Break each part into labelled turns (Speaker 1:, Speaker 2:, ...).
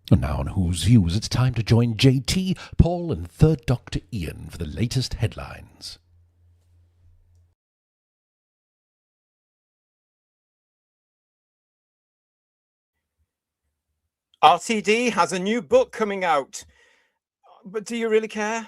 Speaker 1: And now on Who's Views, it's time to join JT, Paul and Third Doctor Ian for the latest headlines.
Speaker 2: RTD has a new book coming out, but do you really care?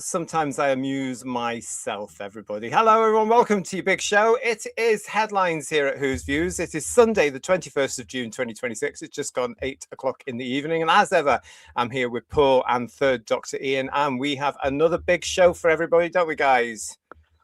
Speaker 2: Sometimes I amuse myself, everybody. Hello, everyone. Welcome to your big show. It is headlines here at Who's Views. It is Sunday, the 21st of June, 2026. It's just gone 8 o'clock in the evening. And as ever, I'm here with Paul and Third Doctor Ian. And we have another big show for everybody, don't we, guys?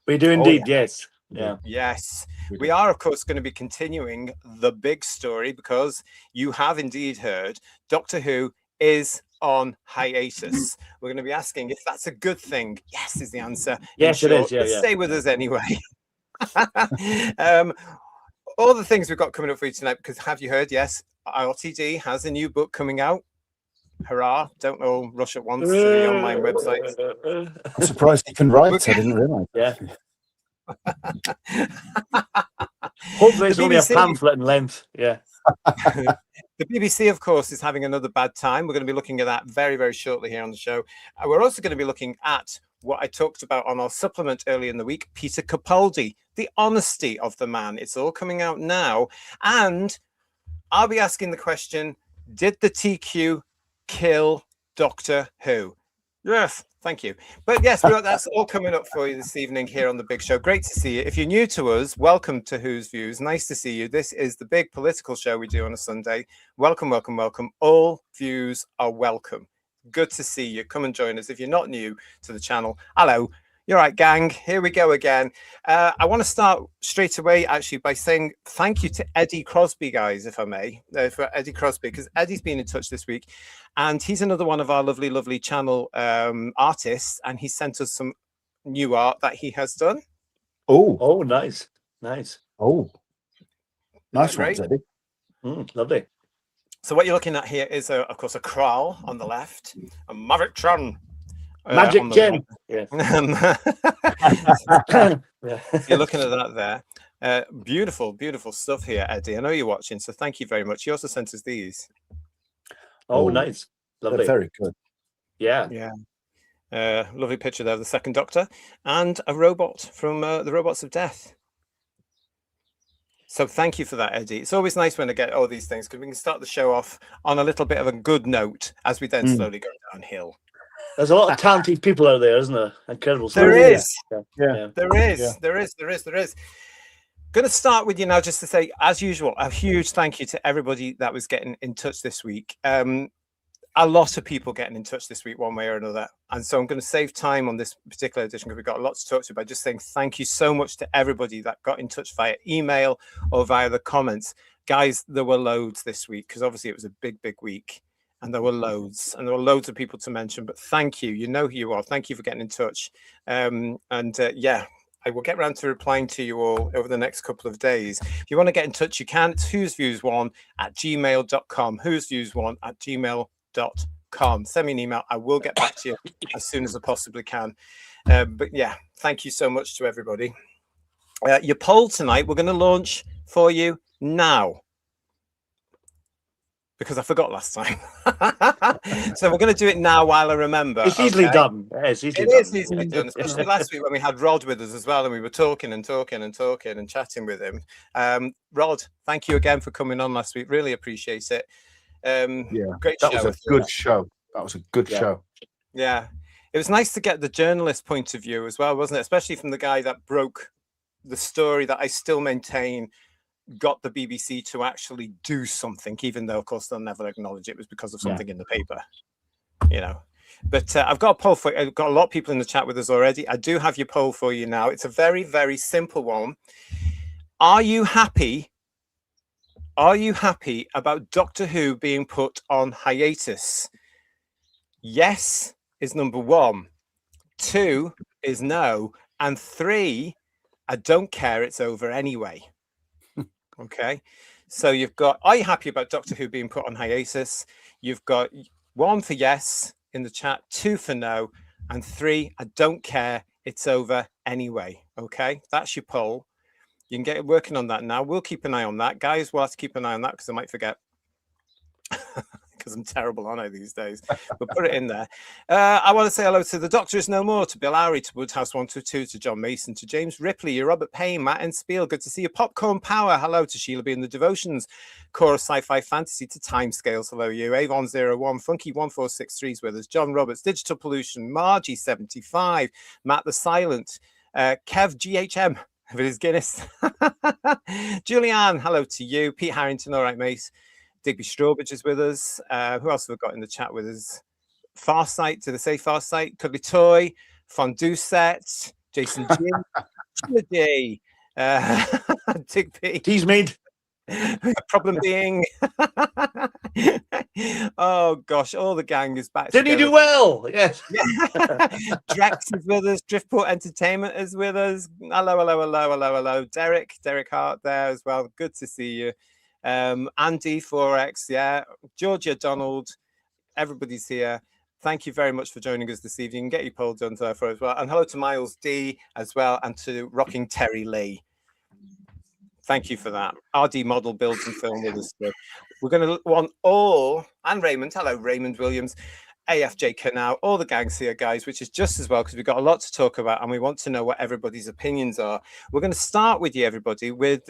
Speaker 3: We do indeed, yes.
Speaker 2: Yeah. Yes. We are, of course, going to be continuing the big story because you have indeed heard Doctor Who is on hiatus. We're going to be asking if that's a good thing. Yes is the answer.
Speaker 3: Yes, it is. Yeah,
Speaker 2: but stay with us anyway. All the things we've got coming up for you tonight, because have you heard? Yes, RTD has a new book coming out. Hurrah. Don't all rush at once to the online website.
Speaker 4: I'm surprised he can write. I didn't realise.
Speaker 3: Yeah. Hopefully it's only a pamphlet in length. Yeah.
Speaker 2: The BBC, of course, is having another bad time. We're going to be looking at that very, very shortly here on the show. We're also going to be looking at what I talked about on our supplement earlier in the week, Peter Capaldi, the honesty of the man. It's all coming out now. And I'll be asking the question, did the TQ kill Doctor Who? Yes, thank you. But yes, that's all coming up for you this evening here on the big show. Great to see you. If you're new to us, welcome to Who's Views. Nice to see you. This is the big political show we do on a Sunday. Welcome, welcome, welcome. All views are welcome. Good to see you. Come and join us. If you're not new to the channel, hello. You're right, gang. Here we go again. I want to start straight away, actually, by saying thank you to Eddie Crosby, guys, if I may, for Eddie Crosby, because Eddie's been in touch this week, and he's another one of our lovely, lovely channel artists, and he sent us some new art that he has done.
Speaker 3: Oh, nice, nice.
Speaker 4: Oh, nice one, Eddie.
Speaker 3: Lovely.
Speaker 2: So what you're looking at here is, of course, a Kral on the left, a Mavic-tron.
Speaker 3: Magic gem.
Speaker 2: Yeah. You're looking at that there. Beautiful, beautiful stuff here, Eddie. I know you're watching, so thank you very much. He also sent us these.
Speaker 3: Oh, nice. Lovely.
Speaker 4: They're very good.
Speaker 3: Yeah.
Speaker 2: Yeah. Lovely picture there of the Second Doctor and a robot from the Robots of Death. So thank you for that, Eddie. It's always nice when I get all these things because we can start the show off on a little bit of a good note as we then slowly go downhill.
Speaker 3: There's a lot of talented people out there, isn't there? Incredible.
Speaker 2: There is.
Speaker 3: Yeah.
Speaker 2: There is. Going to start with you now, just to say, as usual, a huge thank you to everybody that was getting in touch this week. A lot of people getting in touch this week, one way or another. And so I'm going to save time on this particular edition because we've got a lot to talk to by just saying thank you so much to everybody that got in touch via email or via the comments. Guys, there were loads this week because obviously it was a big, big week. And there were loads of people to mention, but thank you. You know who you are. Thank you for getting in touch. Yeah, I will get around to replying to you all over the next couple of days. If you want to get in touch, you can. It's whosviews1@gmail.com. whosviews1@gmail.com. Send me an email. I will get back to you as soon as I possibly can. But yeah, thank you so much to everybody. Your poll tonight, we're going to launch for you now, because I forgot last time. So we're going to do it now while I remember.
Speaker 3: It's easily done.
Speaker 2: It is easily done, especially last week when we had Rod with us as well, and we were talking and chatting with him. Rod, thank you again for coming on last week. Really appreciate it. Great show.
Speaker 4: That was a good show. That was a good show.
Speaker 2: Yeah. It was nice to get the journalist point of view as well, wasn't it? Especially from the guy that broke the story that I still maintain got the BBC to actually do something, even though, of course, they'll never acknowledge it was because of something in the paper, you know. But I've got a poll for you. I've got a lot of people in the chat with us already. I do have your poll for you now. It's a very, very simple one. Are you happy? Are you happy about Doctor Who being put on hiatus? Yes is number 1, 2 is no, and 3, I don't care, it's over anyway. Okay, so you've got, are you happy about Doctor Who being put on hiatus? You've got 1 for yes in the chat, 2 for no, and 3, I don't care, it's over anyway. Okay, that's your poll. You can get working on that now. We'll keep an eye on that. Guys, we'll have to keep an eye on that because I might forget. Because I'm terrible, aren't I, these days? But put it in there. I want to say hello to The Doctor Is No More, to Bill Lowry, to Woodhouse 122, to John Mason, to James Ripley, Robert Payne, Matt and Spiel. Good to see you. Popcorn Power. Hello to Sheila B in the Devotions. Chorus Sci-Fi Fantasy, to Timescales. Hello, you. Avon01, Funky1463 is with us. John Roberts, Digital Pollution, Margie75, Matt the Silent, Kev GHM with his Guinness. Julianne, hello to you. Pete Harrington, all right, mate. Digby Strawbridge is with us. Who else have we got in the chat with us? Farsight, did I say Farsight? Cuddly Toy, Fondue Set, Jason G, Digby.
Speaker 3: Tease made.
Speaker 2: Problem being. Oh gosh, all the gang is back.
Speaker 3: Didn't you do well? Yes.
Speaker 2: Drex is with us. Driftport Entertainment is with us. Hello. Derek Hart there as well. Good to see you. Andy 4X, yeah. Georgia Donald, everybody's here. Thank you very much for joining us this evening. Get your poll done there for as well. And hello to Miles D as well, and to Rocking Terry Lee. Thank you for that. RD Model builds and film with us. We're going to want all, and Raymond, hello, Raymond Williams, AFJ Canal, all the gangs here, guys, which is just as well because we've got a lot to talk about and we want to know what everybody's opinions are. We're going to start with you, everybody, with,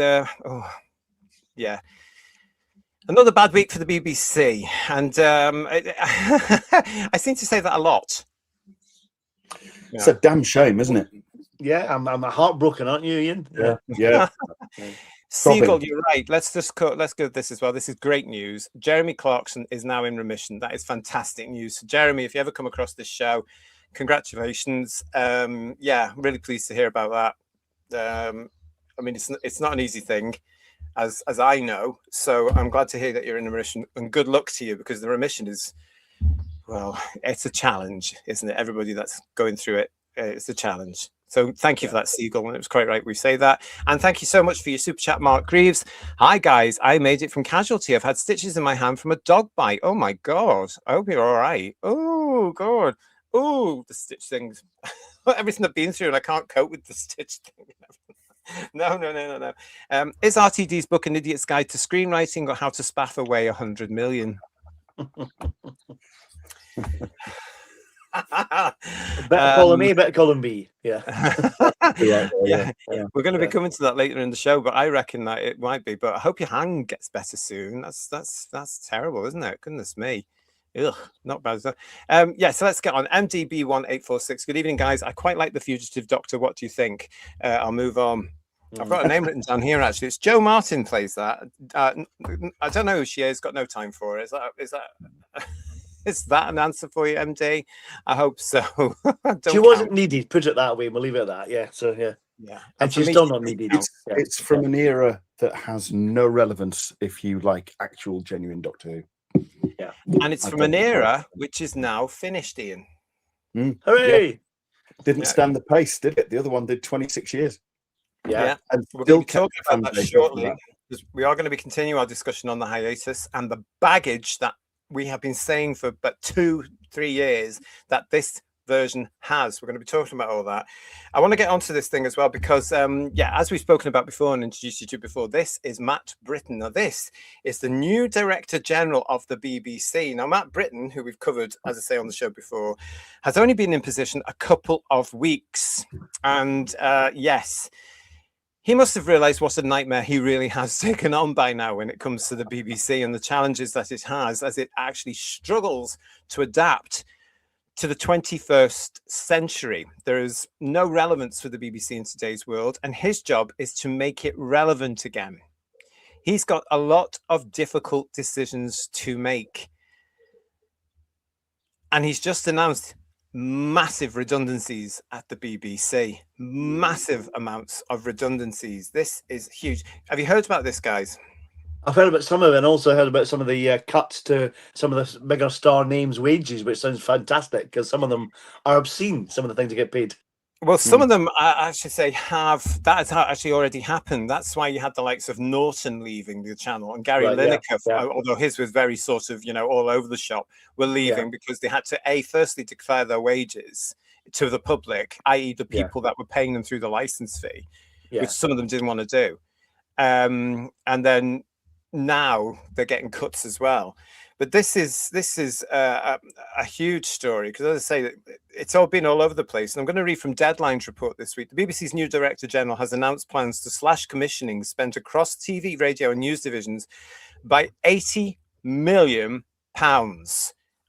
Speaker 2: another bad week for the BBC. And I seem to say that a lot.
Speaker 4: It's a damn shame, isn't it?
Speaker 3: Yeah, I'm heartbroken, aren't you, Ian?
Speaker 4: Yeah.
Speaker 2: Seagull, you're right. Let's go with this as well. This is great news. Jeremy Clarkson is now in remission. That is fantastic news. So Jeremy, if you ever come across this show, congratulations. Really pleased to hear about that. I mean, it's not an easy thing, as I know. So I'm glad to hear that you're in remission, and good luck to you, because the remission is, well, it's a challenge, isn't it? Everybody that's going through it, it's a challenge. So thank you for that, Seagull, and it was quite right we say that. And thank you so much for your super chat, Mark Greaves. Hi guys, I made it from casualty. I've had stitches in my hand from a dog bite. Oh my god, I hope you're all right. Oh god, oh, the stitch things. Everything I've been through, and I can't cope with the stitch thing. No. Is RTD's book An Idiot's Guide to Screenwriting, or How to Spaff Away 100 million?
Speaker 3: Better call him A, better call him B. Yeah.
Speaker 2: Yeah. We're going to be coming to that later in the show, but I reckon that it might be. But I hope your hand gets better soon. That's terrible, isn't it? Goodness me. Ugh, not bad. So let's get on. MDB1846. Good evening, guys. I quite like The Fugitive Doctor. What do you think? I'll move on. I've got a name written down here, actually. It's Jo Martin plays that. I don't know who she is. Got no time for it. Is that an answer for you, MD? I hope so.
Speaker 3: She wasn't needed. Put it that way. We'll leave it at that. Yeah. So yeah. And she's still not needed.
Speaker 4: It's from an era that has no relevance if you like actual genuine Doctor Who.
Speaker 2: Yeah. And it's from an era which is now finished, Ian.
Speaker 3: Hooray!
Speaker 4: Yeah. Didn't stand the pace, did it? The other one did 26 years.
Speaker 2: Yeah.
Speaker 4: And
Speaker 2: we're going to be talking about that shortly. Because we are going to be continuing our discussion on the hiatus and the baggage that we have been saying for about 2-3 years that this version has. We're going to be talking about all that. I want to get onto this thing as well because, as we've spoken about before and introduced you to before, this is Matt Britton. Now, this is the new Director General of the BBC. Now, Matt Britton, who we've covered, as I say, on the show before, has only been in position a couple of weeks. And yes, he must have realized what a nightmare he really has taken on by now when it comes to the BBC and the challenges that it has as it actually struggles to adapt to the 21st century. There is no relevance for the BBC in today's world, and his job is to make it relevant again. He's got a lot of difficult decisions to make. And he's just announced massive redundancies at the BBC. Massive amounts of redundancies. This is huge. Have you heard about this, guys?
Speaker 3: I've heard about some of it, and also heard about some of the cuts to some of the bigger star names' wages, which sounds fantastic because some of them are obscene. Some of the things they get paid.
Speaker 2: Well, some of them, I should say, that has actually already happened. That's why you had the likes of Norton leaving the channel and Gary Lineker, although his was very sort of, all over the shop, were leaving because they had to, firstly, declare their wages to the public, i.e. the people that were paying them through the license fee, which some of them didn't want to do. And then now they're getting cuts as well. But this is a huge story because, as I say, it's all been all over the place. And I'm going to read from Deadline's report this week. The BBC's new Director General has announced plans to slash commissioning spent across TV, radio and news divisions by £80 million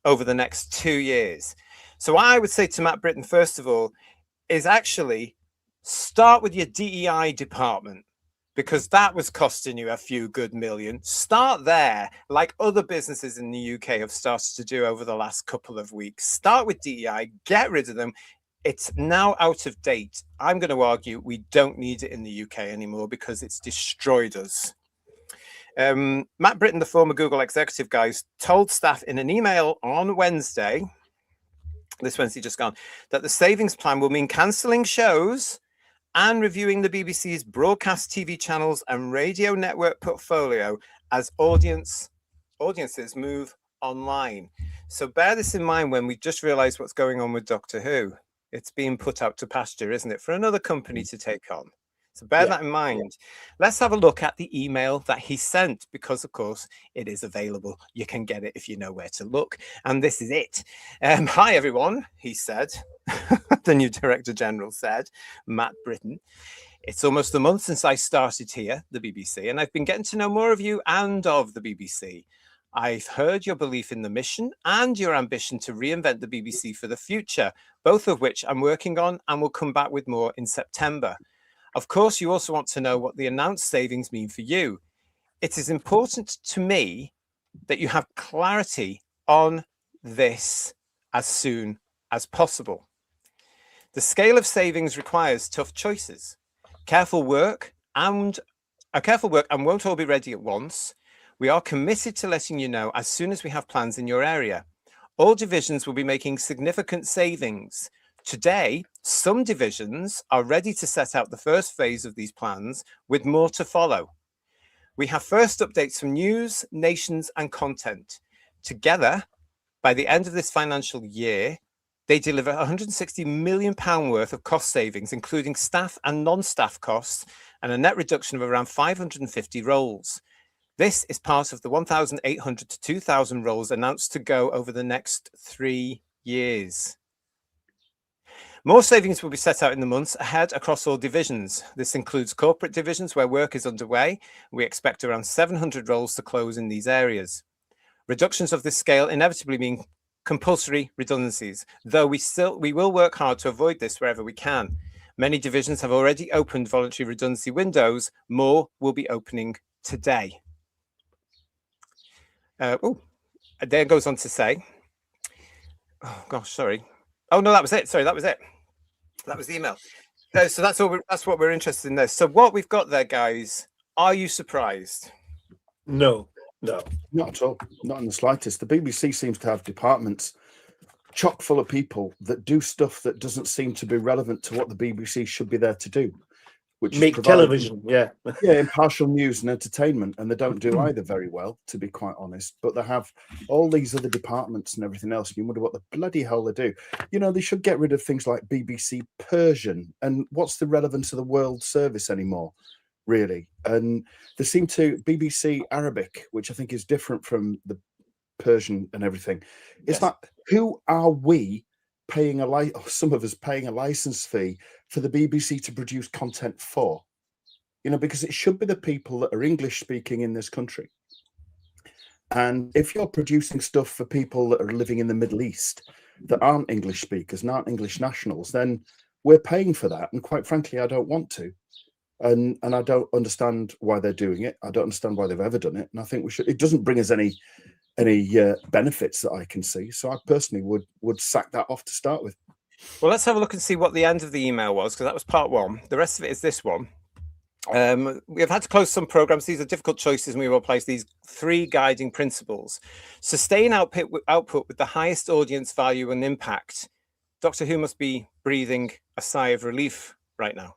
Speaker 2: over the next 2 years. So what I would say to Matt Britton, first of all, is actually start with your DEI department, because that was costing you a few good million. Start there, like other businesses in the UK have started to do over the last couple of weeks. Start with DEI, get rid of them. It's now out of date. I'm going to argue we don't need it in the UK anymore because it's destroyed us. Matt Britton, the former Google executive guys, told staff in an email on Wednesday, this Wednesday just gone, that the savings plan will mean cancelling shows and reviewing the BBC's broadcast TV channels and radio network portfolio as audiences move online. So bear this in mind when we just realised what's going on with Doctor Who. It's being put out to pasture, isn't it, for another company to take on. So bear that in mind. Let's have a look at the email that he sent, because, of course, it is available. You can get it if you know where to look. And this is it. Hi, everyone, he said. The new Director General said, Matt Britton. It's almost a month since I started here, the BBC, and I've been getting to know more of you and of the BBC. I've heard your belief in the mission and your ambition to reinvent the BBC for the future, both of which I'm working on and will come back with more in September. Of course, you also want to know what the announced savings mean for you. It is important to me that you have clarity on this as soon as possible. The scale of savings requires tough choices. Careful work and won't all be ready at once. We are committed to letting you know as soon as we have plans in your area. All divisions will be making significant savings. Today, some divisions are ready to set out the first phase of these plans, with more to follow. We have first updates from news, nations, and content. Together, by the end of this financial year, they deliver £160 million worth of cost savings, including staff and non-staff costs, and a net reduction of around 550 roles. This is part of the 1,800 to 2,000 roles announced to go over the next 3 years. More savings will be set out in the months ahead across all divisions. This includes corporate divisions where work is underway. We expect around 700 roles to close in these areas. Reductions of this scale inevitably mean compulsory redundancies, though we will work hard to avoid this wherever we can. Many divisions have already opened voluntary redundancy windows. More will be opening today. There it goes on to say, oh gosh, sorry. Oh no, that was it. Sorry, that was it. That was the email. So that's what we're interested in there. So what we've got there, guys, are you surprised?
Speaker 3: No,
Speaker 4: not at all. Not in the slightest. The BBC seems to have departments chock full of people that do stuff that doesn't seem to be relevant to what the BBC should be there to do, which
Speaker 3: make television,
Speaker 4: impartial news and entertainment, and they don't do either very well, to be quite honest. But they have all these other departments and everything else. You wonder what the bloody hell they do. You know, they should get rid of things like BBC Persian, and what's the relevance of the World Service anymore, really? And they seem to BBC Arabic, which I think is different from the Persian and everything. It's like, who are we paying some of us paying a license fee for the BBC to produce content for? You know, because it should be the people that are English speaking in this country. And if you're producing stuff for people that are living in the Middle East that aren't English speakers and aren't English nationals, then we're paying for that. And quite frankly, I don't want to. And I don't understand why they're doing it. I don't understand why they've ever done it. And I think we should. It doesn't bring us any benefits that I can see. So I personally would sack that off to start with. Well,
Speaker 2: let's have a look and see what the end of the email was, because that was part one. The rest of it is this one. We have had to close some programs. These are difficult choices, and we will place these 3 guiding principles. Sustain output with the highest audience value and impact. Doctor Who must be breathing a sigh of relief right now.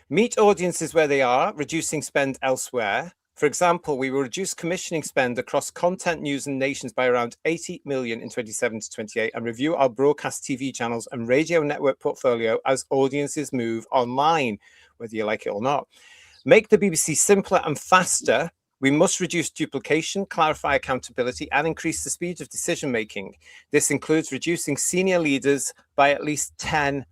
Speaker 2: Meet audiences where they are, reducing spend elsewhere. For example, we will reduce commissioning spend across content, news and nations by around 80 million in 27 to 28 and review our broadcast TV channels and radio network portfolio as audiences move online, whether you like it or not. Make the BBC simpler and faster. We must reduce duplication, clarify accountability, and increase the speed of decision making. This includes reducing senior leaders by at least 10%.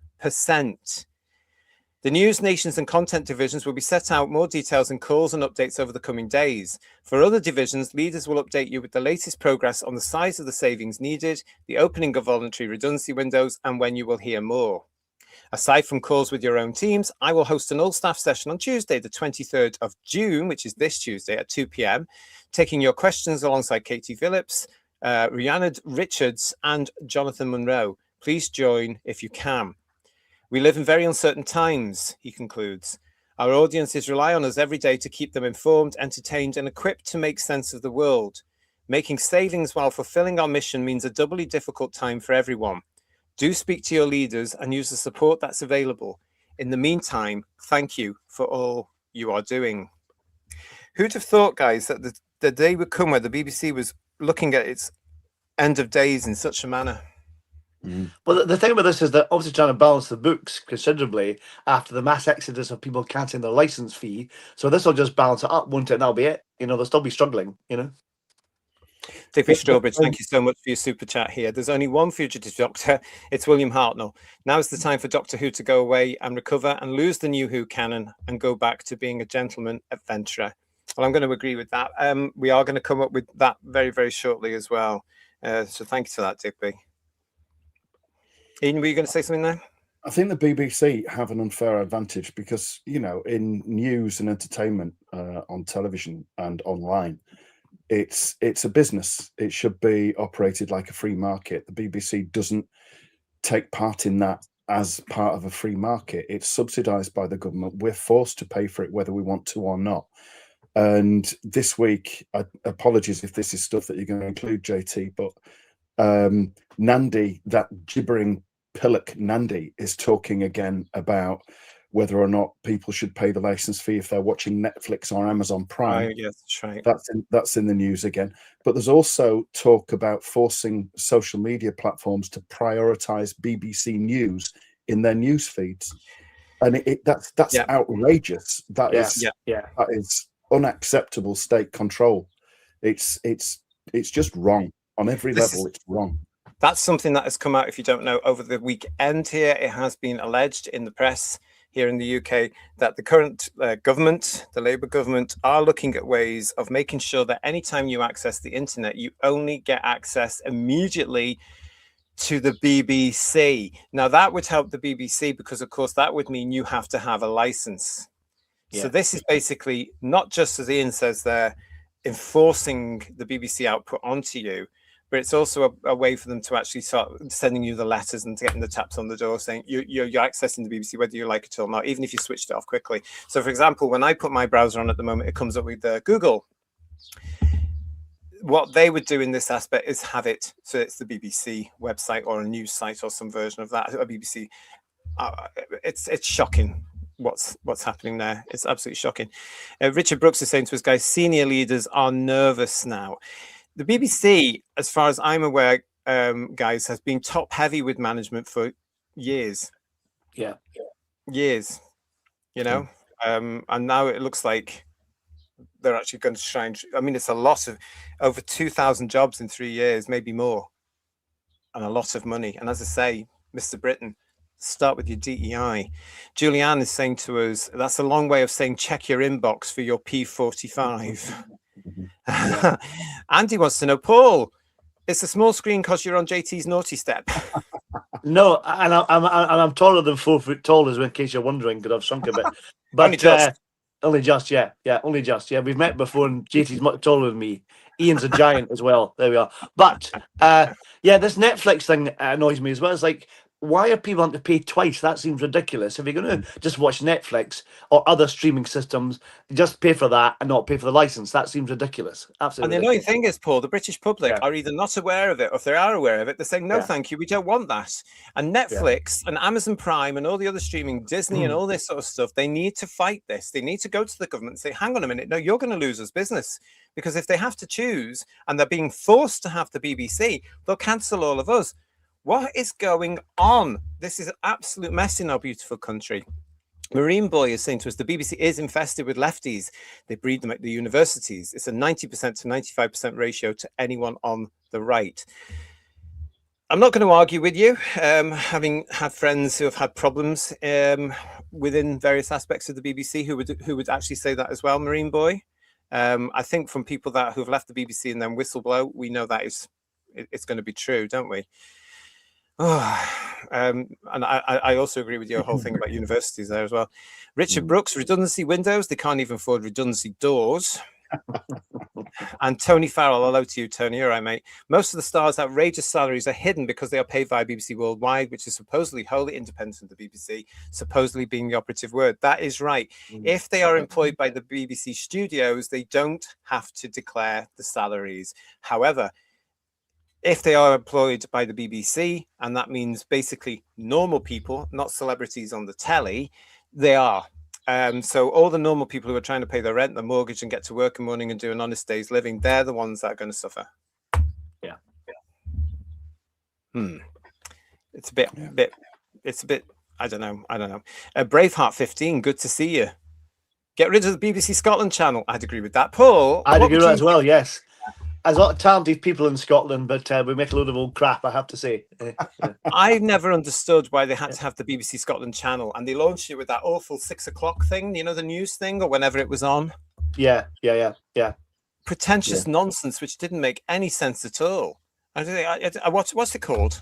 Speaker 2: The news, nations, and content divisions will be set out more details and calls and updates over the coming days. For other divisions, leaders will update you with the latest progress on the size of the savings needed, the opening of voluntary redundancy windows, and when you will hear more. Aside from calls with your own teams, I will host an all-staff session on Tuesday, the 23rd of June, which is this Tuesday at 2 p.m, taking your questions alongside Katie Phillips, Rhiannon Richards, and Jonathan Munro. Please join if you can. We live in very uncertain times, he concludes. Our audiences rely on us every day to keep them informed, entertained, and equipped to make sense of the world. Making savings while fulfilling our mission means a doubly difficult time for everyone. Do speak to your leaders and use the support that's available. In the meantime, thank you for all you are doing. Who'd have thought, guys, that the day would come where the BBC was looking at its end of days in such a manner?
Speaker 3: Well, the thing about this is that obviously trying to balance the books considerably after the mass exodus of people cancelling their license fee. So this will just balance it up, won't it? And that'll be it. They'll still be struggling,
Speaker 2: Digby Strawbridge, thank you so much for your super chat here. There's only one fugitive doctor. It's William Hartnell. Now is the time for Doctor Who to go away and recover and lose the new Who canon and go back to being a gentleman adventurer. Well, I'm going to agree with that. We are going to come up with that very, very shortly as well. So thank you for that, Digby. Ian, were you going to say something there?
Speaker 4: I think the BBC have an unfair advantage because, in news and entertainment on television and online, it's a business. It should be operated like a free market. The BBC doesn't take part in that as part of a free market. It's subsidized by the government. We're forced to pay for it whether we want to or not. And this week, apologies if this is stuff that you're going to include, JT, but Nandi, that gibbering pillock Nandi, is talking again about whether or not people should pay the license fee if they're watching Netflix or Amazon Prime.
Speaker 2: Yes, that's right.
Speaker 4: That's in the news again. But there's also talk about forcing social media platforms to prioritize BBC News in their news feeds, and that's outrageous. That is unacceptable state control. It's just wrong on every level. It's wrong.
Speaker 2: That's something that has come out, if you don't know, over the weekend here. It has been alleged in the press here in the UK that the current government, the Labour government, are looking at ways of making sure that anytime you access the internet, you only get access immediately to the BBC. Now, that would help the BBC because, of course, that would mean you have to have a license. Yeah. So this is basically not just, as Ian says there, enforcing the BBC output onto you, but it's also a way for them to actually start sending you the letters and getting the taps on the door saying you're accessing the BBC whether you like it or not, even if you switched it off quickly. So, for example, when I put my browser on at the moment, it comes up with Google. What they would do in this aspect is have it so it's the BBC website or a news site or some version of that, a BBC. It's shocking what's happening there. It's absolutely shocking. Richard Brooks is saying to us, guys, senior leaders are nervous now. The BBC, as far as I'm aware, guys, has been top heavy with management for years. Years, and now it looks like they're actually going to try and, it's a lot of over 2,000 jobs in 3 years, maybe more, and a lot of money. And as I say, Mr. Britain, start with your DEI. Julianne is saying to us, that's a long way of saying check your inbox for your P45. Andy wants to know, Paul, it's a small screen because you're on JT's naughty step.
Speaker 3: No, and I'm taller than 4 foot tall, as in case you're wondering, because I've shrunk a bit. But only just, yeah. We've met before, and JT's much taller than me. Ian's a giant as well. There we are. But this Netflix thing annoys me as well. It's like why are people having to pay twice? That seems ridiculous. If you're going to just watch Netflix or other streaming systems, just pay for that and not pay for the license. That seems ridiculous.
Speaker 2: And
Speaker 3: Absolutely
Speaker 2: the annoying
Speaker 3: ridiculous.
Speaker 2: thing is, Paul, the British public
Speaker 3: Yeah.
Speaker 2: are either not aware of it, or if they are aware of it, they're saying, no,
Speaker 3: Yeah.
Speaker 2: thank you, we don't want that. And Netflix and Amazon Prime and all the other streaming, Disney and all this sort of stuff, they need to fight this. They need to go to the government and say, hang on a minute, no, you're going to lose us business. Because if they have to choose and they're being forced to have the BBC, they'll cancel all of us. What is going on? This is an absolute mess in our beautiful country. Marine Boy is saying to us, the BBC is infested with lefties. They breed them at the universities. It's a 90% to 95% ratio to anyone on the right. I'm not going to argue with you, having had friends who have had problems within various aspects of the BBC who would actually say that as well, Marine Boy. I think from people who've left the BBC and then whistleblow, we know that it's going to be true, don't we? Oh, and I also agree with your whole thing about universities there as well. Richard Brooks, redundancy windows, they can't even afford redundancy doors. And Tony Farrell, hello to you, Tony. All right, mate. Most of the stars' outrageous salaries are hidden because they are paid via BBC Worldwide, which is supposedly wholly independent of the BBC, supposedly being the operative word. That is right. If they are employed by the BBC studios, they don't have to declare the salaries. However, if they are employed by the BBC, and that means basically normal people, not celebrities on the telly, they are. So all the normal people who are trying to pay their rent, their mortgage, and get to work in the morning and do an honest day's living, they're the ones that are going to suffer.
Speaker 3: Yeah.
Speaker 2: It's a bit, I don't know. Braveheart 15, good to see you. Get rid of the BBC Scotland channel. I'd agree with that. Paul?
Speaker 3: I'd agree with that as well, yes. There's a lot of talented people in Scotland, but we make a load of old crap, I have to say.
Speaker 2: I've never understood why they had to have the BBC Scotland channel, and they launched it with that awful 6 o'clock thing, you know, the news thing, or whenever it was on.
Speaker 3: Yeah.
Speaker 2: Pretentious nonsense, which didn't make any sense at all. What's it called?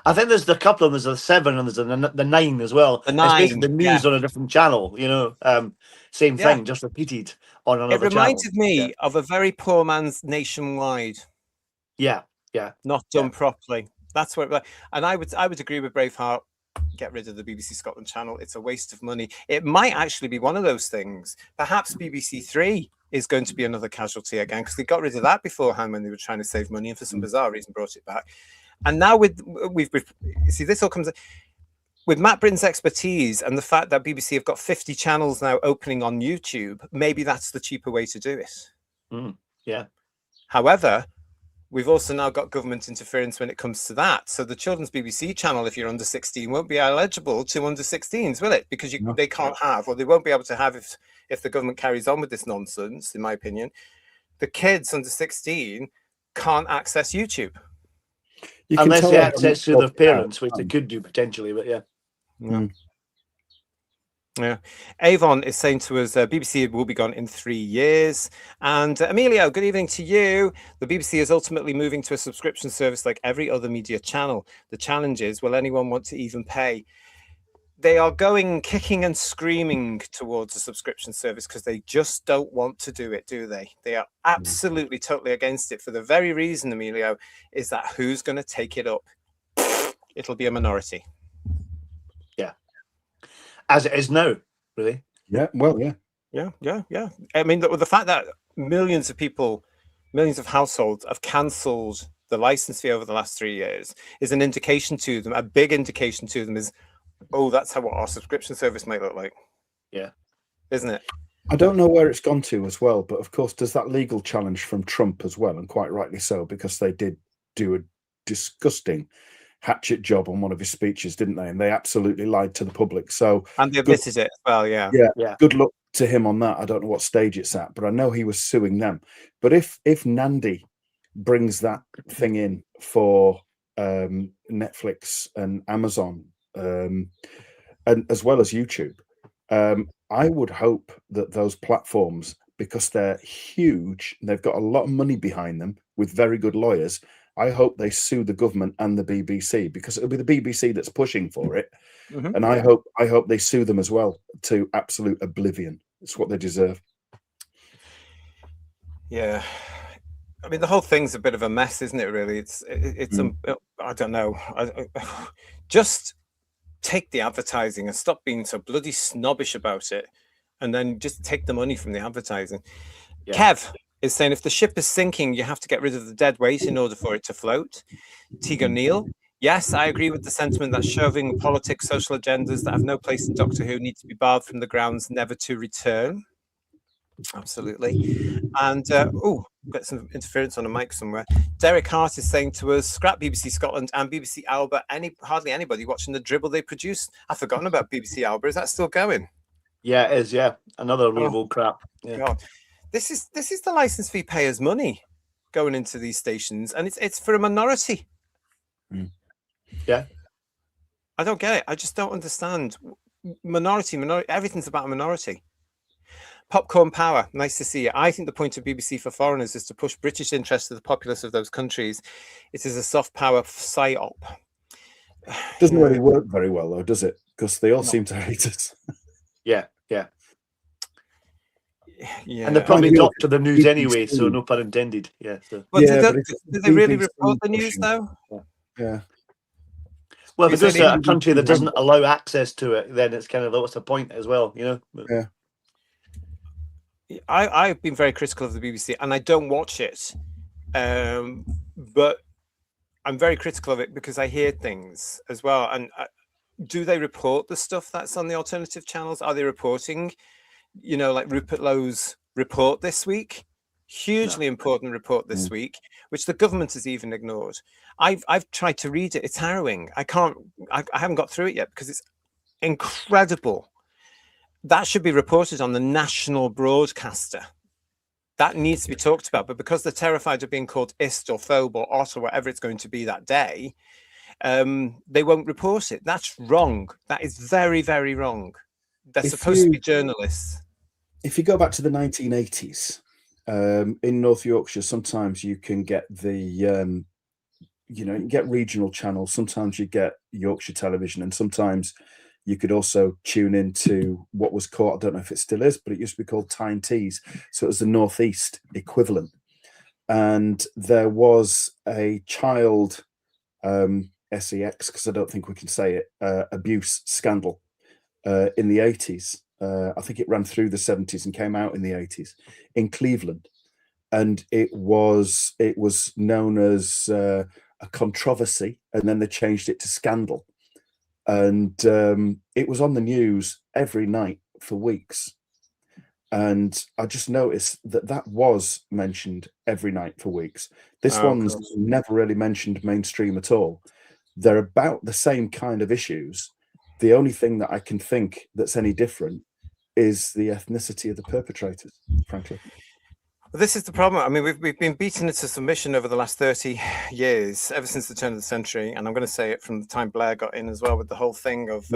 Speaker 3: I think there's a couple of them. There's the 7 and there's the 9 as well.
Speaker 2: The 9,
Speaker 3: it's basically the news on a different channel, you know. Same thing, just repeated on another channel.
Speaker 2: It reminded me of a very poor man's Nationwide.
Speaker 3: Yeah.
Speaker 2: Not done properly. That's what. And I would agree with Braveheart. Get rid of the BBC Scotland channel. It's a waste of money. It might actually be one of those things. Perhaps BBC 3 is going to be another casualty again, because they got rid of that beforehand when they were trying to save money, and for some bizarre reason brought it back. And now we've see, this all comes with Matt Britton's expertise and the fact that BBC have got 50 channels now opening on YouTube. Maybe that's the cheaper way to do it.
Speaker 3: Yeah.
Speaker 2: However, we've also now got government interference when it comes to that. So the children's BBC channel, if you're under 16, won't be eligible to under 16s, will it? Because they can't have, or they won't be able to have if the government carries on with this nonsense, in my opinion. The kids under 16 can't access YouTube.
Speaker 3: Unless they access to their parents, which they could do potentially, but
Speaker 2: yeah. Avon is saying to us, BBC will be gone in 3 years. And Emilio, good evening to you. The BBC is ultimately moving to a subscription service like every other media channel. The challenge is, will anyone want to even pay? They are going kicking and screaming towards a subscription service because they just don't want to do it, do they? They are absolutely, totally against it for the very reason, Emilio, is that who's going to take it up? It'll be a minority.
Speaker 3: Yeah. As it is now, really.
Speaker 4: Yeah, well, yeah.
Speaker 2: Yeah. I mean, the fact that millions of people, millions of households have cancelled the license fee over the last 3 years is an indication to them, a big indication to them is, oh, that's what our subscription service might look like.
Speaker 3: Yeah.
Speaker 2: Isn't it?
Speaker 4: I don't know where it's gone to as well, but of course there's that legal challenge from Trump as well, and quite rightly so, because they did do a disgusting hatchet job on one of his speeches, didn't they? And they absolutely lied to the public. So
Speaker 2: and they admitted it as well, yeah.
Speaker 4: Good luck to him on that. I don't know what stage it's at, but I know he was suing them. But if Nandy brings that thing in for Netflix and Amazon, and as well as YouTube, I would hope that those platforms, because they're huge, they've got a lot of money behind them with very good lawyers, I hope they sue the government and the BBC, because it'll be the BBC that's pushing for it. And I hope they sue them as well to absolute oblivion. It's what they deserve.
Speaker 2: Yeah. I mean, the whole thing's a bit of a mess, isn't it, really? It's I don't know. just take the advertising and stop being so bloody snobbish about it, and then just take the money from the advertising.
Speaker 3: Yeah.
Speaker 2: Kev is saying if the ship is sinking, you have to get rid of the dead weight in order for it to float. Tegan Neal, yes, I agree with the sentiment that shoving politics, social agendas that have no place in Doctor Who need to be barred from the grounds never to return. Absolutely. And got some interference on a mic somewhere. Derek Hart is saying to us, scrap BBC Scotland and BBC Alba. Hardly anybody watching the dribble they produce. I've forgotten about BBC Alba. Is that still going?
Speaker 3: Yeah, it is. Yeah, another real crap. Yeah.
Speaker 2: God. This is the license fee payers' money going into these stations, and it's for a minority.
Speaker 3: Yeah,
Speaker 2: I don't get it. I just don't understand. Minority. Everything's about a minority. Popcorn Power, nice to see you. I think the point of BBC for Foreigners is to push British interests to the populace of those countries. It is a soft power psyop.
Speaker 4: Doesn't really work very well, though, does it? Because they all seem to hate us.
Speaker 3: Yeah.
Speaker 2: Yeah.
Speaker 3: And they probably doctor the news anyway, so no pun intended. Yeah. So.
Speaker 2: But do they really report the news, though?
Speaker 4: Yeah.
Speaker 3: Well, if it's a country that doesn't allow access to it, then it's kind of what's the point as well, you know?
Speaker 4: Yeah.
Speaker 2: I've been very critical of the BBC, and I don't watch it, but I'm very critical of it because I hear things as well. And do they report the stuff that's on the alternative channels? Are they reporting, like Rupert Lowe's report this week? Hugely important report this week, which the government has even ignored. I've tried to read it. It's harrowing. I haven't got through it yet because it's incredible. That should be reported on the national broadcaster. That needs to be talked about. But because they're terrified of being called ist or phobe or ot or whatever it's going to be that day, they won't report it. That's wrong. That is very, very wrong. They're supposed to be journalists.
Speaker 4: If you go back to the 1980s, in North Yorkshire, sometimes you can get the, you can get regional channels. Sometimes you get Yorkshire Television, and sometimes you could also tune into what was called, I don't know if it still is, but it used to be called Tyne Tees. So it was the Northeast equivalent. And there was a child sex, because I don't think we can say it, abuse scandal in the 80s. I think it ran through the 70s and came out in the 80s in Cleveland. And it was known as a controversy, and then they changed it to scandal. And it was on the news every night for weeks. And I just noticed that was mentioned every night for weeks. This one's never really mentioned mainstream at all. They're about the same kind of issues. The only thing that I can think that's any different is the ethnicity of the perpetrators, frankly.
Speaker 2: Well, this is the problem. I mean, we've been beaten into submission over the last 30 years, ever since the turn of the century. And I'm going to say it from the time Blair got in as well, with the whole thing of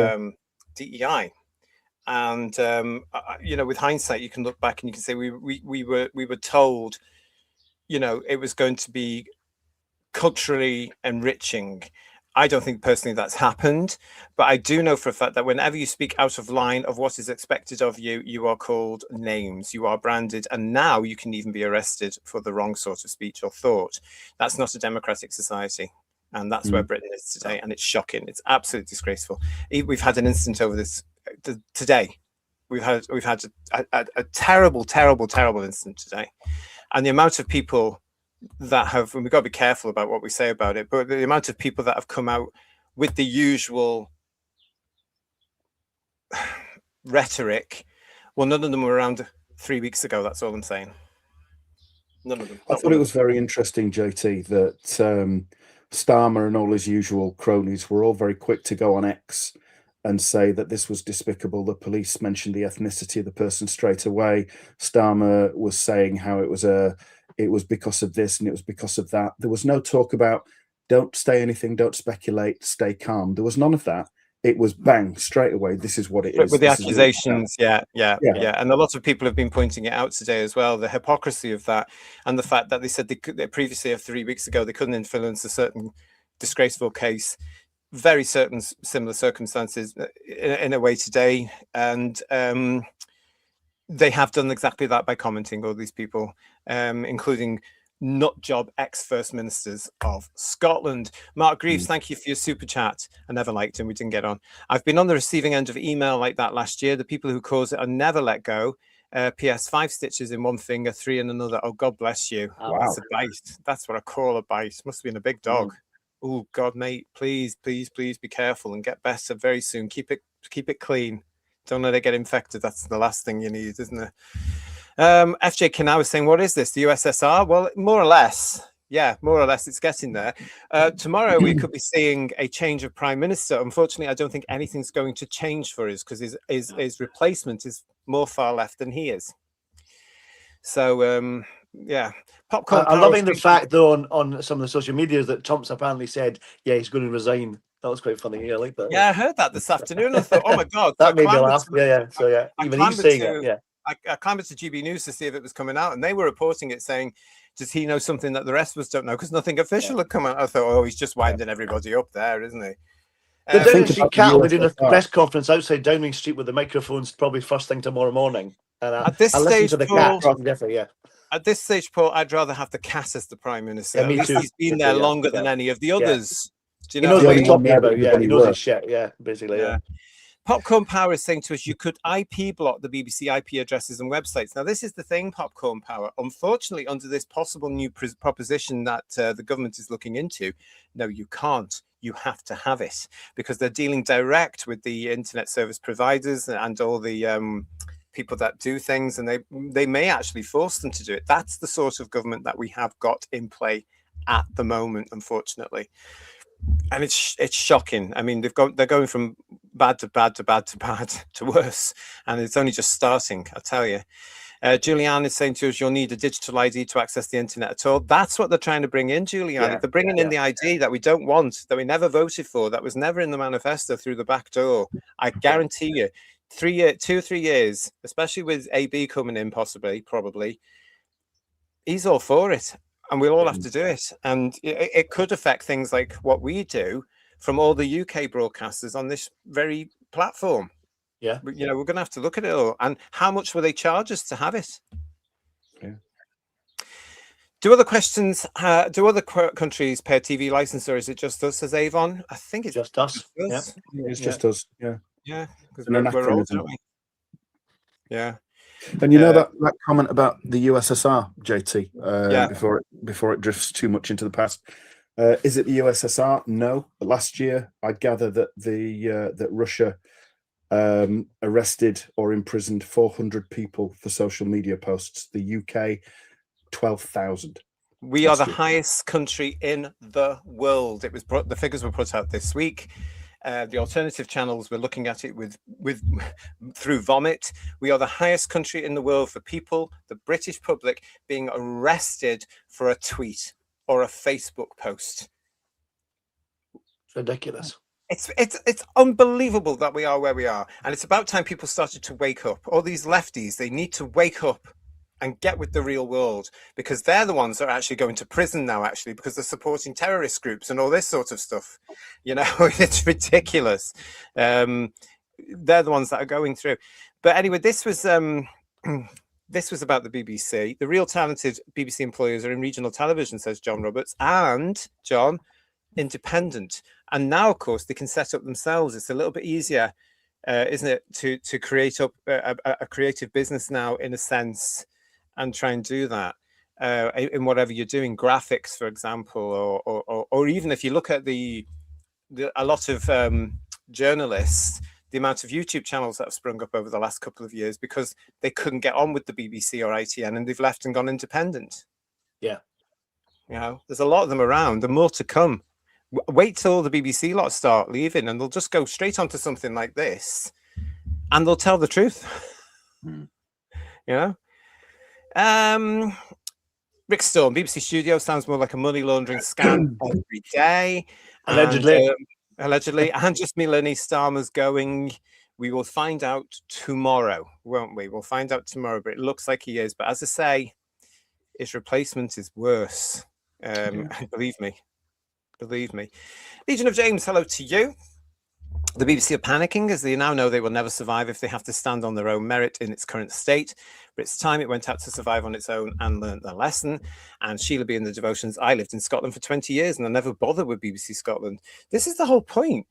Speaker 2: DEI. And with hindsight, you can look back and you can say we were told, it was going to be culturally enriching. I don't think personally that's happened, but I do know for a fact that whenever you speak out of line of what is expected of you, you are called names, you are branded, and now you can even be arrested for the wrong sort of speech or thought. That's not a democratic society. And that's where Britain is today. And it's shocking. It's absolutely disgraceful. We've had an incident over this today. We've had a terrible, terrible, terrible incident today. And the amount of people that have, and we've got to be careful about what we say about it, but the amount of people that have come out with the usual rhetoric, well, none of them were around 3 weeks ago. That's all I'm saying. None of them.
Speaker 4: I thought it was very interesting, JT, that Starmer and all his usual cronies were all very quick to go on X and say that this was despicable. The police mentioned the ethnicity of the person straight away. Starmer was saying how it was because of this and it was because of that. There was no talk about don't say anything, don't speculate, stay calm. There was none of that. It was bang, straight away. This is what it is.
Speaker 2: With the accusations, yeah. And a lot of people have been pointing it out today as well, the hypocrisy of that, and the fact that they said they previously, 3 weeks ago, they couldn't influence a certain disgraceful case. Very certain similar circumstances in a way today. And they have done exactly that by commenting, all these people, including nut job ex-First Ministers of Scotland. Mark Greaves, thank you for your super chat. I never liked him. We didn't get on. I've been on the receiving end of email like that last year. The people who cause it are never let go. PS 5 stitches in one finger, 3 in another. Oh, God bless you.
Speaker 3: Wow.
Speaker 2: That's a bite. That's what I call a bite. Must have been a big dog. Oh, God, mate, please, please, please be careful and get better very soon. Keep it clean. Don't let it get infected. That's the last thing you need, isn't it? FJ Kinau was saying, what is this? The USSR? Well, more or less. Yeah, more or less it's getting there. Tomorrow we could be seeing a change of prime minister. Unfortunately, I don't think anything's going to change for us because his replacement is more far left than he is. So, yeah. Popcorn.
Speaker 3: I'm loving the fact, though, on some of the social medias that Trump's apparently said, yeah, he's going to resign. That was quite funny. Yeah, I like that.
Speaker 2: Yeah, I heard that this afternoon. I thought, oh my God.
Speaker 3: That made me laugh. Yeah. So, yeah, even he's saying it. Yeah.
Speaker 2: I climbed to GB News to see if it was coming out, and they were reporting it saying, does he know something that the rest of us don't know? Because nothing official had come out. I thought, oh, he's just winding everybody up there, isn't he?
Speaker 3: The Downing Street Cat will be doing a press conference outside Downing Street with the microphones probably first thing tomorrow morning. And
Speaker 2: at this stage,
Speaker 3: to the Cat, yeah.
Speaker 2: At this stage, Paul, I'd rather have the Cat as the Prime Minister.
Speaker 3: Yeah, me too.
Speaker 2: He's been there longer than any of the others. Do you
Speaker 3: he
Speaker 2: know
Speaker 3: knows what he's talking about. Yeah, he knows his shit. Yeah, basically.
Speaker 2: Yeah. Popcorn Power is saying to us, you could IP block the BBC IP addresses and websites. Now, this is the thing, Popcorn Power. Unfortunately, under this possible new proposition that the government is looking into, no, you can't. You have to have it because they're dealing direct with the internet service providers and all the people that do things, and they may actually force them to do it. That's the sort of government that we have got in play at the moment, unfortunately. And it's shocking. I mean, they're going from bad to bad to bad to bad to worse, and it's only just starting, I tell you. Julianne is saying to us, you'll need a digital ID to access the internet at all. That's what they're trying to bring in, Julianne.
Speaker 3: Yeah,
Speaker 2: they're bringing in the ID that we don't want, that we never voted for, that was never in the manifesto through the back door. I guarantee you, 2 or 3 years, especially with AB coming in, probably, he's all for it. And we'll all have to do it. And it could affect things like what we do from all the UK broadcasters on this very platform.
Speaker 3: Yeah.
Speaker 2: But, we're going to have to look at it all. And how much will they charge us to have it?
Speaker 4: Yeah.
Speaker 2: Do other countries pay a TV license, or is it just us, says Avon? I think it's
Speaker 3: just us.
Speaker 4: Yeah. It's just us. Yeah.
Speaker 2: Yeah. Because we're old, aren't we? Yeah.
Speaker 4: And that comment about the USSR, JT, before it drifts too much into the past. Is it the USSR? No. Last year, I gather that that Russia arrested or imprisoned 400 people for social media posts. The UK, 12,000.
Speaker 2: We are the highest country in the world. The figures were put out this week. The alternative channels, we're looking at it with through Vomit. We are the highest country in the world for people, the British public, being arrested for a tweet or a Facebook post.
Speaker 3: It's ridiculous.
Speaker 2: It's unbelievable that we are where we are, and it's about time people started to wake up. All these lefties, they need to wake up and get with the real world, because they're the ones that are actually going to prison now, actually, because they're supporting terrorist groups and all this sort of stuff. It's ridiculous. They're the ones that are going through. But anyway, this was about the BBC. The real talented BBC employers are in regional television, says John Roberts, and John, independent. And now, of course, they can set up themselves. It's a little bit easier, isn't it, to create up a creative business now, in a sense, and try and do that in whatever you're doing, graphics, for example, or even if you look at a lot of journalists, the amount of YouTube channels that have sprung up over the last couple of years because they couldn't get on with the BBC or ITN, and they've left and gone independent.
Speaker 3: Yeah.
Speaker 2: There's a lot of them around, and more to come. Wait till the BBC lot start leaving, and they'll just go straight onto something like this, and they'll tell the truth. Rick Storm, BBC Studio sounds more like a money laundering scam every day. Allegedly. And just Melanie Starmer's going, we will find out tomorrow, won't we? We'll find out tomorrow, but it looks like he is. But as I say, his replacement is worse. Believe me. Legion of James, hello to you. The BBC are panicking as they now know they will never survive if they have to stand on their own merit in its current state. But it's time it went out to survive on its own and learnt their lesson. And Sheila B in the devotions, I lived in Scotland for 20 years and I never bothered with BBC Scotland. This is the whole point.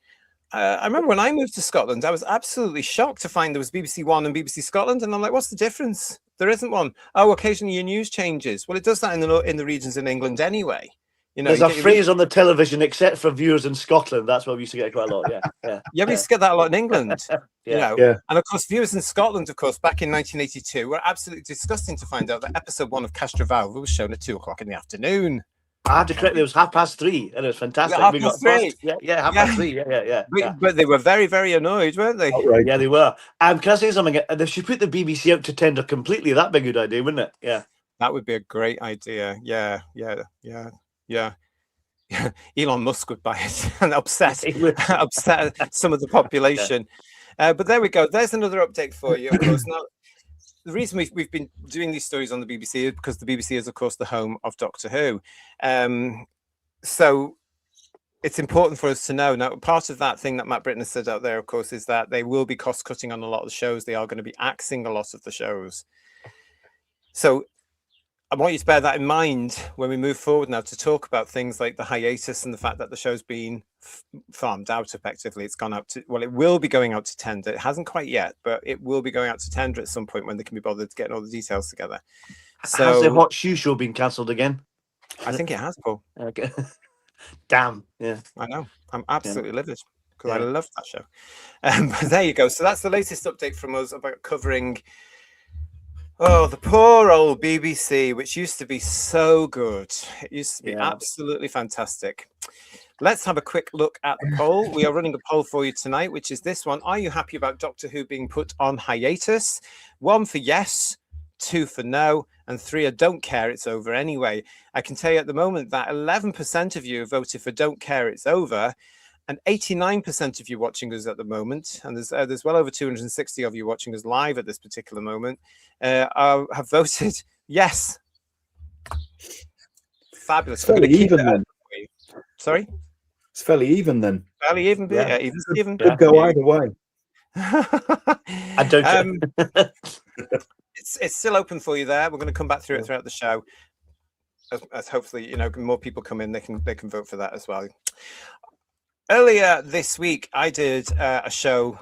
Speaker 2: I remember when I moved to Scotland, I was absolutely shocked to find there was BBC One and BBC Scotland. And I'm like, what's the difference? There isn't one. Oh, occasionally your news changes. Well, it does that in the regions in England anyway. You know,
Speaker 3: there's a phrase on the television, except for viewers in Scotland. That's what we used to get quite a lot.
Speaker 2: Yeah, we used to get that a lot in England. You know,
Speaker 4: Yeah.
Speaker 2: and of course, viewers in Scotland, of course, back in 1982, were absolutely disgusting to find out that episode 1 of Castrovalva was shown at 2:00 in the afternoon.
Speaker 3: I had to correct. It was 3:30, and it was fantastic.
Speaker 2: Yeah,
Speaker 3: We got
Speaker 2: 3:30.
Speaker 3: half past three. Yeah.
Speaker 2: But they were very, very annoyed, weren't they?
Speaker 4: Outright.
Speaker 3: Yeah, they were. Can I say something? They should put the BBC out to tender completely. That'd be a good idea, wouldn't it? Yeah.
Speaker 2: That would be a great idea. Yeah. Elon Musk would buy it and upset some of the population. But there we go. There's another update for you. Of course, now the reason we've been doing these stories on the BBC is because the BBC is, of course, the home of Doctor Who. So it's important for us to know. Now, part of that thing that Matt Britton has said out there, of course, is that they will be cost cutting on a lot of the shows. They are going to be axing a lot of the shows. So I want you to bear that in mind when we move forward now to talk about things like the hiatus and the fact that the show's been farmed out effectively. It's gone out to, well, it will be going out to tender. It hasn't quite yet, but it will be going out to tender at some point when they can be bothered getting all the details together. So,
Speaker 3: has the Hot Shoe Show been cancelled again?
Speaker 2: I think it has, Paul.
Speaker 3: Okay. Damn. Yeah.
Speaker 2: I know. I'm absolutely livid because I love that show. But there you go. So that's the latest update from us about covering the poor old BBC, which used to be so good. It used to be absolutely fantastic. Let's have a quick look at the poll. We are running a poll for you tonight, which is this one. Are you happy about Doctor Who being put on hiatus? 1 for yes, 2 for no, and 3 are don't care, it's over anyway. I can tell you at the moment that 11% of you voted for don't care, it's over, and 89% of you watching us at the moment, and there's well over 260 of you watching us live at this particular moment, have voted yes. Fabulous.
Speaker 4: It's fairly even then.
Speaker 2: Sorry?
Speaker 4: It's fairly even then.
Speaker 2: Fairly even, even Stephen.
Speaker 4: Could go either way.
Speaker 3: I don't.
Speaker 2: It's still open for you there. We're going to come back through it throughout the show. As hopefully, more people come in, they can vote for that as well. Earlier this week, I did a show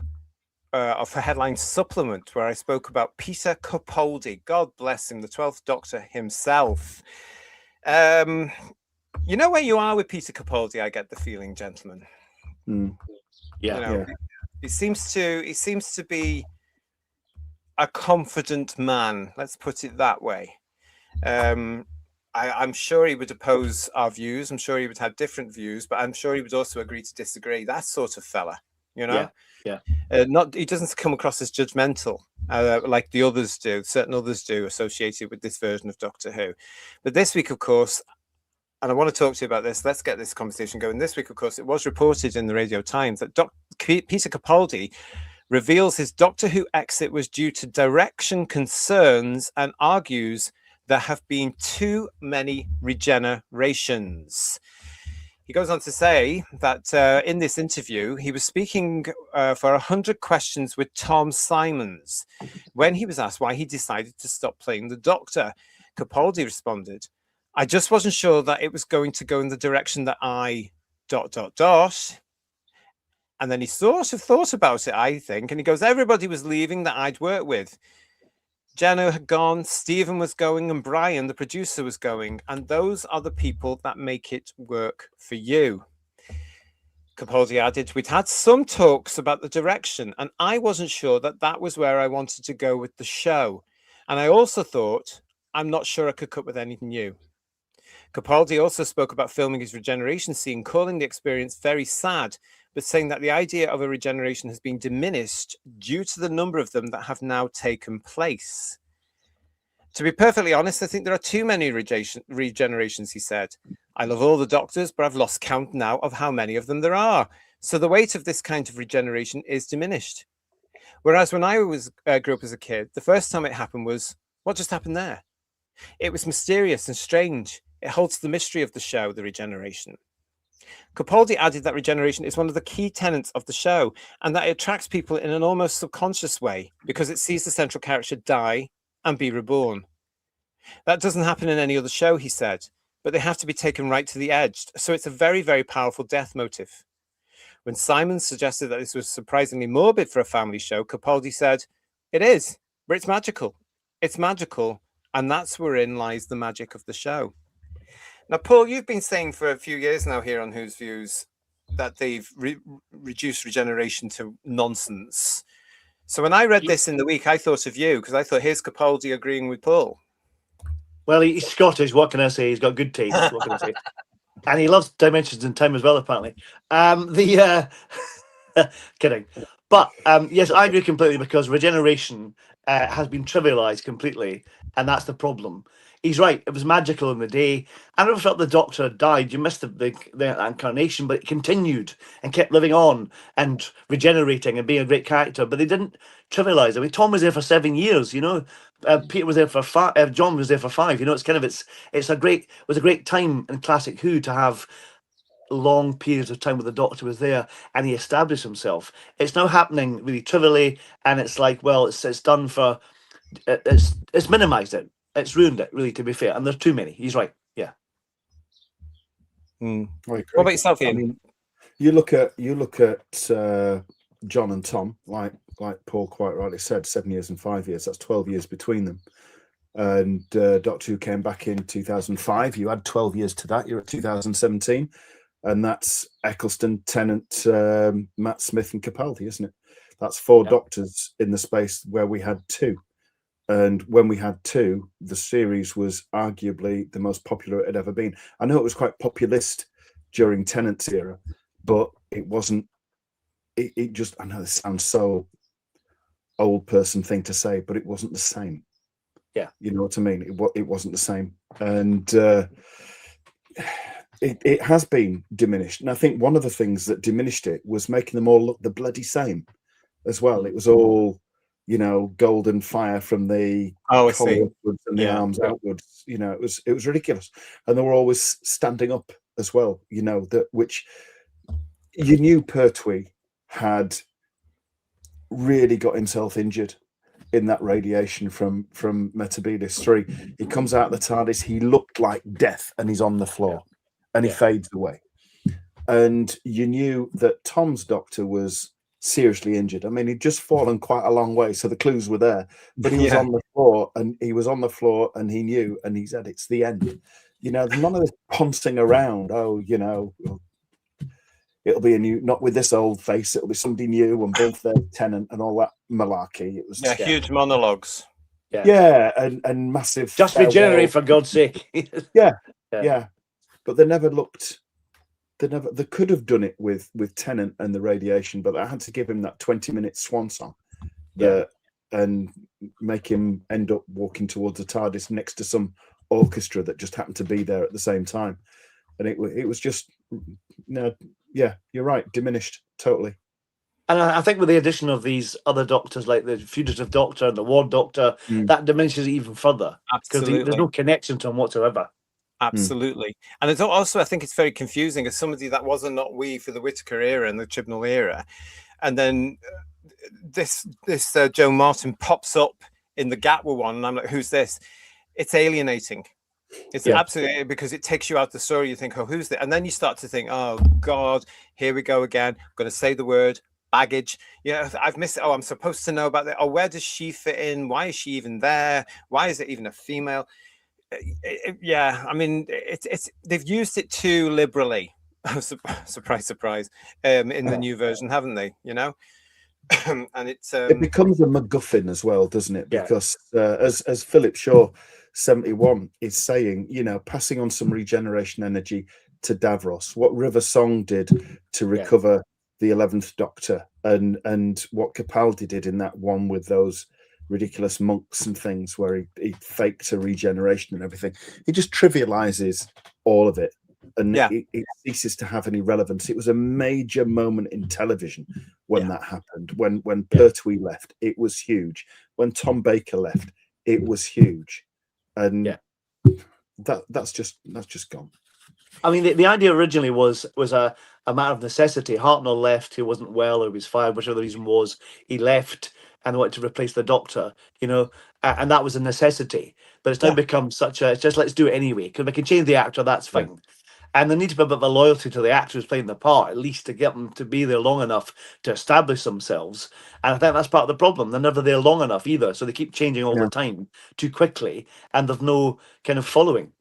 Speaker 2: of a headline supplement where I spoke about Peter Capaldi. God bless him, the 12th Doctor himself. You know where you are with Peter Capaldi, I get the feeling, gentlemen. He seems to be a confident man. Let's put it that way. I'm sure he would oppose our views. I'm sure he would have different views, but I'm sure he would also agree to disagree. That sort of fella, Yeah. He doesn't come across as judgmental like the others do. Certain others do associated with this version of Doctor Who. But this week, of course, and I want to talk to you about this. Let's get this conversation going. This week, of course, it was reported in the Radio Times that Peter Capaldi reveals his Doctor Who exit was due to direction concerns and argues there have been too many regenerations. He goes on to say that in this interview, he was speaking for 100 Questions with Tom Simons. When he was asked why he decided to stop playing the Doctor, Capaldi responded, I just wasn't sure that it was going to go in the direction that I ... And then he sort of thought about it, I think, and he goes, everybody was leaving that I'd worked with. Jenna had gone, Stephen was going, and Brian, the producer, was going. And those are the people that make it work for you. Capaldi added, we'd had some talks about the direction, and I wasn't sure that that was where I wanted to go with the show. And I also thought, I'm not sure I could cope with anything new. Capaldi also spoke about filming his regeneration scene, calling the experience very sad, but saying that the idea of a regeneration has been diminished due to the number of them that have now taken place. To be perfectly honest, I think there are too many regenerations, he said. I love all the Doctors, but I've lost count now of how many of them there are. So the weight of this kind of regeneration is diminished. Whereas when I grew up as a kid, the first time it happened was, what just happened there? It was mysterious and strange. It holds the mystery of the show, the regeneration. Capaldi added that regeneration is one of the key tenets of the show, and that it attracts people in an almost subconscious way because it sees the central character die and be reborn. That doesn't happen in any other show, he said, but they have to be taken right to the edge, so it's a very, very powerful death motive. When Simon suggested that this was surprisingly morbid for a family show, Capaldi said, "It is, but it's magical. It's magical, and that's wherein lies the magic of the show." Now, Paul, you've been saying for a few years now here on Whose Views that they've reduced regeneration to nonsense. So when I read this in the week, I thought of you, because I thought, here's Capaldi agreeing with Paul.
Speaker 3: Well, he's Scottish. What can I say? He's got good taste. What can I say? And he loves dimensions in time as well, apparently. Kidding. But yes, I agree completely, because regeneration has been trivialized completely, and that's the problem. He's right. It was magical in the day. I never felt the Doctor had died. You missed the incarnation, but it continued and kept living on and regenerating and being a great character. But they didn't trivialize it. I mean, Tom was there for 7 years. You know, Peter was there for 5. John was there for 5. You know, it was a great time in classic Who to have long periods of time where the Doctor was there and he established himself. It's now happening really trivially, and it's like, well, it's done for it's minimized it. It's ruined it, really, to be fair. And there's too many. He's right. Yeah.
Speaker 2: What about yourself, Ian?
Speaker 4: I mean, you look at John and Tom, like Paul quite rightly said, 7 years and 5 years. That's 12 years between them. And Doctor Who came back in 2005. You add 12 years to that. You're at 2017, and that's Eccleston, Tennant, Matt Smith, and Capaldi, isn't it? That's 4 Doctors in the space where we had 2. And when we had 2, the series was arguably the most popular it had ever been. I know it was quite populist during Tennant's era, but it wasn't. It just, I know this sounds so old person thing to say, but it wasn't the same.
Speaker 3: Yeah,
Speaker 4: you know what I mean. It wasn't the same, and it has been diminished. And I think one of the things that diminished it was making them all look the bloody same as well. It was all, you know, golden fire from the collar upwards and the arms outwards. You know, it was ridiculous, and they were always standing up as well. You know, that which you knew Pertwee had really got himself injured in that radiation from Metebelis 3. He comes out of the TARDIS, he looked like death, and he's on the floor, and he fades away. And you knew that Tom's Doctor was seriously injured. I mean, he'd just fallen quite a long way, so the clues were there, but he was on the floor, and he knew, and he said, "It's the end." You know, none of this pouncing around. Oh, you know, it'll be a new, not with this old face, it'll be somebody new, and both their Tennant and all that malarkey. It was
Speaker 2: huge monologues.
Speaker 4: And massive.
Speaker 3: Just regenerate, for God's sake.
Speaker 4: yeah. But they never looked. They could have done it with Tennant and the radiation, but I had to give him that 20-minute swan song, and make him end up walking towards the TARDIS next to some orchestra that just happened to be there at the same time, and it was just, you're right, diminished totally.
Speaker 3: And I think with the addition of these other Doctors, like the Fugitive Doctor and the Ward Doctor, that diminishes it even further, because there's no connection to him whatsoever.
Speaker 2: Absolutely. And it's also, I think it's very confusing as somebody that was a not we for the Whittaker era and the Chibnall era. And then this Joe Martin pops up in the Gatwa one, and I'm like, who's this? It's alienating. It's absolutely, because it takes you out the story. You think, oh, who's that? And then you start to think, oh God, here we go again. I'm going to say the word baggage. I've missed it. Oh, I'm supposed to know about that. Oh, where does she fit in? Why is she even there? Why is it even a female? I mean, it's they've used it too liberally. Surprise, in the new version, haven't they? You know, and it
Speaker 4: becomes a MacGuffin as well, doesn't it? Because as Philip Shaw 71 is saying, you know, passing on some regeneration energy to Davros, what River Song did to recover the 11th Doctor, and what Capaldi did in that one with those ridiculous monks and things where he faked a regeneration and everything. He just trivializes all of it, and it ceases to have any relevance. It was a major moment in television when that happened. When Pertwee left, it was huge. When Tom Baker left, it was huge, and that's just gone.
Speaker 3: I mean, the idea originally was a matter of necessity. Hartnell left; he wasn't well, or he was fired, whichever the reason was. He left and wanted to replace the Doctor, and that was a necessity. But it's now
Speaker 2: Yeah.
Speaker 3: become such a. It's just let's do it anyway because we can change the actor. That's fine. And there needs to be a bit of a loyalty to the actor who's playing the part, at least to get them to be there long enough to establish themselves. And I think that's part of the problem. They're never there long enough either, so they keep changing all the time too quickly, and there's no kind of following.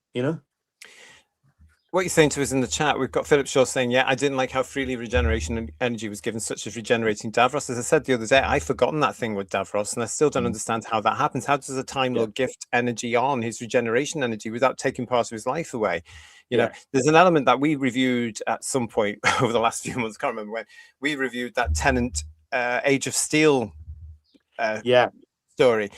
Speaker 2: What you're saying to us in the chat, we've got Philip Shaw saying, yeah, I didn't like how freely regeneration energy was given, such as regenerating Davros. As I said the other day, I've forgotten that thing with Davros, and I still don't understand how that happens. How does a Time Lord gift energy on his regeneration energy without taking part of his life away? You know, there's an element that we reviewed at some point over the last few months. Can't remember when we reviewed that Tennant Age of Steel story.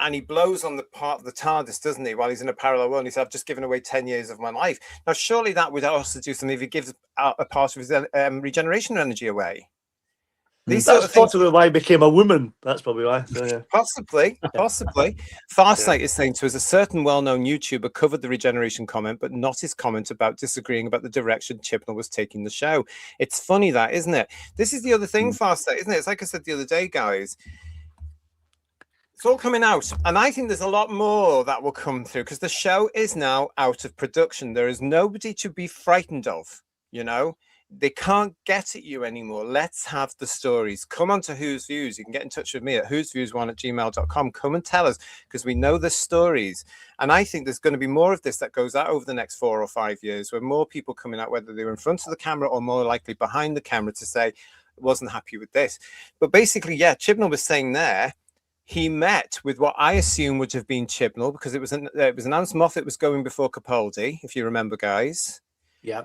Speaker 2: And he blows on the part of the TARDIS, doesn't he, while he's in a parallel world? And he said, I've just given away 10 years of my life. Now, surely that would also do something if he gives a part of his regeneration energy away.
Speaker 3: That's possibly why he became a woman. That's probably why. So, yeah.
Speaker 2: Possibly. Farsight is saying to us, a certain well-known YouTuber covered the regeneration comment, but not his comment about disagreeing about the direction Chibnall was taking the show. It's funny that, isn't it? This is the other thing, Farsight, isn't it? It's like I said the other day, guys. It's all coming out, and I think there's a lot more that will come through because the show is now out of production. There is nobody to be frightened of, They can't get at you anymore. Let's have the stories. Come on to Who's Views. You can get in touch with me at whosviews1@gmail.com. Come and tell us, because we know the stories. And I think there's going to be more of this that goes out over the next 4 or 5 years, where more people coming out, whether they're in front of the camera or more likely behind the camera, to say, wasn't happy with this. But basically, Chibnall was saying there, he met with what I assume would have been Chibnall, because it was announced Moffat was going before Capaldi, if you remember, guys.
Speaker 3: Yeah.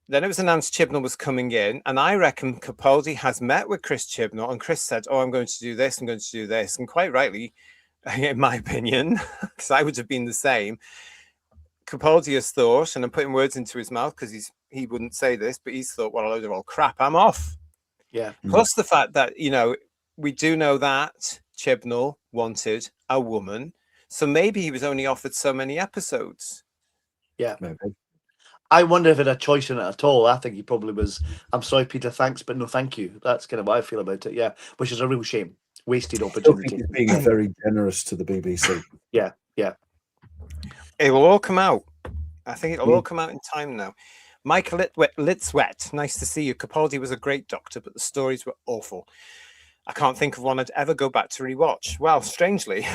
Speaker 2: Then it was announced Chibnall was coming in, and I reckon Capaldi has met with Chris Chibnall, and Chris said, I'm going to do this, I'm going to do this. And quite rightly, in my opinion, because I would have been the same, Capaldi has thought, and I'm putting words into his mouth because he wouldn't say this, but he's thought, well, a load of old crap, I'm off.
Speaker 3: Yeah.
Speaker 2: Plus the fact that, we do know that Chibnall wanted a woman, so maybe he was only offered so many episodes.
Speaker 3: Yeah,
Speaker 4: maybe.
Speaker 3: I wonder if it had a choice in it at all. I think he probably was, I'm sorry, Peter, thanks, but no thank you. That's kind of what I feel about it, yeah, which is a real shame. Wasted opportunity.
Speaker 4: He's being very generous to the BBC.
Speaker 3: Yeah.
Speaker 2: It will all come out. I think it'll all come out in time now. Michael Litzwet, nice to see you. Capaldi was a great Doctor, but the stories were awful. I can't think of one I'd ever go back to rewatch. Well, strangely.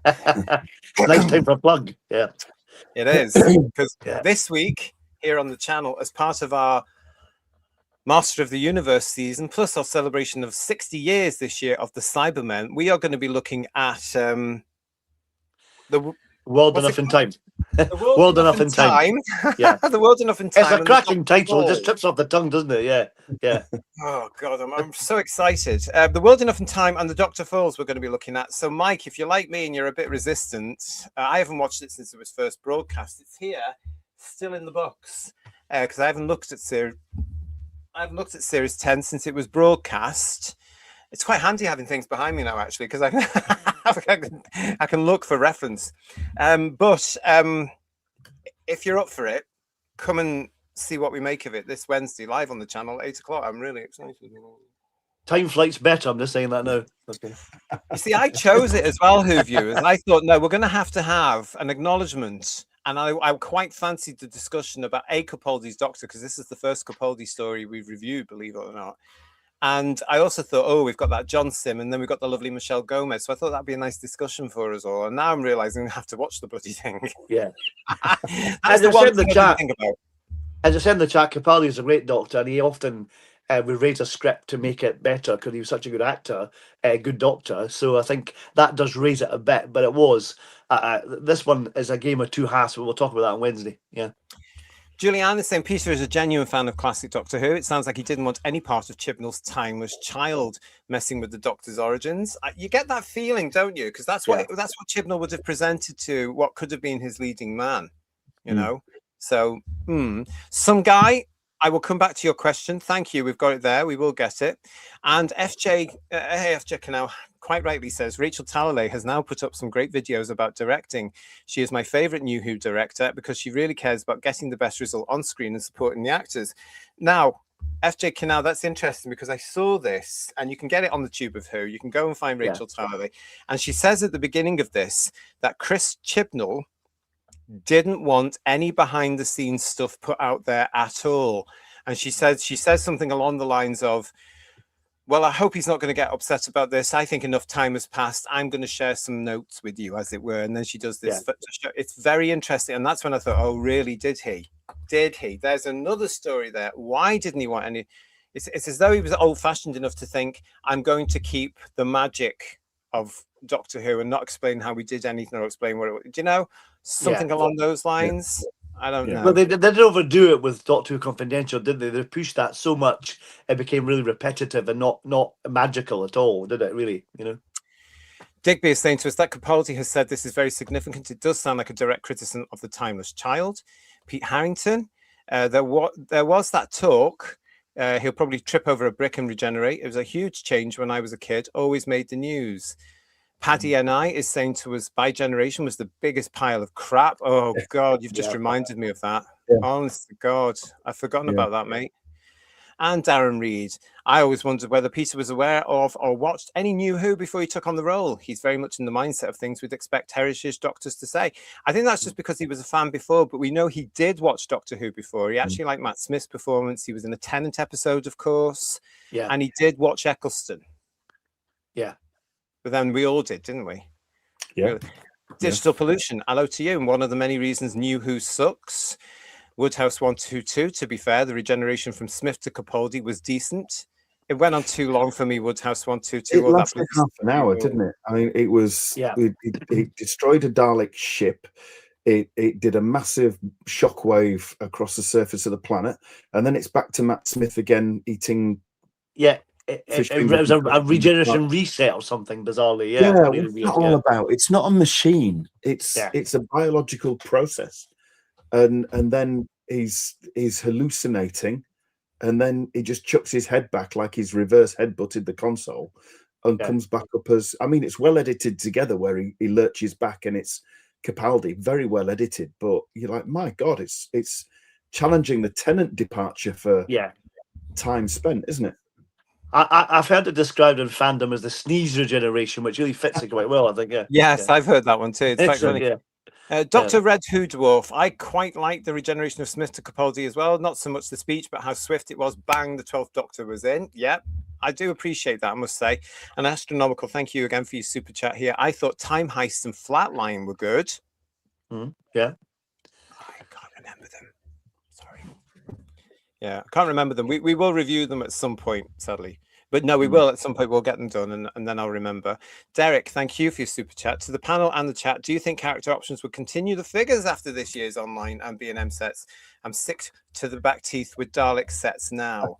Speaker 3: Nice time for a plug. Yeah.
Speaker 2: It is. Because this week, here on the channel, as part of our Master of the Universe season, plus our celebration of 60 years this year of the Cybermen, we are going to be looking at the
Speaker 3: World Enough in Time.
Speaker 2: The World Enough in Time.
Speaker 3: Yeah.
Speaker 2: The World Enough in Time.
Speaker 3: It's a cracking title. It just trips off the tongue, doesn't it? Yeah.
Speaker 2: Oh, God, I'm so excited. The World Enough in Time and the Dr. Falls we're going to be looking at. So, Mike, if you're like me and you're a bit resistant, I haven't watched it since it was first broadcast. It's here, still in the box, because I haven't looked at series 10 since it was broadcast. It's quite handy having things behind me now, actually, because I can look for reference. But if you're up for it, come and see what we make of it this Wednesday, live on the channel, 8 o'clock. I'm really excited.
Speaker 3: Time flight's better. I'm just saying that now. Okay.
Speaker 2: You see, I chose it as well, Who Viewers. I thought, no, we're going to have an acknowledgement. And I quite fancied the discussion about Capaldi's Doctor, because this is the first Capaldi story we've reviewed, believe it or not. And I also thought, we've got that John Sim, and then we've got the lovely Michelle Gomez. So I thought that'd be a nice discussion for us all. And now I'm realizing I have to watch the bloody thing.
Speaker 3: Yeah.
Speaker 2: That's the one thing I think about.
Speaker 3: As I said in the chat, Capaldi is a great Doctor, and he often would raise a script to make it better because he was such a good actor, a good Doctor. So I think that does raise it a bit. But it was this one is a game of two halves, but we'll talk about that on Wednesday. Yeah.
Speaker 2: Julianne is saying Peter is a genuine fan of classic Doctor Who. It sounds like he didn't want any part of Chibnall's timeless child messing with the Doctor's origins. You get that feeling, don't you? Because that's what Chibnall would have presented to what could have been his leading man, you know. So some guy I will come back to your question. Thank you. We've got it there. We will get it. And FJ Canal quite rightly says, Rachel Talalay has now put up some great videos about directing. She is my favorite New Who director because she really cares about getting the best result on screen and supporting the actors. Now, FJ Canal, that's interesting because I saw this, and you can get it on the Tube of Who. You can go and find Rachel Talalay. And she says at the beginning of this that Chris Chibnall didn't want any behind the scenes stuff put out there at all. And she says something along the lines of, well, I hope he's not going to get upset about this. I think enough time has passed. I'm going to share some notes with you, as it were. And then she does this. It's very interesting. And that's when I thought, oh, really? Did he? Did he? There's another story there. Why didn't he want any? It's as though he was old fashioned enough to think, I'm going to keep the magic of Doctor Who and not explain how we did anything or explain what it was. Do you know? Something along those lines. I don't know.
Speaker 3: Well, they didn't overdo it with Doctor Who Confidential, did they? They pushed that so much it became really repetitive and not magical at all, did it? Really, you know.
Speaker 2: Digby is saying to us that Capaldi has said this is very significant. It does sound like a direct criticism of the timeless child. Pete Harrington, there was that talk. He'll probably trip over a brick and regenerate. It was a huge change when I was a kid. Always made the news. Paddy NI is saying to us, By Generation was the biggest pile of crap. Oh, God, you've just reminded me of that. Yeah. Honest to God, I've forgotten about that, mate. And Darren Reed, I always wondered whether Peter was aware of or watched any New Who before he took on the role. He's very much in the mindset of things we'd expect heritage doctors to say. I think that's just because he was a fan before, but we know he did watch Doctor Who before. He actually liked Matt Smith's performance. He was in a Tennant episode, of course. Yeah. And he did watch Eccleston.
Speaker 3: Yeah.
Speaker 2: But then we all did, didn't we?
Speaker 4: Yeah.
Speaker 2: Digital pollution. Hello to you. And one of the many reasons New Who sucks. Woodhouse 122. To be fair, the regeneration from Smith to Capaldi was decent. It went on too long for me. Woodhouse 122.
Speaker 4: It lasted half an hour, didn't it? I mean, it was. Yeah. It destroyed a Dalek ship. It did a massive shockwave across the surface of the planet, and then it's back to Matt Smith again eating.
Speaker 3: Yeah. It was a regeneration reset or something, bizarrely. Yeah,
Speaker 4: what's that all about? It's not a machine. It's a biological process, and then he's hallucinating, and then he just chucks his head back like he's reverse headbutted the console, and comes back up as. I mean, it's well edited together where he lurches back, and it's Capaldi, very well edited. But you're like, my God, it's challenging the Tennant departure for time spent, isn't it?
Speaker 3: I've heard it described in fandom as the sneeze regeneration, which really fits it quite well, I think.
Speaker 2: Yes, I've heard that one too. It's quite funny. Dr. Red Who Dwarf, I quite like the regeneration of Smith to Capaldi as well. Not so much the speech, but how swift it was. Bang, the 12th Doctor was in. Yep, I do appreciate that, I must say. And Astronomical, thank you again for your super chat here. I thought Time Heist and Flatline were good.
Speaker 3: Yeah.
Speaker 2: I can't remember them. Sorry. Yeah, I can't remember them. We will review them at some point, sadly. But no, we will at some point. We'll get them done, and then I'll remember. Derek, thank you for your super chat. To the panel and the chat, do you think character options would continue the figures after this year's online and B&M sets? I'm sick to the back teeth with Dalek sets now.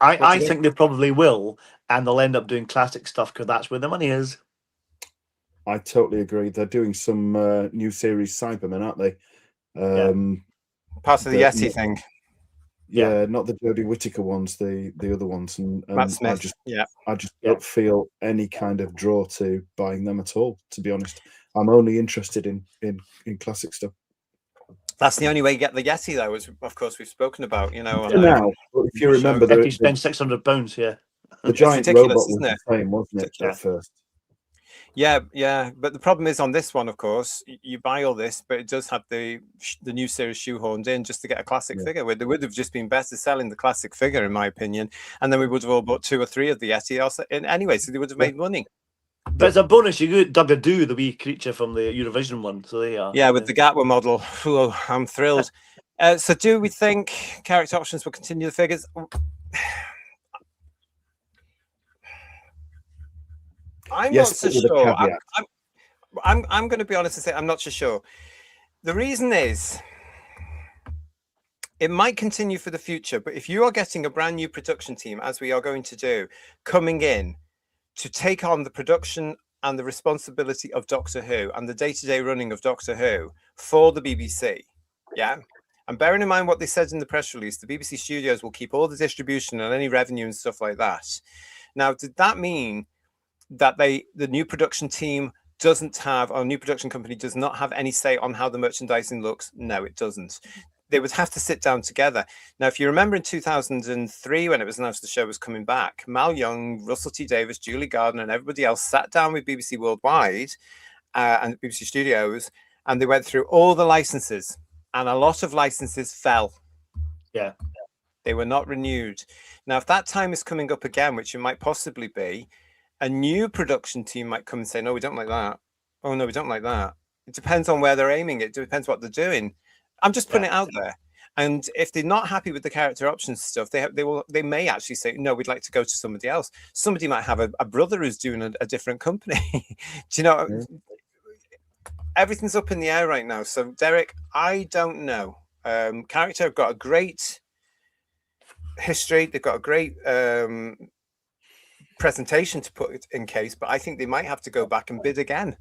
Speaker 3: I think they probably will, and they'll end up doing classic stuff because that's where the money is.
Speaker 4: I totally agree. They're doing some new series Cybermen, aren't they?
Speaker 2: Part of the Yeti thing.
Speaker 4: Yeah, not the Jodie Whittaker ones, the other ones, and
Speaker 2: Matt Smith.
Speaker 4: I just don't feel any kind of draw to buying them at all. To be honest, I'm only interested in classic stuff.
Speaker 2: That's the only way you get the Yeti, though. As of course we've spoken about. You know,
Speaker 4: now if you remember,
Speaker 3: you spend £600. Yeah,
Speaker 4: the giant robot was the same, wasn't it? At first.
Speaker 2: Yeah, but the problem is on this one, of course, you buy all this, but it does have the new series shoehorned in just to get a classic figure. Where there would have just been better selling the classic figure, in my opinion, and then we would have all bought 2 or 3 of the Yeti also anyway, so they would have made money.
Speaker 3: But as a bonus, you got Duggadoo, the wee creature from the Eurovision one. So they are.
Speaker 2: Yeah, with the Gatwa model. Oh, I'm thrilled. So do we think character options will continue the figures? I'm not so sure. I'm going to be honest and say I'm not so sure. The reason is it might continue for the future, but if you are getting a brand new production team, as we are going to do, coming in to take on the production and the responsibility of Doctor Who and the day-to-day running of Doctor Who for the BBC, And bearing in mind what they said in the press release, the BBC Studios will keep all the distribution and any revenue and stuff like that. Now, did that mean that the new production team doesn't have, or new production company does not have any say on how the merchandising looks? No, it doesn't. They would have to sit down together. Now, if you remember in 2003, when it was announced the show was coming back, Mal Young, Russell T Davies, Julie Gardner, and everybody else sat down with BBC Worldwide and BBC Studios, and they went through all the licenses. And a lot of licenses fell.
Speaker 3: Yeah.
Speaker 2: They were not renewed. Now, if that time is coming up again, which it might possibly be, a new production team might come and say, no, we don't like that. Oh, no, we don't like that. It depends on where they're aiming. It depends what they're doing. I'm just putting it out there. And if they're not happy with the character options stuff, they may actually say, no, we'd like to go to somebody else. Somebody might have a brother who's doing a different company. Do you know? Yeah. Everything's up in the air right now. So, Derek, I don't know. Character have got a great history. They've got a great presentation to put in case, but I think they might have to go back and bid again.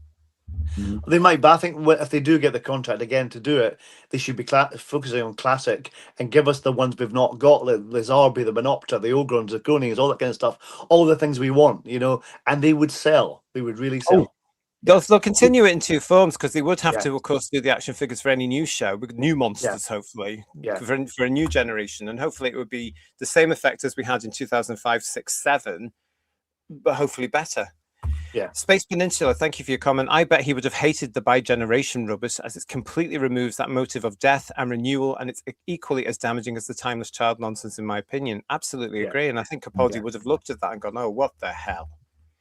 Speaker 3: They might, but I think if they do get the contract again to do it, they should be focusing on classic and give us the ones we've not got, the Zarbi, the Monopter, the Ogrons, the Conings, all that kind of stuff, all the things we want, you know, and they would sell. They would really sell.
Speaker 2: Oh. They'll continue it in two forms, because they would have to, of course, do the action figures for any new show, with new monsters, hopefully, for a new generation. And hopefully it would be the same effect as we had in 2005, 6, 7, but hopefully better.
Speaker 3: Yeah.
Speaker 2: Space Peninsula, thank you for your comment. I bet he would have hated the bi-generation rubbish, as it completely removes that motive of death and renewal, and it's equally as damaging as the timeless child nonsense, in my opinion. Absolutely agree. And I think Capaldi would have looked at that and gone, oh, what the hell?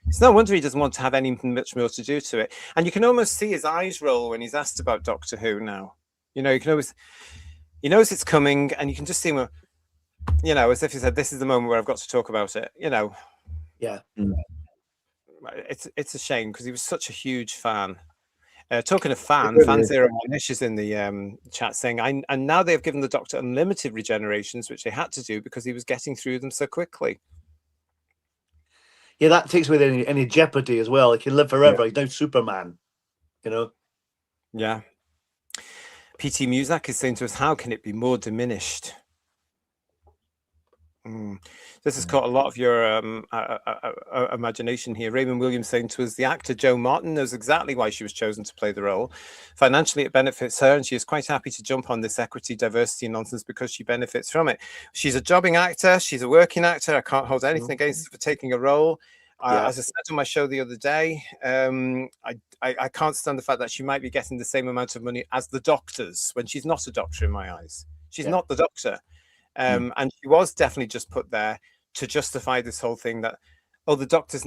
Speaker 2: It's no wonder he doesn't want to have anything much more to do to it. And you can almost see his eyes roll when he's asked about Doctor Who now. You know, you can always, he knows it's coming, and you can just see him, you know, as if he said, this is the moment where I've got to talk about it, you know.
Speaker 3: Yeah.
Speaker 2: It's a shame, because he was such a huge fan. Talking of fan Zero Manish is in the chat saying, and now they have given the Doctor unlimited regenerations, which they had to do because he was getting through them so quickly.
Speaker 3: Yeah, that takes away any jeopardy as well. He can live forever. He's now Superman, you know.
Speaker 2: Yeah. PT Muzak is saying to us, how can it be more diminished? This has caught a lot of your imagination here. Raymond Williams saying to us, the actor Jo Martin knows exactly why she was chosen to play the role. Financially, it benefits her, and she is quite happy to jump on this equity, diversity nonsense because she benefits from it. She's a jobbing actor. She's a working actor. I can't hold anything against her for taking a role. As I said on my show the other day, I can't stand the fact that she might be getting the same amount of money as the doctors when she's not a doctor in my eyes. She's not the doctor. And she was definitely just put there to justify this whole thing that, oh, the doctor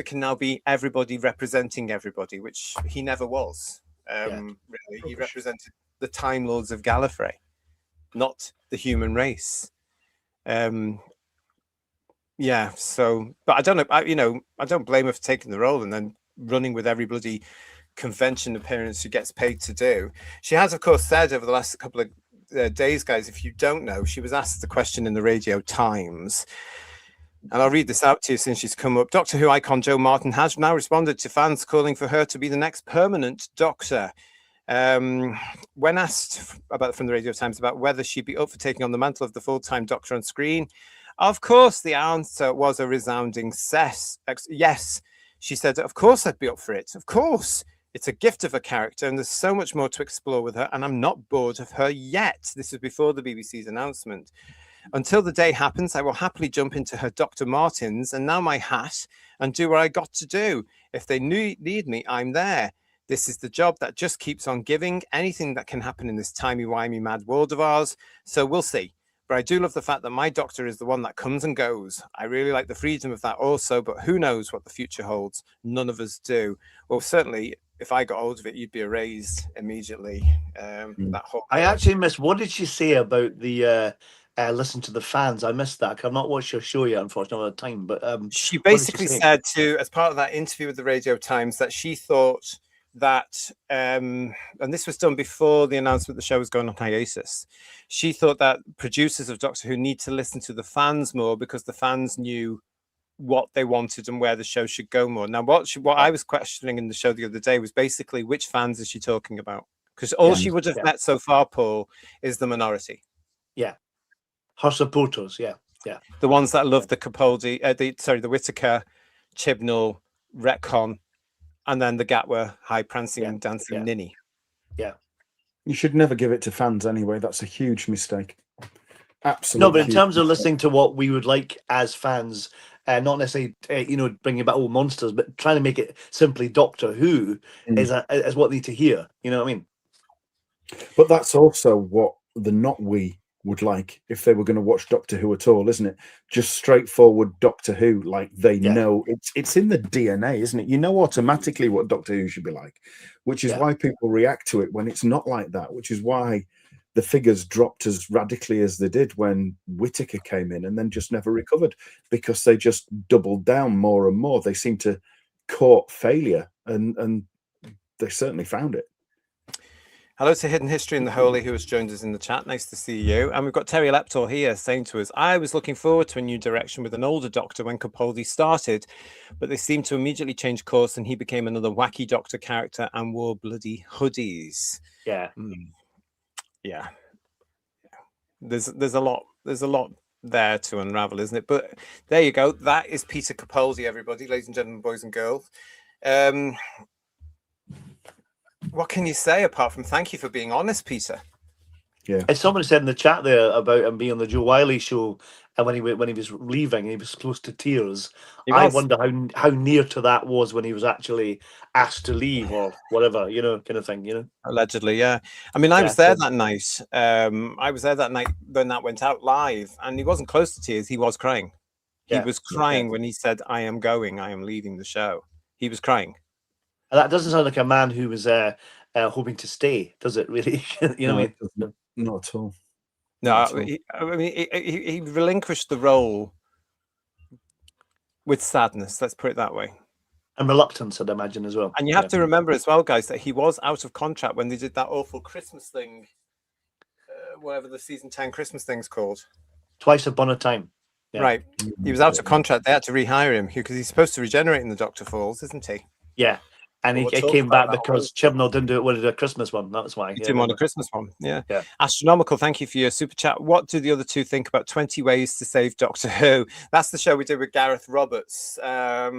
Speaker 2: can now be everybody representing everybody, which he never was. Really, he represented the Time Lords of Gallifrey, not the human race. So, but I don't know, I don't blame her for taking the role and then running with every bloody convention appearance she gets paid to do. She has, of course, said over the last couple of days, guys, if you don't know, she was asked the question in the Radio Times, and I'll read this out to you since she's come up. Doctor Who icon Jo Martin has now responded to fans calling for her to be the next permanent Doctor. When asked from the Radio Times about whether she'd be up for taking on the mantle of the full-time Doctor on screen, of course the answer was a resounding yes. She said, of course I'd be up for it, of course. It's a gift of a character, and there's so much more to explore with her, and I'm not bored of her yet. This was before the BBC's announcement. Until the day happens, I will happily jump into her Dr. Martens and now my hat and do what I got to do. If they need me, I'm there. This is the job that just keeps on giving. Anything that can happen in this timey-wimey mad world of ours. So we'll see. But I do love the fact that my Doctor is the one that comes and goes. I really like the freedom of that also, but who knows what the future holds? None of us do. Well, certainly, if I got hold of it, you'd be erased immediately. That whole.
Speaker 3: I actually missed. What did she say about the listen to the fans? I missed that. I've not watched your show yet, unfortunately, at the time. But
Speaker 2: she basically said as part of that interview with the Radio Times, that she thought that, and this was done before the announcement the show was going on hiatus. She thought that producers of Doctor Who need to listen to the fans more because the fans knew what they wanted and where the show should go more. Now, what I was questioning in the show the other day was basically which fans is she talking about? Because all
Speaker 3: Yeah.
Speaker 2: she would have
Speaker 3: Yeah.
Speaker 2: met so far, Paul, is the minority.
Speaker 3: Yeah. Her supporters. Yeah. Yeah.
Speaker 2: The ones that love the Capaldi, the Whittaker, Chibnall, Retcon, and then the Gatwa high prancing
Speaker 3: Yeah.
Speaker 2: dancing
Speaker 3: Yeah.
Speaker 2: ninny.
Speaker 3: Yeah.
Speaker 4: You should never give it to fans anyway. That's a huge mistake. Absolutely.
Speaker 3: No, but in terms of listening to what we would like as fans, not necessarily bringing back old monsters, but trying to make it simply Doctor Who is what they need to hear. You know what I mean?
Speaker 4: But that's also what the not we would like if they were going to watch Doctor Who at all, isn't it? Just straightforward Doctor Who, like they know it's in the DNA, isn't it? You know automatically what Doctor Who should be like, which is why people react to it when it's not like that, which is why the figures dropped as radically as they did when Whittaker came in and then just never recovered, because they just doubled down more and more. They seem to court failure, and they certainly found it.
Speaker 2: Hello to Hidden History in the Holy, who has joined us in the chat. Nice to see you. And we've got Terry Leptor here saying to us, I was looking forward to a new direction with an older Doctor when Capaldi started, but they seemed to immediately change course and he became another wacky Doctor character and wore bloody hoodies.
Speaker 3: Yeah.
Speaker 2: Yeah. There's a lot there to unravel, isn't it? But there you go. That is Peter Capaldi, everybody, ladies and gentlemen, boys and girls. What can you say apart from thank you for being honest, Peter?
Speaker 4: Yeah.
Speaker 3: As someone said in the chat there about him being on the Joe Wiley show, and when he was leaving, he was close to tears. I wonder how near to that was when he was actually asked to leave or whatever, kind of thing.
Speaker 2: Allegedly, yeah. I mean, I was there that night. I was there that night when that went out live, and he wasn't close to tears. He was crying. He was crying when he said, I am leaving the show. He was crying.
Speaker 3: And that doesn't sound like a man who was hoping to stay, does it? Really?
Speaker 4: No, what I mean? Not at all.
Speaker 2: No, he relinquished the role with sadness. Let's put it that way.
Speaker 3: And reluctance, I'd imagine, as well.
Speaker 2: And you have to remember as well, guys, that he was out of contract when they did that awful Christmas thing, whatever the season 10 Christmas thing's called.
Speaker 3: Twice Upon a Time. Yeah.
Speaker 2: Right. He was out of contract. They had to rehire him because he's supposed to regenerate in the Doctor Falls, isn't he?
Speaker 3: Yeah. And he came back because Chibnall didn't do it with a Christmas one. That's why.
Speaker 2: He didn't want a Christmas one. Yeah. Astronomical, thank you for your super chat. What do the other two think about 20 Ways to Save Doctor Who? That's the show we did with Gareth Roberts. Have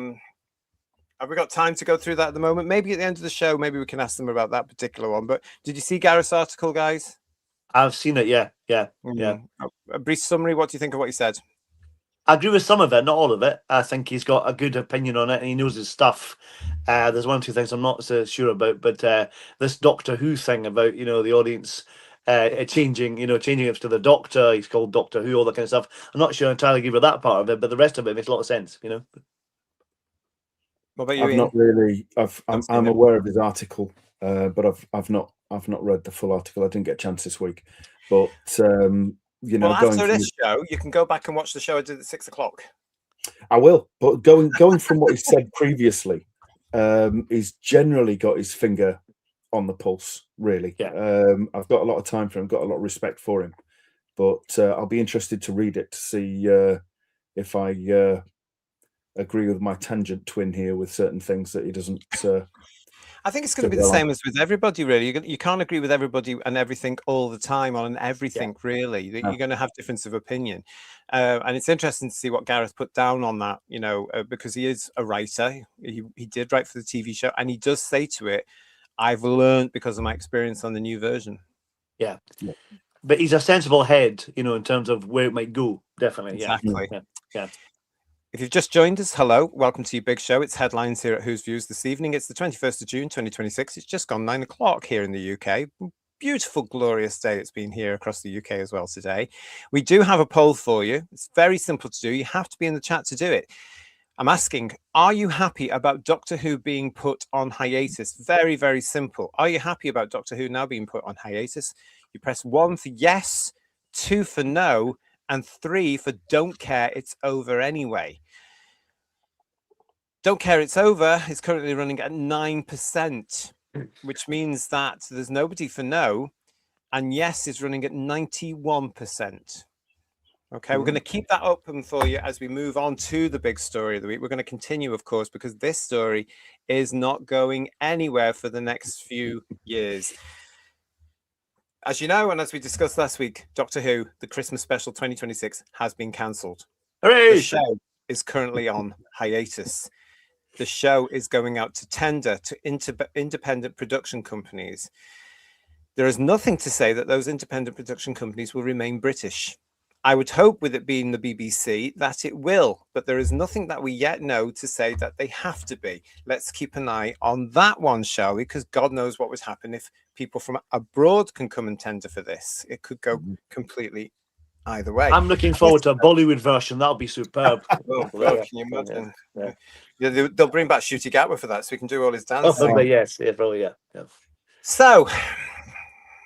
Speaker 2: we got time to go through that at the moment? Maybe at the end of the show, maybe we can ask them about that particular one. But did you see Gareth's article, guys?
Speaker 3: I've seen it, yeah.
Speaker 2: A brief summary, what do you think of what he said?
Speaker 3: I agree with some of it, not all of it. I think he's got a good opinion on it and he knows his stuff. There's one or two things I'm not so sure about, but this Doctor Who thing about, the audience changing it to the Doctor, he's called Doctor Who, all that kind of stuff. I'm not sure I entirely agree with that part of it, but the rest of it makes a lot of sense,
Speaker 2: What about you,
Speaker 4: I've
Speaker 2: Ian?
Speaker 4: not really. I'm aware of his article, but I've not read the full article. I didn't get a chance this week, but
Speaker 2: well, after this show, you can go back and watch the show I did at 6 o'clock.
Speaker 4: I will, but going from what he said previously, he's generally got his finger on the pulse. Really, I've got a lot of time for him. Got a lot of respect for him, but I'll be interested to read it to see if I agree with my tangent twin here with certain things that he doesn't.
Speaker 2: I think it's going to be the same as with everybody, really. You can't agree with everybody and everything all the time on everything, really. You're going to have difference of opinion. And it's interesting to see what Gareth put down on that, because he is a writer. He did write for the TV show, and he does say to it, I've learned because of my experience on the new version.
Speaker 3: Yeah. But he's a sensible head, in terms of where it might go, definitely.
Speaker 2: Exactly.
Speaker 3: Yeah.
Speaker 2: If you've just joined us, hello, welcome to your big show. It's Headlines here at Who's Views this evening. It's the 21st of June, 2026. It's just gone 9 o'clock here in the UK. Beautiful, glorious day it's been here across the UK as well today. We do have a poll for you. It's very simple to do. You have to be in the chat to do it. I'm asking, are you happy about Doctor Who being put on hiatus? Very, very simple. Are you happy about Doctor Who now being put on hiatus? You press 1 for yes, 2 for no, and 3 for don't care, it's over anyway. Don't care, it's over is currently running at 9%, which means that there's nobody for no, and yes is running at 91%. Okay, we're going to keep that open for you as we move on to the big story of the week. We're going to continue, of course, because this story is not going anywhere for the next few years. As you know, and as we discussed last week, Doctor Who, the Christmas special 2026 has been cancelled.
Speaker 3: Hooray!
Speaker 2: The show is currently on hiatus. The show is going out to tender to independent production companies. There is nothing to say that those independent production companies will remain British. I would hope, with it being the BBC, that it will, but there is nothing that we yet know to say that they have to be. Let's keep an eye on that one, shall we? Because God knows what would happen if people from abroad can come and tender for this. It could go completely either way.
Speaker 3: I'm looking forward to a Bollywood version. That'll be superb.
Speaker 2: Oh, God, can you imagine? Yeah, they'll bring back Shooty Gatwa for that, so we can do all his dances.
Speaker 3: Oh, yes, yeah, probably, yeah.
Speaker 2: So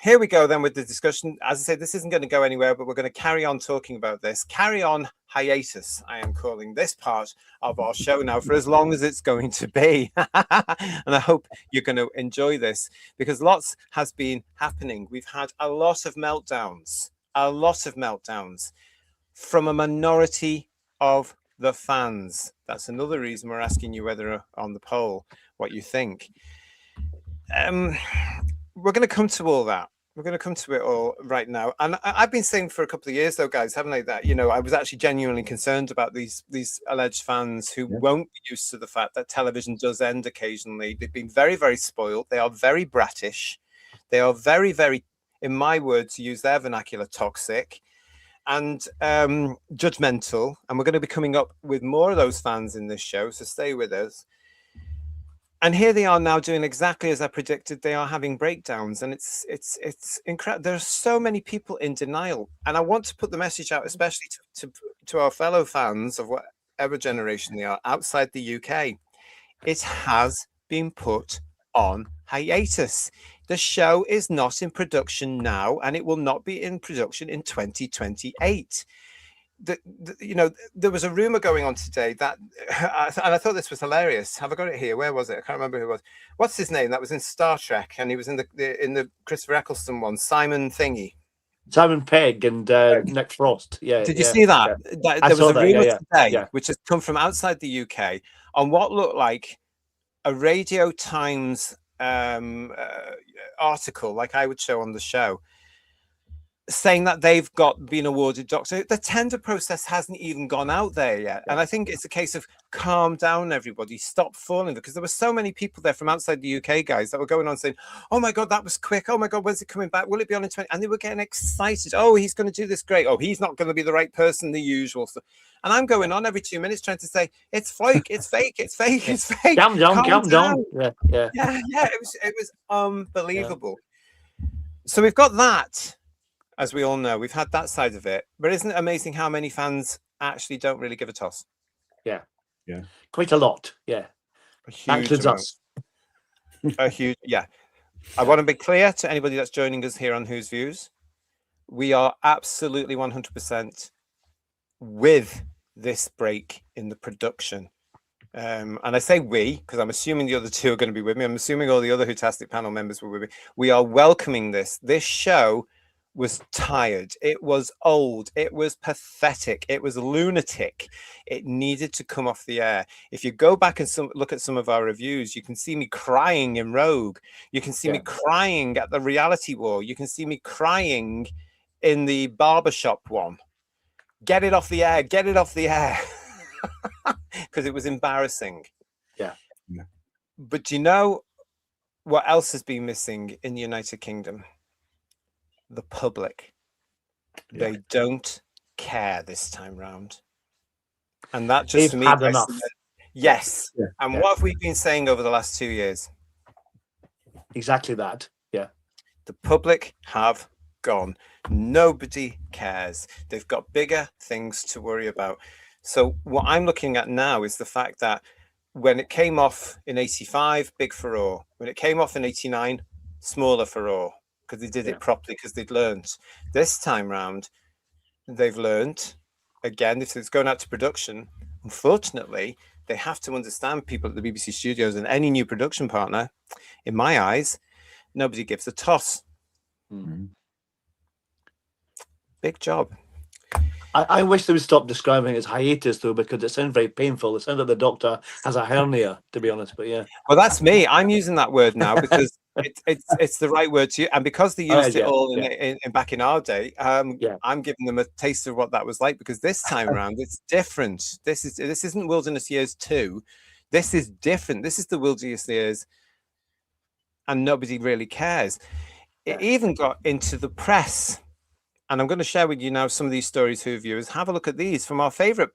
Speaker 2: here we go then with the discussion. As I say, this isn't going to go anywhere, but we're going to carry on talking about this. Carry on hiatus, I am calling this part of our show now, for as long as it's going to be. And I hope you're going to enjoy this, because lots has been happening. We've had a lot of meltdowns from a minority of the fans. That's another reason we're asking you whether on the poll what you think. We're going to come to all that. We're going to come to it all right now. And I've been saying for a couple of years, though, guys, haven't I, that, I was actually genuinely concerned about these alleged fans who won't be used to the fact that television does end occasionally. They've been very, very spoiled. They are very brattish. They are very, very, in my words, to use their vernacular, toxic and judgmental. And we're going to be coming up with more of those fans in this show, so stay with us. And here they are now doing exactly as I predicted. They are having breakdowns, and it's incredible. There are so many people in denial, and I want to put the message out, especially to our fellow fans of whatever generation they are outside the UK. It has been put on hiatus. The show is not in production now, and it will not be in production in 2028. There was a rumor going on today that, and I thought this was hilarious. Have I got it here? Where was it? I can't remember who it was. What's his name? That was in Star Trek, and he was in the Christopher Eccleston one. Simon Pegg and
Speaker 3: Nick Frost. Yeah.
Speaker 2: Did you see that?
Speaker 3: I
Speaker 2: there was
Speaker 3: saw
Speaker 2: a
Speaker 3: that,
Speaker 2: rumor today,
Speaker 3: yeah.
Speaker 2: which has come from outside the UK, on what looked like a Radio Times article, like I would show on the show, saying that they've been awarded Doctor. The tender process hasn't even gone out there yet. And I think it's a case of calm down, everybody, stop falling, because there were so many people there from outside the UK, guys, that were going on saying, oh my God, that was quick. Oh my God, when's it coming back? Will it be on in 20? And they were getting excited. Oh, he's going to do this great. Oh, he's not going to be the right person, the usual stuff. And I'm going on every 2 minutes trying to say, it's fake, it's fake, it's fake, it's fake.
Speaker 3: Calm down. Yeah.
Speaker 2: It was unbelievable. Yeah. So we've got that. As we all know, we've had that side of it. But isn't it amazing how many fans actually don't really give a toss?
Speaker 3: Yeah. Quite a lot. Yeah. That includes us.
Speaker 2: A huge, yeah. I want to be clear to anybody that's joining us here on Whose Views. We are absolutely 100% with this break in the production. And I say we, because I'm assuming the other two are going to be with me. I'm assuming all the other Hootastic panel members were with me. We are welcoming this. This show was tired, it was old, it was pathetic, it was lunatic. It needed to come off the air. If you go back and look at some of our reviews, you can see me crying in Rogue, you can see me crying at the Reality War, you can see me crying in the barbershop one. Get it off the air, because it was embarrassing.
Speaker 3: Yeah.
Speaker 2: But do you know what else has been missing in the United Kingdom? The public. They don't care this time round, and that just
Speaker 3: They've
Speaker 2: for me
Speaker 3: had enough.
Speaker 2: Yes. And what have we been saying over the last 2 years?
Speaker 3: Exactly that. Yeah.
Speaker 2: The public have gone. Nobody cares. They've got bigger things to worry about. So what I'm looking at now is the fact that when it came off in 85, big furore. When it came off in 89, smaller furore, because they did it properly, because they'd learned. This time round, they've learned. Again, if it's going out to production, unfortunately, they have to understand, people at the BBC studios and any new production partner, in my eyes, nobody gives a toss.
Speaker 3: Mm-hmm.
Speaker 2: Big job.
Speaker 3: I wish they would stop describing it as hiatus, though, because it sounds very painful. It sounds like the doctor has a hernia, to be honest. But yeah.
Speaker 2: Well, that's me. I'm using that word now because It's the right word to use, and because they used it all in back in our day, I'm giving them a taste of what that was like, because this time around it's different. This isn't Wilderness Years 2. This is different. This is the Wilderness Years, and nobody really cares. It even got into the press. And I'm going to share with you now some of these stories for viewers. Have a look at these from our favorite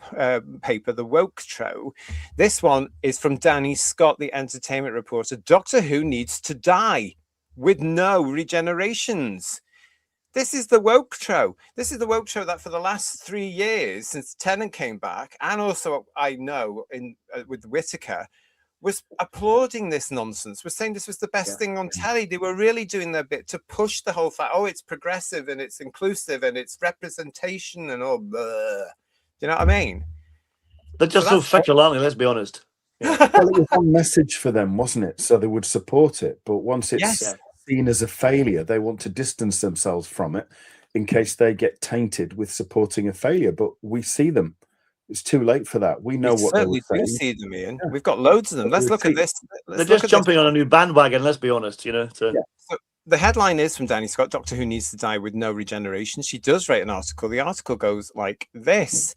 Speaker 2: paper, The Woke Tro. This one is from Danny Scott, the entertainment reporter. Doctor Who needs to die with no regenerations. This is The Woke Tro. This is The Woke Tro that for the last 3 years, since Tennant came back, and also I know with Whittaker, was applauding this nonsense, was saying this was the best thing on telly. They were really doing their bit to push the whole fact, it's progressive and it's inclusive and it's representation and all. Blah. Do you know what I mean?
Speaker 3: They're just so fickle, aren't they? Let's be honest.
Speaker 4: Well, it was one message for them, wasn't it? So they would support it. But once it's seen as a failure, they want to distance themselves from it in case they get tainted with supporting a failure. But we see them. It's too late for that. We know what they were saying.
Speaker 2: We see them, Ian. Yeah. We've got loads of them. Let's look at this.
Speaker 3: They're just jumping on a new bandwagon, let's be honest, you know. So
Speaker 2: the headline is from Danny Scott, Doctor Who needs to die with no regeneration. She does write an article. The article goes like this.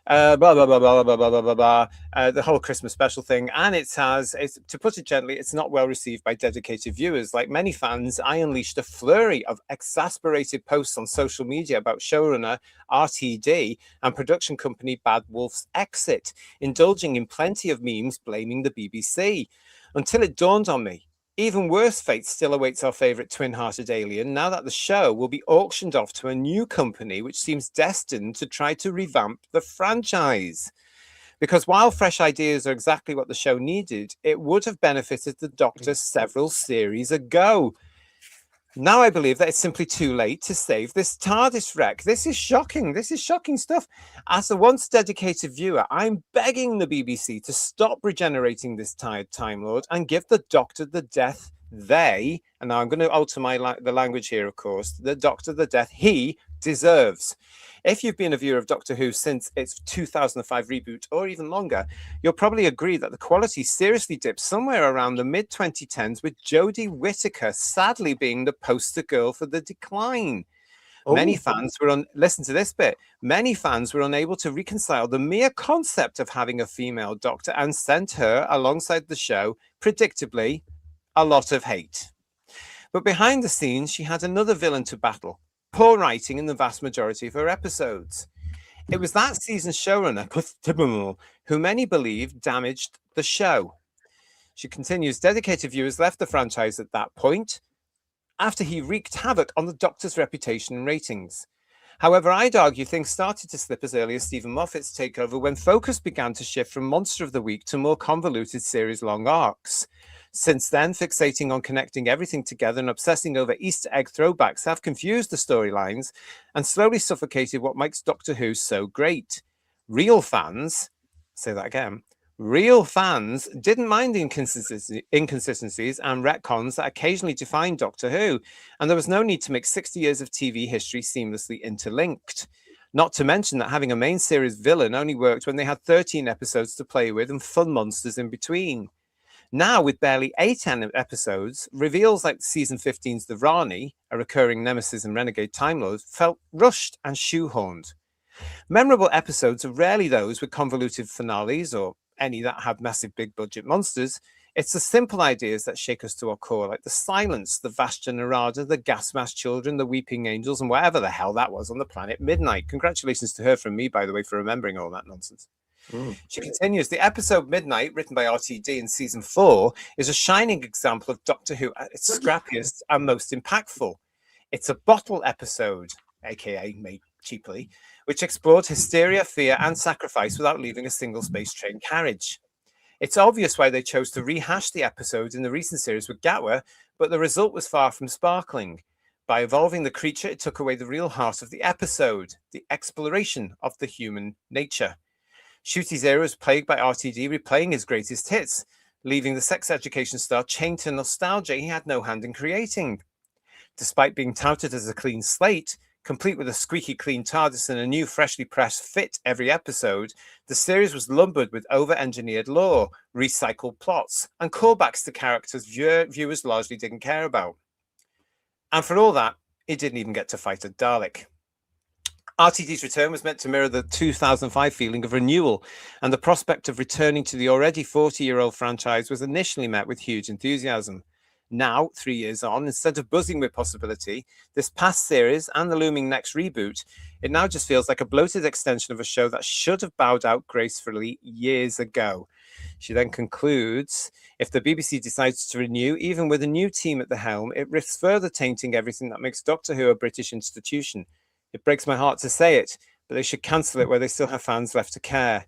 Speaker 2: Blah, blah, blah, blah, blah, blah, blah, blah, the whole Christmas special thing. And it's, to put it gently, it's not well received by dedicated viewers. Like many fans, I unleashed a flurry of exasperated posts on social media about showrunner RTD and production company Bad Wolf's exit, indulging in plenty of memes blaming the BBC. Until it dawned on me, even worse fate still awaits our favourite twin-hearted alien now that the show will be auctioned off to a new company which seems destined to try to revamp the franchise. Because while fresh ideas are exactly what the show needed, it would have benefited the Doctor several series ago. Now I believe that it's simply too late to save this TARDIS wreck. This is shocking. This is shocking stuff. As a once dedicated viewer, I'm begging the BBC to stop regenerating this tired Time Lord and give the Doctor the death they, and now I'm going to alter the language here, of course, the Doctor the death he deserves. If you've been a viewer of Doctor Who since its 2005 reboot or even longer, you'll probably agree that the quality seriously dipped somewhere around the mid-2010s, with Jodie Whittaker sadly being the poster girl for the decline. Many fans were listen to this bit. Many fans were unable to reconcile the mere concept of having a female Doctor and sent her alongside the show, predictably, a lot of hate. But behind the scenes, she had another villain to battle. Poor writing in the vast majority of her episodes. It was that season's showrunner, who many believe damaged the show. She continues, dedicated viewers left the franchise at that point after he wreaked havoc on the Doctor's reputation and ratings. However, I'd argue things started to slip as early as Stephen Moffat's takeover, when focus began to shift from Monster of the Week to more convoluted series-long arcs. Since then, fixating on connecting everything together and obsessing over Easter egg throwbacks have confused the storylines and slowly suffocated what makes Doctor Who so great. Real fans, say that again, real fans didn't mind the inconsistencies and retcons that occasionally defined Doctor Who, and there was no need to make 60 years of TV history seamlessly interlinked. Not to mention that having a main series villain only worked when they had 13 episodes to play with and fun monsters in between. Now, with barely 8 episodes, reveals like season 15's The Rani, a recurring nemesis and renegade Time Lord, felt rushed and shoehorned. Memorable episodes are rarely those with convoluted finales or any that have massive big budget monsters. It's the simple ideas that shake us to our core, like the Silence, the Vastra Narada, the Gas Mask Children, the Weeping Angels, and whatever the hell that was on the planet Midnight. Congratulations to her from me, by the way, for remembering all that nonsense. She continues, the episode Midnight, written by RTD in season 4, is a shining example of Doctor Who at its scrappiest and most impactful. It's a bottle episode, aka made cheaply, which explored hysteria, fear, and sacrifice without leaving a single space train carriage. It's obvious why they chose to rehash the episode in the recent series with Gatwa, but the result was far from sparkling. By evolving the creature, it took away the real heart of the episode, the exploration of the human nature. Shooty's era was plagued by RTD replaying his greatest hits, leaving the sex education star chained to nostalgia he had no hand in creating. Despite being touted as a clean slate, Complete with a squeaky clean TARDIS and a new freshly pressed fit every episode, the series was lumbered with over-engineered lore, recycled plots, and callbacks to characters viewers largely didn't care about. And for all that, it didn't even get to fight a Dalek. RTD's return was meant to mirror the 2005 feeling of renewal, and the prospect of returning to the already 40-year-old franchise was initially met with huge enthusiasm. Now, 3 years on, instead of buzzing with possibility, this past series and the looming next reboot, it now just feels like a bloated extension of a show that should have bowed out gracefully years ago. She then concludes, if the BBC decides to renew, even with a new team at the helm, it risks further tainting everything that makes Doctor Who a British institution. It breaks my heart to say it, but they should cancel it where they still have fans left to care.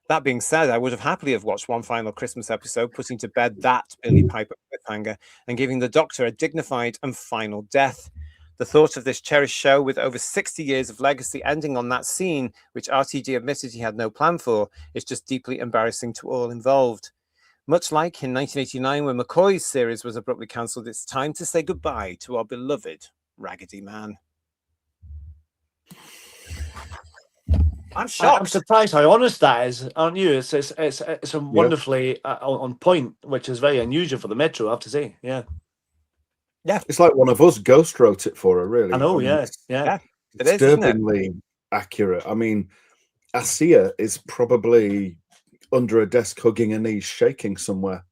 Speaker 2: That being said, I would have happily have watched one final Christmas episode, putting to bed that Billy Piper cliffhanger and giving the Doctor a dignified and final death. The thought of this cherished show with over 60 years of legacy ending on that scene, which RTD admitted he had no plan for, is just deeply embarrassing to all involved. Much like in 1989 when McCoy's series was abruptly cancelled, it's time to say goodbye to our beloved Raggedy Man. I'm shocked.
Speaker 3: I'm surprised how honest that is, aren't you? It's a wonderfully on point, which is very unusual for the Metro, I have to say. Yeah.
Speaker 4: It's like one of us ghost wrote it for her, really.
Speaker 3: I know,
Speaker 4: mean,
Speaker 3: yeah.
Speaker 2: It is, isn't it?
Speaker 4: disturbingly accurate. I mean, Asia is probably under a desk hugging her knees, shaking somewhere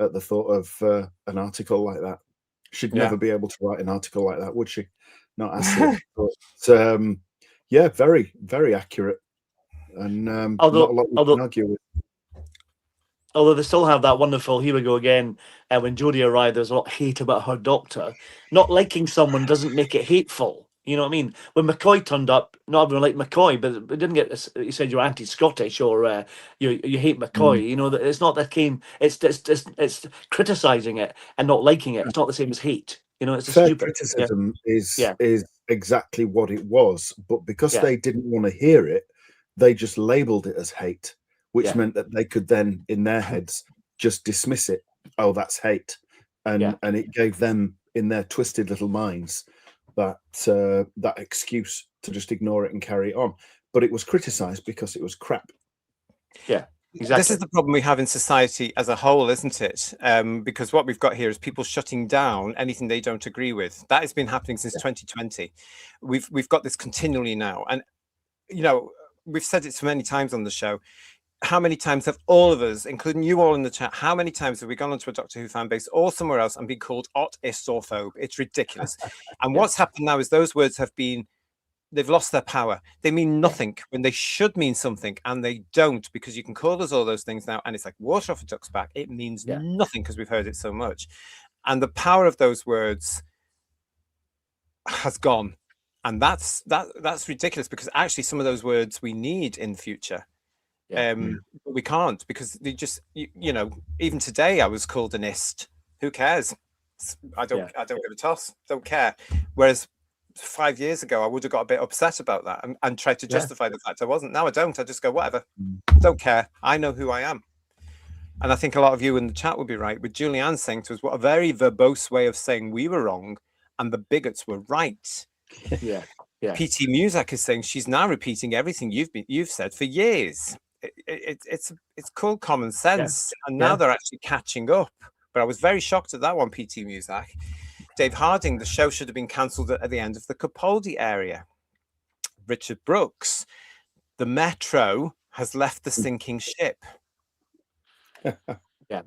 Speaker 4: at the thought of an article like that. She'd never be able to write an article like that, would she? Not Asia. But yeah, very, very accurate. And not a lot we can argue with.
Speaker 3: Although they still have that wonderful, here we go again, when Jodie arrived, there's a lot of hate about her Doctor. Not liking someone doesn't make it hateful. You know what I mean? When McCoy turned up, not everyone liked McCoy, but it didn't get this. You said you're anti-Scottish or you hate McCoy. You know, it's not that came. It's criticizing it and not liking it. It's not the same as hate. You know, it's a
Speaker 4: fair
Speaker 3: stupid
Speaker 4: criticism is exactly what it was, but because they didn't want to hear it, they just labelled it as hate, which meant that they could then, in their heads, just dismiss it. Oh, that's hate, and it gave them, in their twisted little minds, that excuse to just ignore it and carry it on. But it was criticised because it was crap.
Speaker 3: Yeah. Exactly.
Speaker 2: This is the problem we have in society as a whole, isn't it? Because what we've got here is people shutting down anything they don't agree with. That has been happening since 2020. We've got this continually now, and you know, we've said it so many times on the show. How many times have all of us, including you all in the chat, how many times have we gone onto a Doctor Who fan base or somewhere else and been called ot-istophobe? It's ridiculous. And what's happened now is those words they've lost their power. They mean nothing when they should mean something, and they don't, because you can call us all those things now, and it's like water off a duck's back. It means nothing because we've heard it so much. And the power of those words has gone. And that's ridiculous, because actually some of those words we need in the future. But we can't, because they just, you know, even today I was called an ist. Who cares? I don't give a toss. Don't care. Whereas 5 years ago I would have got a bit upset about that and tried to justify the fact I wasn't. Now I don't. I just go, whatever. Don't care. I know who I am. And I think a lot of you in the chat would be right with Julianne saying to us, what a very verbose way of saying we were wrong and the bigots were right.
Speaker 3: Yeah.
Speaker 2: PT Muzak is saying she's now repeating everything you've said for years. It's called common sense, and now they're actually catching up. But I was very shocked at that one, PT Muzak. Dave Harding, the show should have been cancelled at the end of the Capaldi area. Richard Brooks, the Metro has left the sinking ship.
Speaker 3: Yeah.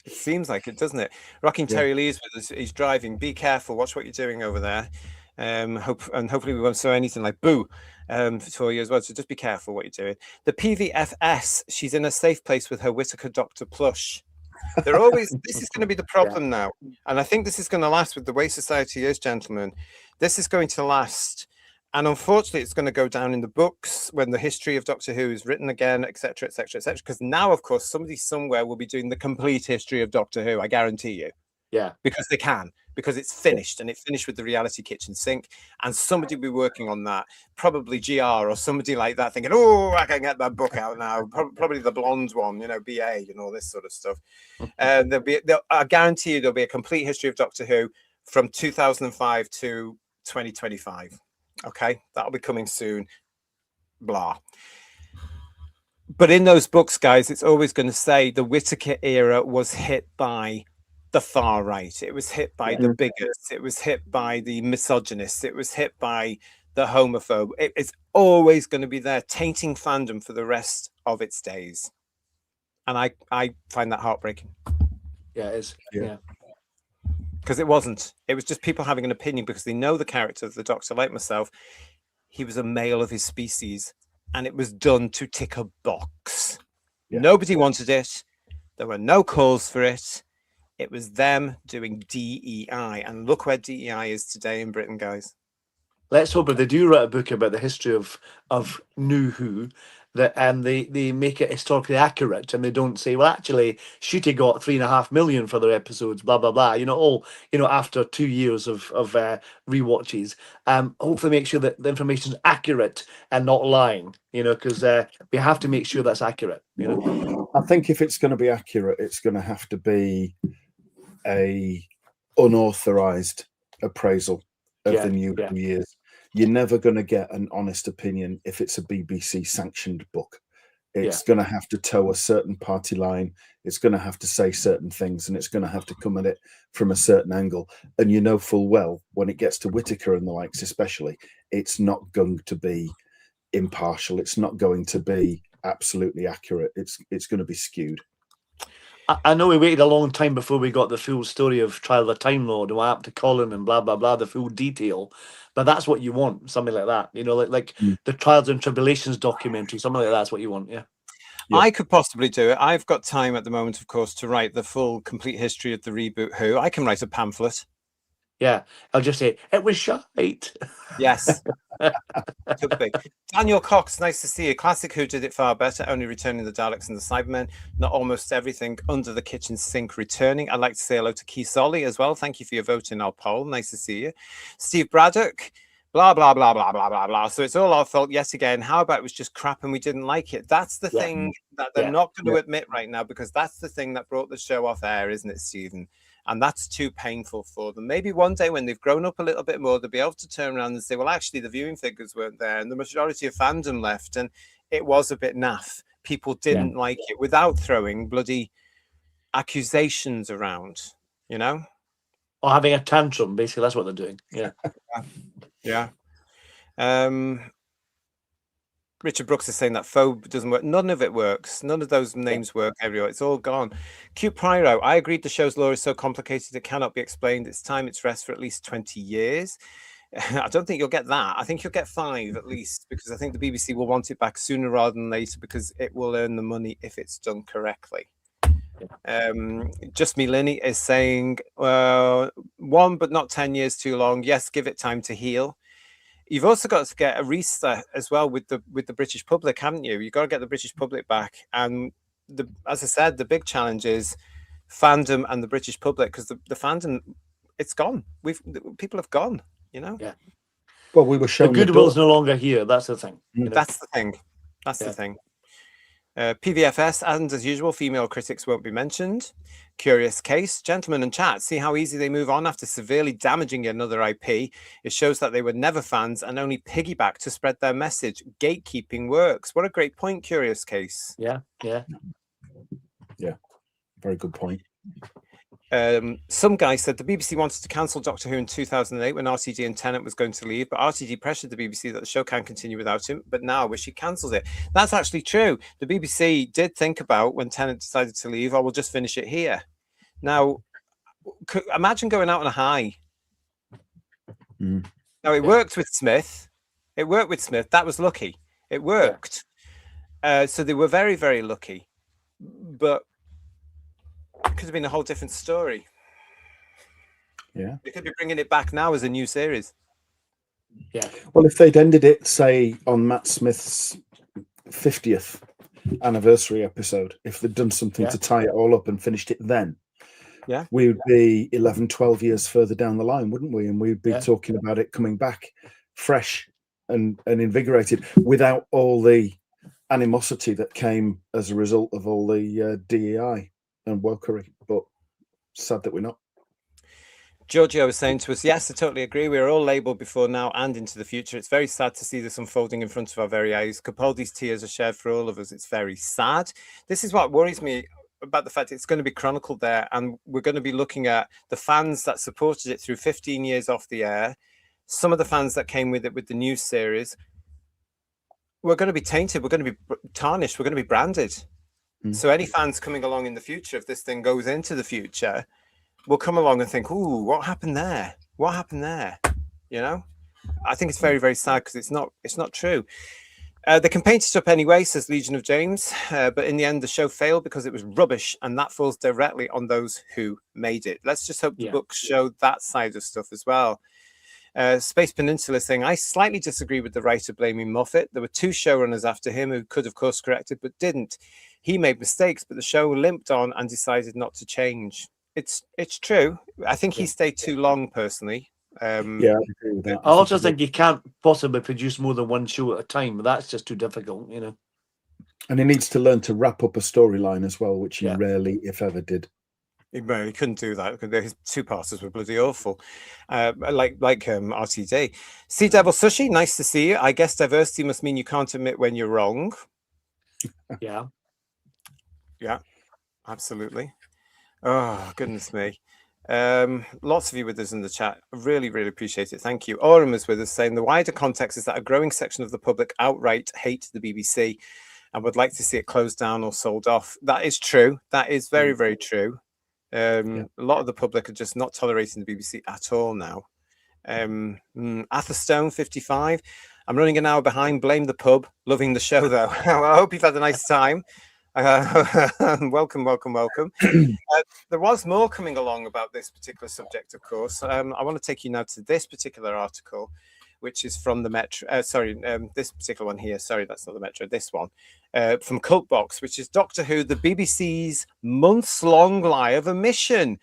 Speaker 2: It seems like it, doesn't it? Rocking Terry Lee is with us. He's driving. Be careful. Watch what you're doing over there. Hopefully we won't say anything like boo for you as well. So just be careful what you're doing. The PVFS, she's in a safe place with her Whittaker Doctor plush. They're always, this is going to be the problem now. And I think this is going to last with the way society is, gentlemen. This is going to last. And unfortunately, it's going to go down in the books when the history of Doctor Who is written again, etc., etc., etc. Because now, of course, somebody somewhere will be doing the complete history of Doctor Who. I guarantee you.
Speaker 3: Yeah.
Speaker 2: Because they can. Because it's finished, and it finished with the reality kitchen sink, and somebody will be working on that, probably GR or somebody like that, thinking, oh, I can get that book out now, probably the blonde one, you know, BA and all this sort of stuff. I guarantee you there'll be a complete history of Doctor Who from 2005 to 2025. Okay, that'll be coming soon. Blah. But in those books, guys, it's always going to say the Whittaker era was hit by the far right. It was hit by the bigots. It was hit by the misogynists. It was hit by the homophobe. It's always going to be there, tainting fandom for the rest of its days. And I find that heartbreaking.
Speaker 3: Yeah, it is. Yeah.
Speaker 2: Because it wasn't. It was just people having an opinion because they know the character of the Doctor, like myself. He was a male of his species, and it was done to tick a box. Yeah. Nobody wanted it. There were no calls for it. It was them doing DEI. And look where DEI is today in Britain, guys.
Speaker 3: Let's hope if they do write a book about the history of New Who, that they make it historically accurate and they don't say, well, actually, Shooty got 3.5 million for their episodes, blah blah blah. After 2 years of rewatches. Hopefully, make sure that the information is accurate and not lying. Because we have to make sure that's accurate.
Speaker 4: I think if it's going to be accurate, it's going to have to be a unauthorized appraisal of the New Who years. You're never going to get an honest opinion if it's a BBC sanctioned book. It's going to have to toe a certain party line. It's going to have to say certain things, and it's going to have to come at it from a certain angle. And you know full well when it gets to Whittaker and the likes, especially, it's not going to be impartial. It's not going to be absolutely accurate. It's going to be skewed.
Speaker 3: I know we waited a long time before we got the full story of Trial of the Time Lord and what happened to Colin and blah blah blah, the full detail. But that's what you want, something like that. Like the Trials and Tribulations documentary, something like that's what you want. Yeah.
Speaker 2: I could possibly do it. I've got time at the moment, of course, to write the full, complete history of the reboot Who. I can write a pamphlet.
Speaker 3: Yeah, I'll just say it was shite.
Speaker 2: Yes. Could be. Daniel Cox, nice to see you. Classic Who did it far better, only returning the Daleks and the Cybermen, not almost everything under the kitchen sink returning. I'd like to say hello to Keith Solly as well. Thank you for your vote in our poll. Nice to see you. Steve Braddock, blah, blah, blah, blah, blah, blah, blah. So it's all our fault yet again. How about it was just crap and we didn't like it? That's the thing that they're not going to admit right now, because that's the thing that brought the show off air, isn't it, Stephen? And that's too painful for them. Maybe one day when they've grown up a little bit more, they'll be able to turn around and say, well, actually, the viewing figures weren't there and the majority of fandom left. And it was a bit naff. People didn't like it, without throwing bloody accusations around,
Speaker 3: Or having a tantrum, basically. That's what they're doing. Yeah.
Speaker 2: Yeah. Richard Brooks is saying that phobe doesn't work. None of it works. None of those names work everywhere. It's all gone. Q Pyro, I agreed the show's lore is so complicated it cannot be explained. It's time it's rest for at least 20 years. I don't think you'll get that. I think you'll get 5 at least, because I think the BBC will want it back sooner rather than later, because it will earn the money if it's done correctly. Just Me Linny is saying 1 but not 10 years too long. Yes, give it time to heal. You've also got to get a reset as well with the British public, haven't you? You've got to get the British public back. And as I said, the big challenge is fandom and the British public, because the fandom, it's gone. People have gone,
Speaker 3: Yeah.
Speaker 4: Well, we were shown
Speaker 3: the goodwill's no longer here. That's the thing.
Speaker 2: That's the thing. That's the thing. PVFS, and as usual, female critics won't be mentioned. Curious case, gentlemen and chat, see how easy they move on after severely damaging another IP. It shows that they were never fans and only piggyback to spread their message. Gatekeeping works. What a great point, Curious case.
Speaker 3: Yeah.
Speaker 4: Very good point.
Speaker 2: Some guy said the BBC wanted to cancel Doctor Who in 2008 when RTD and Tennant was going to leave, but RTD pressured the BBC that the show can continue without him, but now I wish he cancelled it. That's actually true. The BBC did think about, when Tennant decided to leave, we'll just finish it here. Now, imagine going out on a high. Now, it worked with Smith. That was lucky. It worked. So they were very, very lucky. But it could have been a whole different story.
Speaker 4: Yeah.
Speaker 2: They could be bringing it back now as a new series.
Speaker 3: Yeah.
Speaker 4: Well, if they'd ended it, say, on Matt Smith's 50th anniversary episode, if they'd done something to tie it all up and finished it then, we would be 11, 12 years further down the line, wouldn't we? And we'd be talking about it coming back fresh and invigorated, without all the animosity that came as a result of all the DEI and wokery. But sad that we're not.
Speaker 2: Giorgio was saying to us, yes, I totally agree. We are all labelled before now and into the future. It's very sad to see this unfolding in front of our very eyes. Capaldi's tears are shared for all of us. It's very sad. This is what worries me about the fact it's going to be chronicled there. And we're going to be looking at the fans that supported it through 15 years off the air. Some of the fans that came with it with the news series. We're going to be tainted. We're going to be tarnished. We're going to be branded. So any fans coming along in the future, if this thing goes into the future, will come along and think, "Ooh, what happened there? What happened there?" You know, I think it's very, very sad because it's not true. They can paint it up anyway, says Legion of James, but in the end, the show failed because it was rubbish, and that falls directly on those who made it. Let's just hope the books show that side of stuff as well. Space Peninsula saying, I slightly disagree with the writer blaming Moffat. There were 2 showrunners after him who could have course corrected but didn't. He made mistakes, but the show limped on and decided not to change. It's true. I think he stayed too long, personally.
Speaker 4: I agree with that.
Speaker 3: I also think you can't possibly produce more than one show at a time. That's just too difficult, you know.
Speaker 4: And he needs to learn to wrap up a storyline as well, which he rarely, if ever, did.
Speaker 2: He couldn't do that because his 2-parters were bloody awful. Like RTD. Sea Devil Sushi, nice to see you. I guess diversity must mean you can't admit when you're wrong.
Speaker 3: Yeah,
Speaker 2: absolutely. Oh, goodness me. Lots of you with us in the chat. Really, really appreciate it. Thank you. Aurum is with us saying the wider context is that a growing section of the public outright hate the BBC and would like to see it closed down or sold off. That is true. That is very, very true. A lot of the public are just not tolerating the BBC at all now. Atherstone 55. I'm running an hour behind. Blame the pub. Loving the show though. I hope you've had a nice time. Welcome. There was more coming along about this particular subject, of course. I want to take you now to this particular article, which is from the Metro. This particular one here. Sorry, that's not the Metro. This one from Cultbox, which is Doctor Who, the BBC's months-long lie of omission.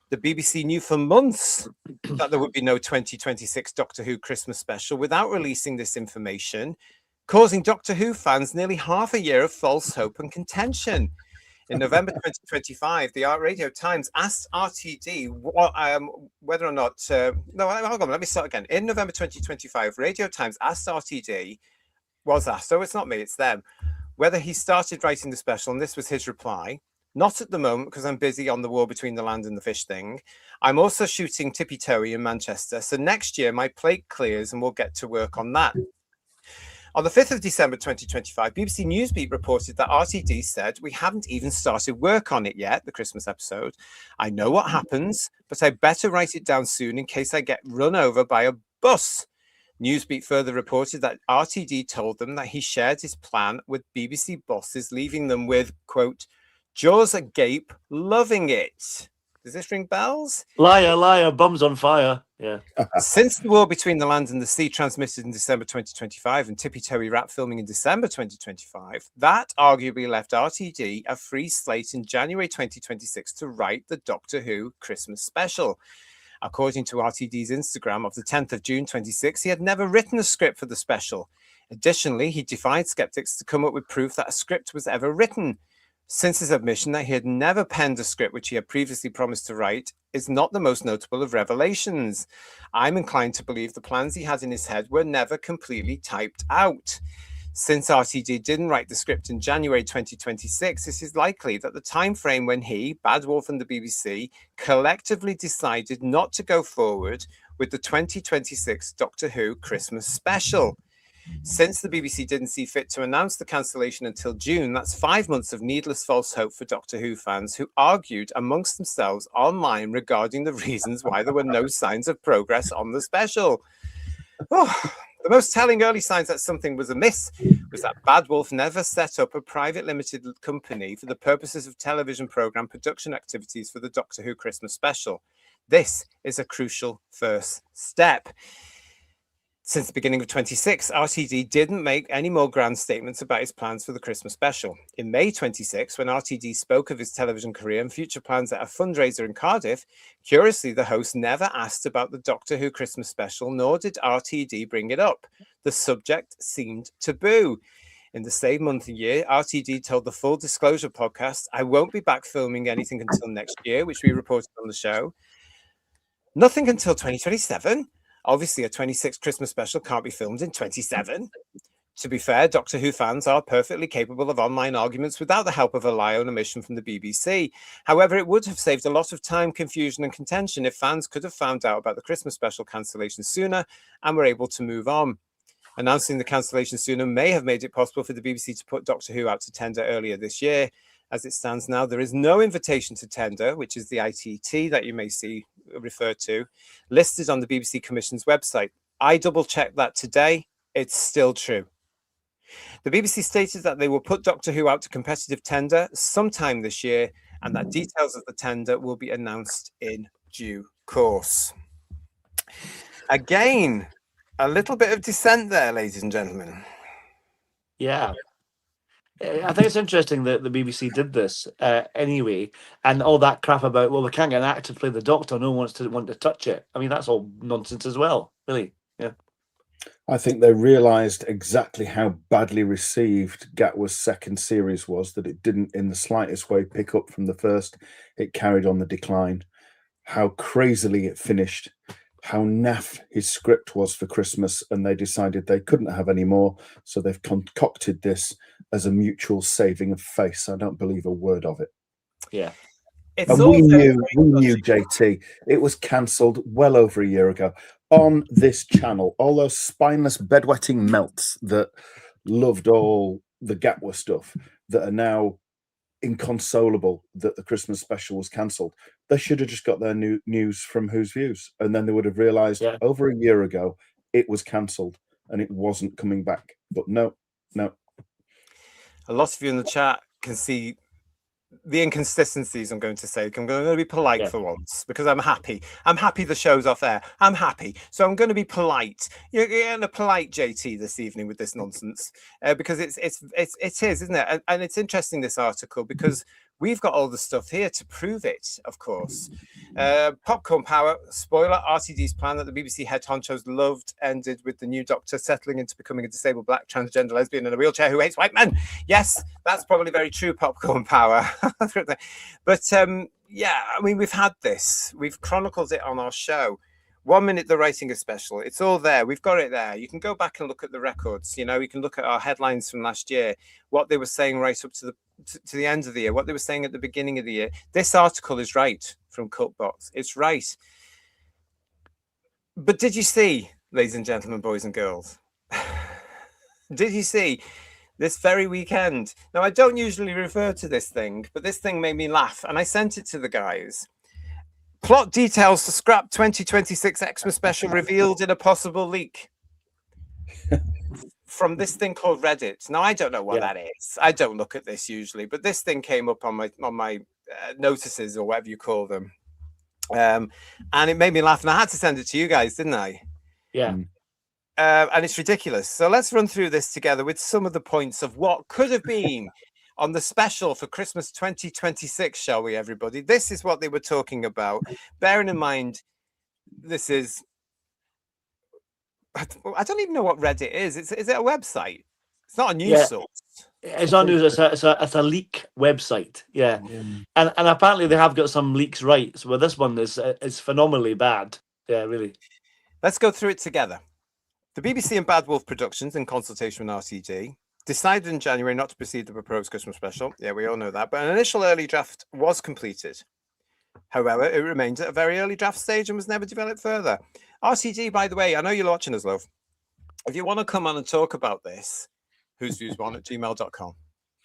Speaker 2: The BBC knew for months that there would be no 2026 Doctor Who Christmas special without releasing this information, causing Doctor Who fans nearly half a year of false hope and contention. In November 2025, the Radio Times asked RTD whether or not... no, hold on, let me start again. In November 2025, Radio Times asked RTD, so it's not me, it's them, whether he started writing the special, and this was his reply. Not at the moment, because I'm busy on the war between the land and the fish thing. I'm also shooting Tippy Toey in Manchester, so next year my plate clears and we'll get to work on that. On the 5th of December 2025, BBC Newsbeat reported that RTD said, we haven't even started work on it yet, the Christmas episode. I know what happens, but I better write it down soon in case I get run over by a bus. Newsbeat further reported that RTD told them that he shared his plan with BBC bosses, leaving them with, quote, jaws agape, loving it. Does this ring bells?
Speaker 3: Liar, bums on fire. Yeah.
Speaker 2: Since the war between the land and the sea transmitted in December 2025 and Tippy Toey Rap filming in December 2025, that arguably left RTD a free slate in January 2026 to write the Doctor Who Christmas special. According to RTD's Instagram of the 10th of June 26, he had never written a script for the special. Additionally, he defied skeptics to come up with proof that a script was ever written. Since his admission that he had never penned a script which he had previously promised to write is not the most notable of revelations. I'm inclined to believe the plans he had in his head were never completely typed out. Since RTD didn't write the script in January 2026, it is likely that the time frame when he, Bad Wolf and the BBC collectively decided not to go forward with the 2026 Doctor Who Christmas special. Since the BBC didn't see fit to announce the cancellation until June, that's 5 months of needless false hope for Doctor Who fans who argued amongst themselves online regarding the reasons why there were no signs of progress on the special. The most telling early signs that something was amiss was that Bad Wolf never set up a private limited company for the purposes of television programme production activities for the Doctor Who Christmas special. This is a crucial first step. Since the beginning of 26, RTD didn't make any more grand statements about his plans for the Christmas special. In May 26, when RTD spoke of his television career and future plans at a fundraiser in Cardiff, curiously, the host never asked about the Doctor Who Christmas special, nor did RTD bring it up. The subject seemed taboo. In the same month and year, RTD told the Full Disclosure podcast, I won't be back filming anything until next year, which we reported on the show. Nothing until 2027. Obviously, a 26 Christmas special can't be filmed in 27. To be fair, Doctor Who fans are perfectly capable of online arguments without the help of a lie on omission from the BBC. However, it would have saved a lot of time, confusion, and contention if fans could have found out about the Christmas special cancellation sooner and were able to move on. Announcing the cancellation sooner may have made it possible for the BBC to put Doctor Who out to tender earlier this year. As it stands now, there is no invitation to tender, which is the ITT that you may see referred to, listed on the BBC Commission's website. I double-checked that today. It's still true. The BBC stated that they will put Doctor Who out to competitive tender sometime this year, and that details of the tender will be announced in due course. Again, a little bit of dissent there, ladies and gentlemen.
Speaker 3: Yeah. I think it's interesting that the BBC did this anyway, and all that crap about, well, we can't get an actor to play the Doctor, no one wants to want to touch it. I mean, that's all nonsense as well, really. Yeah.
Speaker 4: I think they realised exactly how badly received Gatwa's second series was, that it didn't in the slightest way pick up from the first. It carried on the decline. How crazily it finished. How naff his script was for Christmas, and they decided they couldn't have any more, so they've concocted this as a mutual saving of face. I don't believe a word of it.
Speaker 3: Yeah.
Speaker 2: It's
Speaker 4: And we knew, JT, it was cancelled well over a year ago on this channel. All those spineless bedwetting melts that loved all the Gatwa stuff that are now inconsolable that the Christmas special was cancelled. They should have just got their news from Who's Views, and then they would have realised over a year ago it was cancelled and it wasn't coming back. But no.
Speaker 2: A lot of you in the chat can see the inconsistencies. I'm going to say, I'm going to be polite for once because I'm happy. I'm happy the show's off air. I'm happy, so I'm going to be polite. You're getting a polite JT this evening with this nonsense because it is, isn't it? And it's interesting, this article, because we've got all the stuff here to prove it. Of course, Popcorn Power spoiler: RTD's plan that the BBC head honchos loved ended with the new Doctor settling into becoming a disabled black transgender lesbian in a wheelchair who hates white men. Yes, that's probably very true, Popcorn Power. But yeah, I mean, we've had this. We've chronicled it on our show. 1 minute the writing is special. It's all there. We've got it there. You can go back and look at the records. You know, you can look at our headlines from last year, what they were saying right up to the end of the year, what they were saying at the beginning of the year. This article is right from Cultbox. It's right. But did you see, ladies and gentlemen, boys and girls, did you see this very weekend? Now, I don't usually refer to this thing, but this thing made me laugh, and I sent it to the guys. Plot details to scrap 2026 Xmas special revealed in a possible leak from this thing called Reddit. Now, I don't know what that is. I don't look at this usually, but this thing came up on my notices, or whatever you call them, and it made me laugh. And I had to send it to you guys, didn't I?
Speaker 3: Yeah.
Speaker 2: And it's ridiculous. So let's run through this together with some of the points of what could have been on the special for Christmas 2026, shall we, everybody? This is what they were talking about. Bearing in mind, this is... I don't even know what Reddit is. Is it a website? It's not a news source.
Speaker 3: It's not news. It's a leak website. Yeah. And apparently they have got some leaks right. So this one is phenomenally bad. Yeah, really.
Speaker 2: Let's go through it together. The BBC and Bad Wolf Productions, in consultation with RTD, decided in January not to proceed the proposed Christmas special. Yeah, we all know that. But an initial early draft was completed. However, it remained at a very early draft stage and was never developed further. RTD, by the way, I know you're watching us, love. If you want to come on and talk about this, whosviewsone@gmail.com.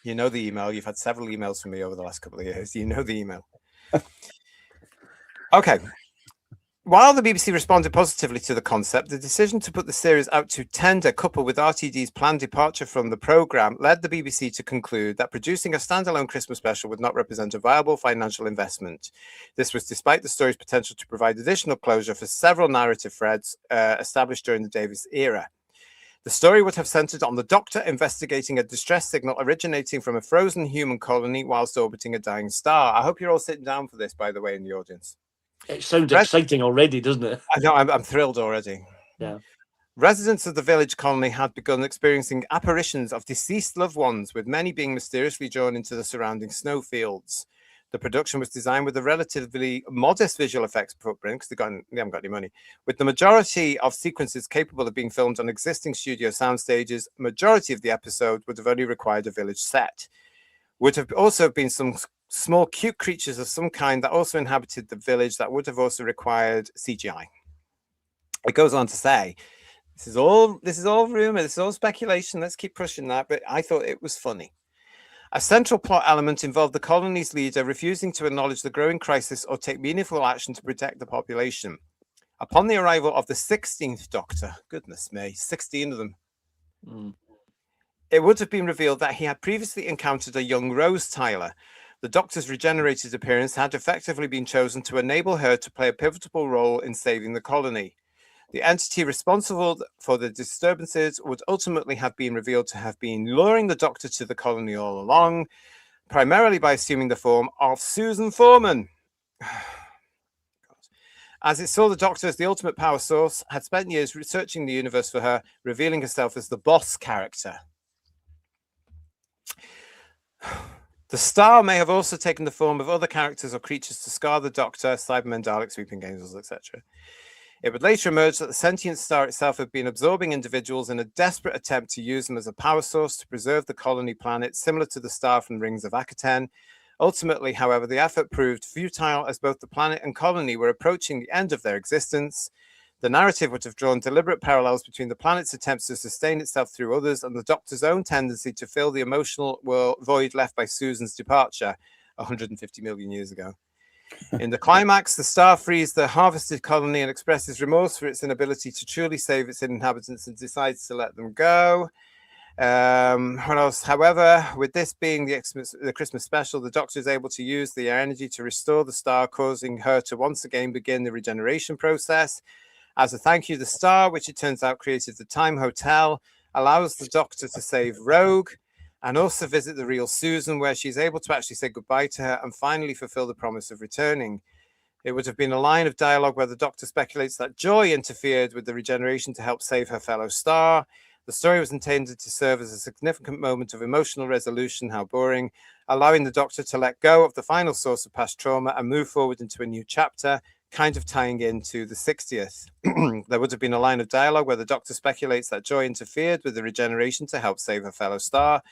Speaker 2: You know the email. You've had several emails from me over the last couple of years. You know the email. Okay. While the BBC responded positively to the concept, the decision to put the series out to tender, coupled with RTD's planned departure from the programme, led the BBC to conclude that producing a standalone Christmas special would not represent a viable financial investment. This was despite the story's potential to provide additional closure for several narrative threads established during the Davies era. The story would have centred on the Doctor investigating a distress signal originating from a frozen human colony whilst orbiting a dying star. I hope you're all sitting down for this, by the way, in the audience.
Speaker 3: It sounds exciting already, doesn't it?
Speaker 2: I know, I'm thrilled already.
Speaker 3: Yeah.
Speaker 2: Residents of the village colony had begun experiencing apparitions of deceased loved ones, with many being mysteriously drawn into the surrounding snowfields. The production was designed with a relatively modest visual effects footprint because they haven't got any money. With the majority of sequences capable of being filmed on existing studio sound stages, majority of the episode would have only required a village set. Would have also been some small cute creatures of some kind that also inhabited the village that would have also required CGI. It goes on to say, this is all rumor, this is all speculation, let's keep pushing that, but I thought it was funny. A central plot element involved the colony's leader refusing to acknowledge the growing crisis or take meaningful action to protect the population. Upon the arrival of the 16th Doctor, goodness me, 16 of them, it would have been revealed that he had previously encountered a young Rose Tyler. The Doctor's regenerated appearance had effectively been chosen to enable her to play a pivotal role in saving the colony. The entity responsible for the disturbances would ultimately have been revealed to have been luring the Doctor to the colony all along, primarily by assuming the form of Susan Foreman. As it saw the Doctor as the ultimate power source, had spent years researching the universe for her, revealing herself as the boss character. The star may have also taken the form of other characters or creatures to scar the Doctor, Cybermen, Daleks, Weeping Angels, etc. It would later emerge that the sentient star itself had been absorbing individuals in a desperate attempt to use them as a power source to preserve the colony planet, similar to the star from Rings of Akaten. Ultimately, however, the effort proved futile as both the planet and colony were approaching the end of their existence. The narrative would have drawn deliberate parallels between the planet's attempts to sustain itself through others and the Doctor's own tendency to fill the emotional void left by Susan's departure 150 million years ago. In the climax, the star frees the harvested colony and expresses remorse for its inability to truly save its inhabitants and decides to let them go. What else? However, with this being the Christmas special, the Doctor is able to use the energy to restore the star, causing her to once again begin the regeneration process. As a thank you, the star, which it turns out created the Time Hotel, allows the Doctor to save Rogue and also visit the real Susan, where she's able to actually say goodbye to her and finally fulfill the promise of returning. It would have been a line of dialogue where the Doctor speculates that Joy interfered with the regeneration to help save her fellow star. The story was intended to serve as a significant moment of emotional resolution, how boring, allowing the Doctor to let go of the final source of past trauma and move forward into a new chapter, kind of tying into the 60th. There would have been a line of dialogue where the Doctor speculates that Joy interfered with the regeneration to help save her fellow star.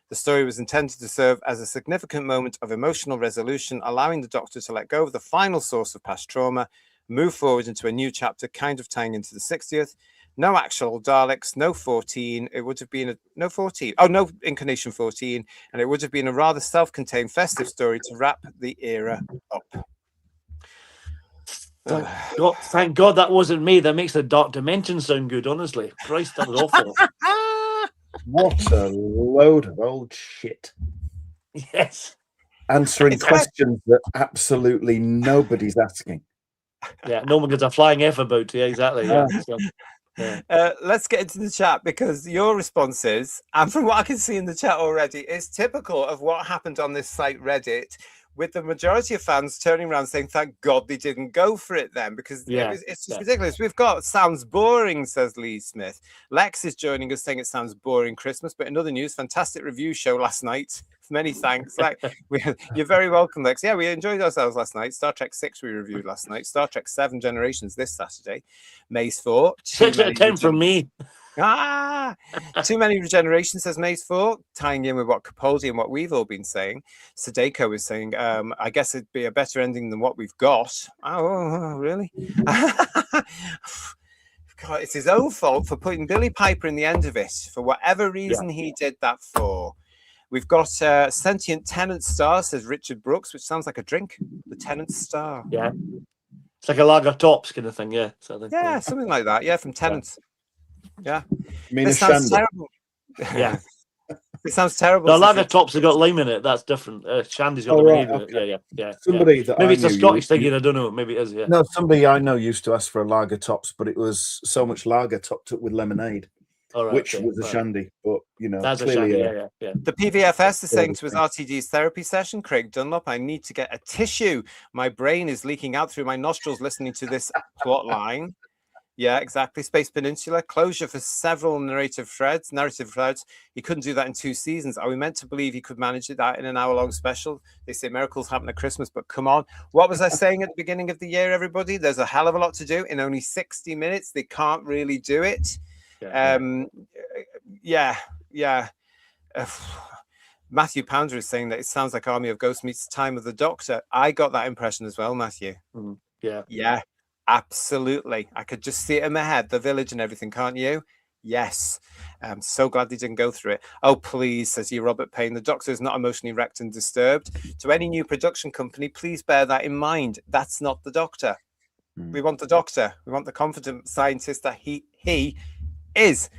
Speaker 2: The story was intended to serve as a significant moment of emotional resolution, allowing the Doctor to let go of the final source of past trauma, move forward into a new chapter, kind of tying into the 60th. No actual Daleks, no 14. It would have been no 14. Oh, no Incarnation 14. And it would have been a rather self-contained festive story to wrap the era up.
Speaker 3: Thank God that wasn't me. That makes the Dark Dimension sound good, honestly. Christ, that was awful.
Speaker 4: What a load of old shit.
Speaker 3: Yes.
Speaker 4: Answering questions that absolutely nobody's asking.
Speaker 3: Yeah, no one gets a flying F about. Yeah, exactly. Yeah. So, yeah.
Speaker 2: Let's get into the chat, because your responses, and from what I can see in the chat already, is typical of what happened on this site Reddit, with the majority of fans turning around saying, thank God they didn't go for it then, because it's just ridiculous. We've got sounds boring, says Lee Smith. Lex is joining us saying it sounds boring Christmas, but in other news, fantastic review show last night. Many thanks. You're very welcome, Lex. Yeah, we enjoyed ourselves last night. Star Trek 6 we reviewed last night. Star Trek 7 Generations this Saturday. Maze 4.
Speaker 3: 6 out of 10 from me.
Speaker 2: Too many regenerations, says Maze 4, tying in with what Capaldi and what we've all been saying. Sadeko is saying, I guess it'd be a better ending than what we've got. Oh, really? God, it's his own fault for putting Billy Piper in the end of it, for whatever reason he did that for. We've got Sentient Tenant Star, says Richard Brooks, which sounds like a drink. The Tenant Star.
Speaker 3: Yeah. It's like a lager tops kind of thing, yeah.
Speaker 2: Yeah, something like that. Yeah, from Tenants. Yeah.
Speaker 4: I mean,
Speaker 2: it sounds terrible.
Speaker 3: Yeah.
Speaker 2: It sounds terrible.
Speaker 3: The lager tops have got lime in it. That's different. Shandy's got lemonade in it. Yeah.
Speaker 4: Somebody that
Speaker 3: maybe
Speaker 4: I
Speaker 3: it's a
Speaker 4: knew
Speaker 3: Scottish thing. I don't know. Maybe it is. Yeah.
Speaker 4: No, somebody I know used to ask for a lager tops, but it was so much lager topped up with lemonade. Which was a shandy, but
Speaker 3: that's
Speaker 4: clearly
Speaker 3: a shandy, yeah.
Speaker 2: The PVFS is saying to his RTD's therapy session, Craig Dunlop, I need to get a tissue. My brain is leaking out through my nostrils listening to this plot line. Yeah, exactly. Space Peninsula, closure for several narrative threads. He couldn't do that in 2 seasons. Are we meant to believe he could manage that in an hour-long special? They say miracles happen at Christmas, but come on. What was I saying at the beginning of the year, everybody? There's a hell of a lot to do in only 60 minutes. They can't really do it. Yeah. Matthew Pounder is saying that it sounds like Army of Ghosts meets Time of the Doctor. I got that impression as well, Matthew. Yeah, absolutely. I could just see it in my head, the village and everything, can't you? Yes. I'm so glad they didn't go through it. Oh, please, says you, Robert Payne. The Doctor is not emotionally wrecked and disturbed. To any new production company, please bear that in mind. That's not the Doctor. We want the Doctor. We want the confident scientist that he is.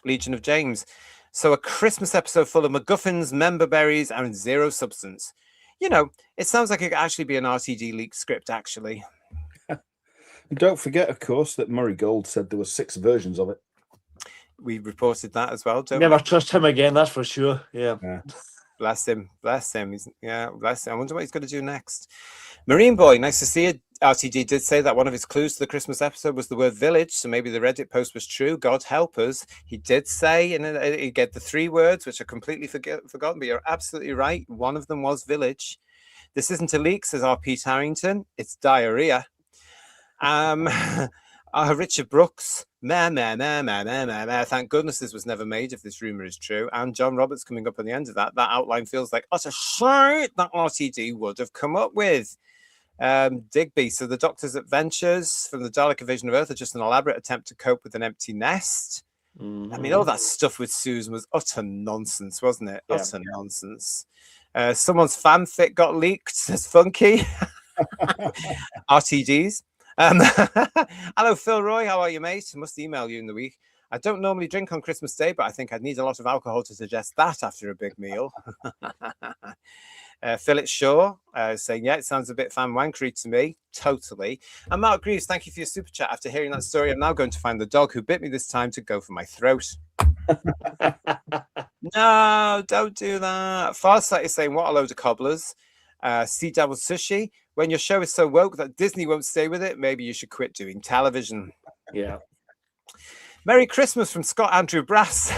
Speaker 2: Legion of James. So a Christmas episode full of MacGuffins, member berries, and zero substance. You know, it sounds like it could actually be an RTD leaked script, actually.
Speaker 4: And don't forget, of course, that Murray Gold said there were 6 versions of it.
Speaker 2: We reported that as well, don't
Speaker 3: Never
Speaker 2: we?
Speaker 3: trust him again, that's for sure. Yeah.
Speaker 2: Bless him. Bless him. Bless him. I wonder what he's going to do next. Marine Boy, nice to see you. RTD did say that one of his clues to the Christmas episode was the word village, so maybe the Reddit post was true. God help us. He did say, and he get the 3 words, which are completely forgotten, but you're absolutely right. One of them was village. This isn't a leak, says R. Pete Harrington. It's diarrhea. Richard Brooks. Thank goodness this was never made if this rumor is true. And John Roberts coming up on the end of that. That outline feels like utter shit that RTD would have come up with. Digby. So the Doctor's adventures from the Dalek invasion of Earth are just an elaborate attempt to cope with an empty nest. I mean, all that stuff with Susan was utter nonsense, wasn't it?
Speaker 3: Yeah.
Speaker 2: Utter nonsense. Someone's fanfic got leaked, says Funky. RTDs. Hello, Phil Roy. How are you, mate? I must email you in the week. I don't normally drink on Christmas Day, but I think I'd need a lot of alcohol to digest that after a big meal. Philip Shaw saying, yeah, it sounds a bit fan wankery to me. Totally. And Mark Greaves, thank you for your super chat. After hearing that story, I'm now going to find the dog who bit me this time to go for my throat. No, don't do that. Farsight is saying, what a load of cobblers. Sea Devil Sushi, when your show is so woke that Disney won't stay with it, maybe you should quit doing television.
Speaker 3: Yeah.
Speaker 2: Merry Christmas from Scott Andrew Brass.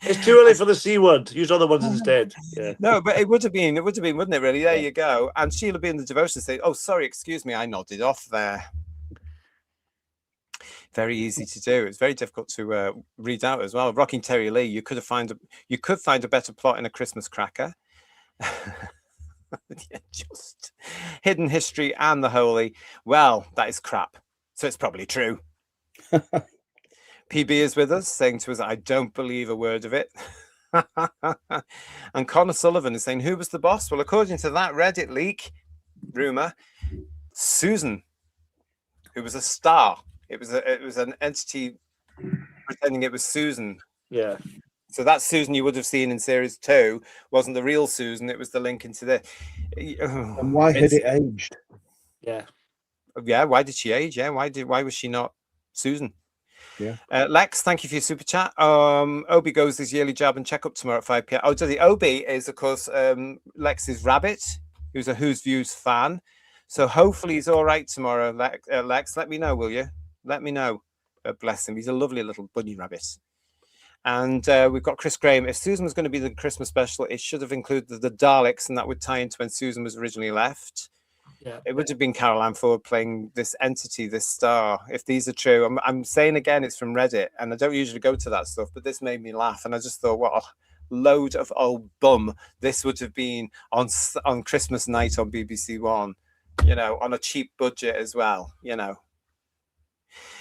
Speaker 3: It's too early for the C word. Use other ones instead. Yeah.
Speaker 2: No, but it would have been, wouldn't it, really? There you go. And Sheila be in the devotion saying, oh, sorry, excuse me, I nodded off there. Very easy to do. It's very difficult to read out as well. Rocking Terry Lee, you could find a better plot in a Christmas cracker. Yeah, just hidden history and the holy. Well, that is crap. So it's probably true. PB is with us, saying to us, I don't believe a word of it. And Connor Sullivan is saying, who was the boss? Well, according to that Reddit leak rumor, Susan, who was a star. It was an entity pretending it was Susan.
Speaker 3: Yeah.
Speaker 2: So that Susan you would have seen in series 2 wasn't the real Susan. It was the link into the.
Speaker 4: And why had it aged?
Speaker 3: Yeah.
Speaker 2: Yeah. Why did she age? Yeah. Why was she not Susan?
Speaker 4: Yeah.
Speaker 2: Lex, thank you for your super chat. Obi goes his yearly jab and checkup tomorrow at 5 p.m. Oh, the Obi is, of course, Lex's rabbit, who's a Who's Views fan. So hopefully he's all right tomorrow, Lex. Let me know, will you? Let me know. Bless him. He's a lovely little bunny rabbit. And we've got Chris Graham. If Susan was going to be the Christmas special, it should have included the Daleks, and that would tie into when Susan was originally left.
Speaker 3: Yeah.
Speaker 2: It would have been Carol Ann Ford playing this entity, this star. If these are true, I'm saying again, it's from Reddit, and I don't usually go to that stuff, but this made me laugh, and I just thought, what a load of old bum this would have been on Christmas night on BBC One, on a cheap budget as well,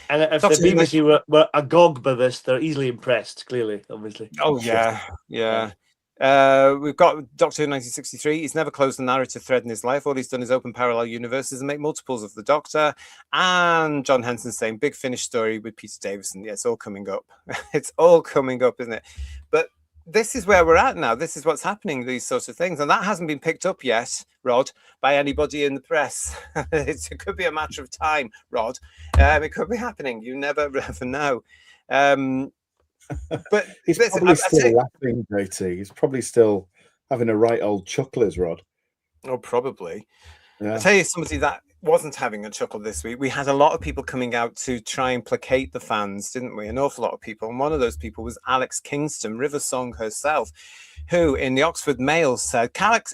Speaker 3: And if the BBC were agog by this, they're easily impressed, clearly, obviously.
Speaker 2: Oh, yeah. We've got Doctor Who 1963. He's never closed a narrative thread in his life. All he's done is open parallel universes and make multiples of the Doctor. And John Henson saying, big Finish story with Peter Davison. Yeah, it's all coming up. It's all coming up, isn't it? But this is where we're at now. This is what's happening, these sorts of things. And that hasn't been picked up yet, Rod, by anybody in the press. It could be a matter of time, Rod. It could be happening. You never ever know. But
Speaker 4: he's probably still laughing, JT. He's probably still having a right old chuckle, is Rod.
Speaker 2: Oh, probably.
Speaker 4: Yeah.
Speaker 2: I'll tell you somebody that wasn't having a chuckle this week. We had a lot of people coming out to try and placate the fans, didn't we? An awful lot of people. And one of those people was Alex Kingston, River Song herself, who in the Oxford Mail said,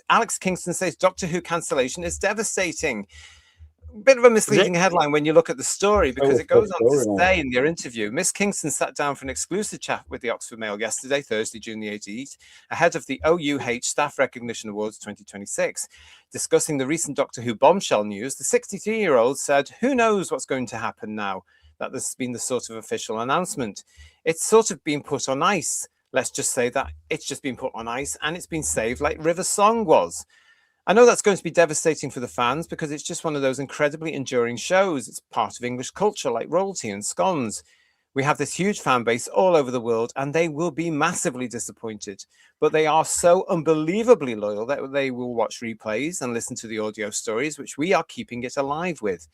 Speaker 2: Alex Kingston says Doctor Who cancellation is devastating. Bit of a misleading headline when you look at the story, because it goes on to say in their interview, Miss Kingston sat down for an exclusive chat with the Oxford Mail yesterday, Thursday, June the 18th, ahead of the OUH Staff Recognition Awards 2026. Discussing the recent Doctor Who bombshell news, the 63-year-old said, who knows what's going to happen now that this has been the sort of official announcement. It's sort of been put on ice. Let's just say that it's just been put on ice and it's been saved like River Song was. I know that's going to be devastating for the fans because it's just one of those incredibly enduring shows. It's part of English culture like royalty and scones. We have this huge fan base all over the world and they will be massively disappointed. But they are so unbelievably loyal that they will watch replays and listen to the audio stories, which we are keeping it alive with.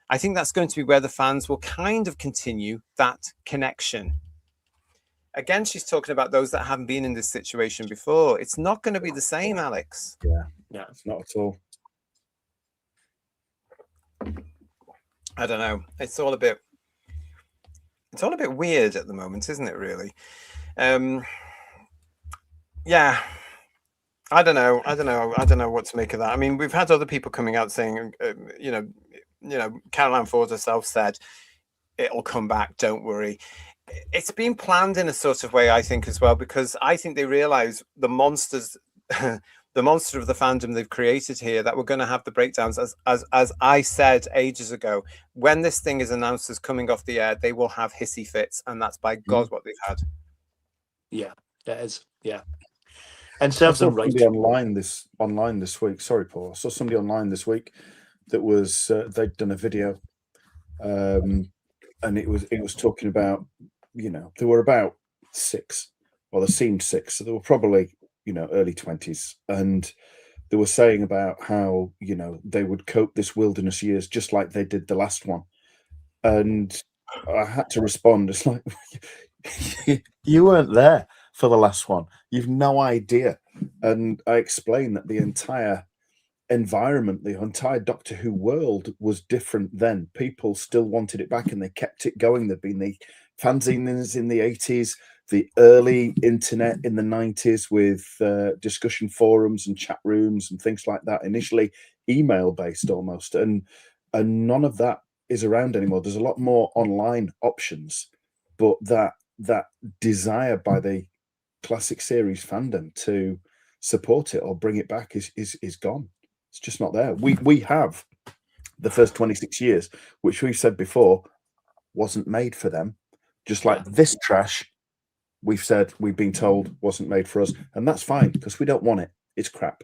Speaker 2: I think that's going to be where the fans will kind of continue that connection. Again, she's talking about those that haven't been in this situation before. It's not going to be the same, Alex.
Speaker 4: Yeah, it's not at all.
Speaker 2: I don't know. It's all a bit weird at the moment, isn't it? Really. Yeah. I don't know. I don't know what to make of that. I mean, we've had other people coming out saying, Caroline Ford herself said, it'll come back. Don't worry. It's been planned in a sort of way, I think, as well, because I think they realize the monsters, the monster of the fandom they've created here, that we're going to have the breakdowns. As I said ages ago, when this thing is announced as coming off the air, they will have hissy fits, and that's by God what they've had.
Speaker 3: Yeah, that is. Yeah, and serves them right.
Speaker 4: Online this week. Sorry, Paul. I saw somebody online this week that was they'd done a video, and it was talking about, there were about 6, well, there seemed 6, so they were probably early 20s, and they were saying about how they would cope this wilderness years just like they did the last one. And I had to respond, it's like, you weren't there for the last one, you've no idea. And I explained that the entire environment, the entire Doctor Who world was different then. People still wanted it back and they kept it going. There'd been the fanzines in the 80s, the early internet in the 90s with discussion forums and chat rooms and things like that, initially email based almost, and none of that is around anymore. There's a lot more online options, but that desire by the classic series fandom to support it or bring it back is gone. It's just not there. We have the first 26 years, which we've said before wasn't made for them, just like this trash we've been told wasn't made for us, and that's fine because we don't want it. It's crap.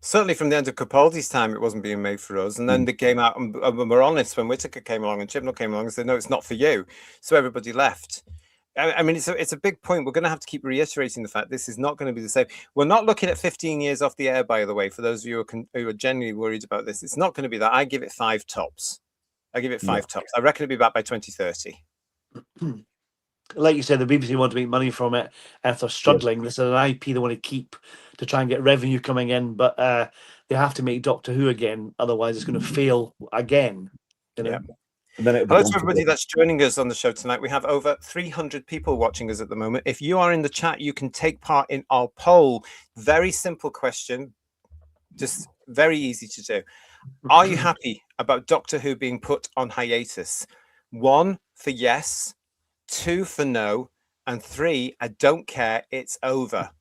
Speaker 2: Certainly from the end of Capaldi's time, it wasn't being made for us. And then they came out and were honest when Whittaker came along and Chibnall came along and said, no, it's not for you. So everybody left. I mean, it's a big point. We're going to have to keep reiterating the fact this is not going to be the same. We're not looking at 15 years off the air, by the way, for those of you who are genuinely worried about this. It's not going to be that. I give it 5 tops. I give it 5 tops. I reckon it'll be back by 2030.
Speaker 3: Like you said, the BBC want to make money from it. And if they're struggling, this is an IP they want to keep to try and get revenue coming in. But they have to make Doctor Who again. Otherwise, it's going to fail again.
Speaker 2: Yeah. And then hello to everybody that's joining us on the show tonight. We have over 300 people watching us at the moment. If you are in the chat, you can take part in our poll. Very simple question, just very easy to do. Are you happy about Doctor Who being put on hiatus? 1 for yes, 2 for no, and 3, I don't care, it's over.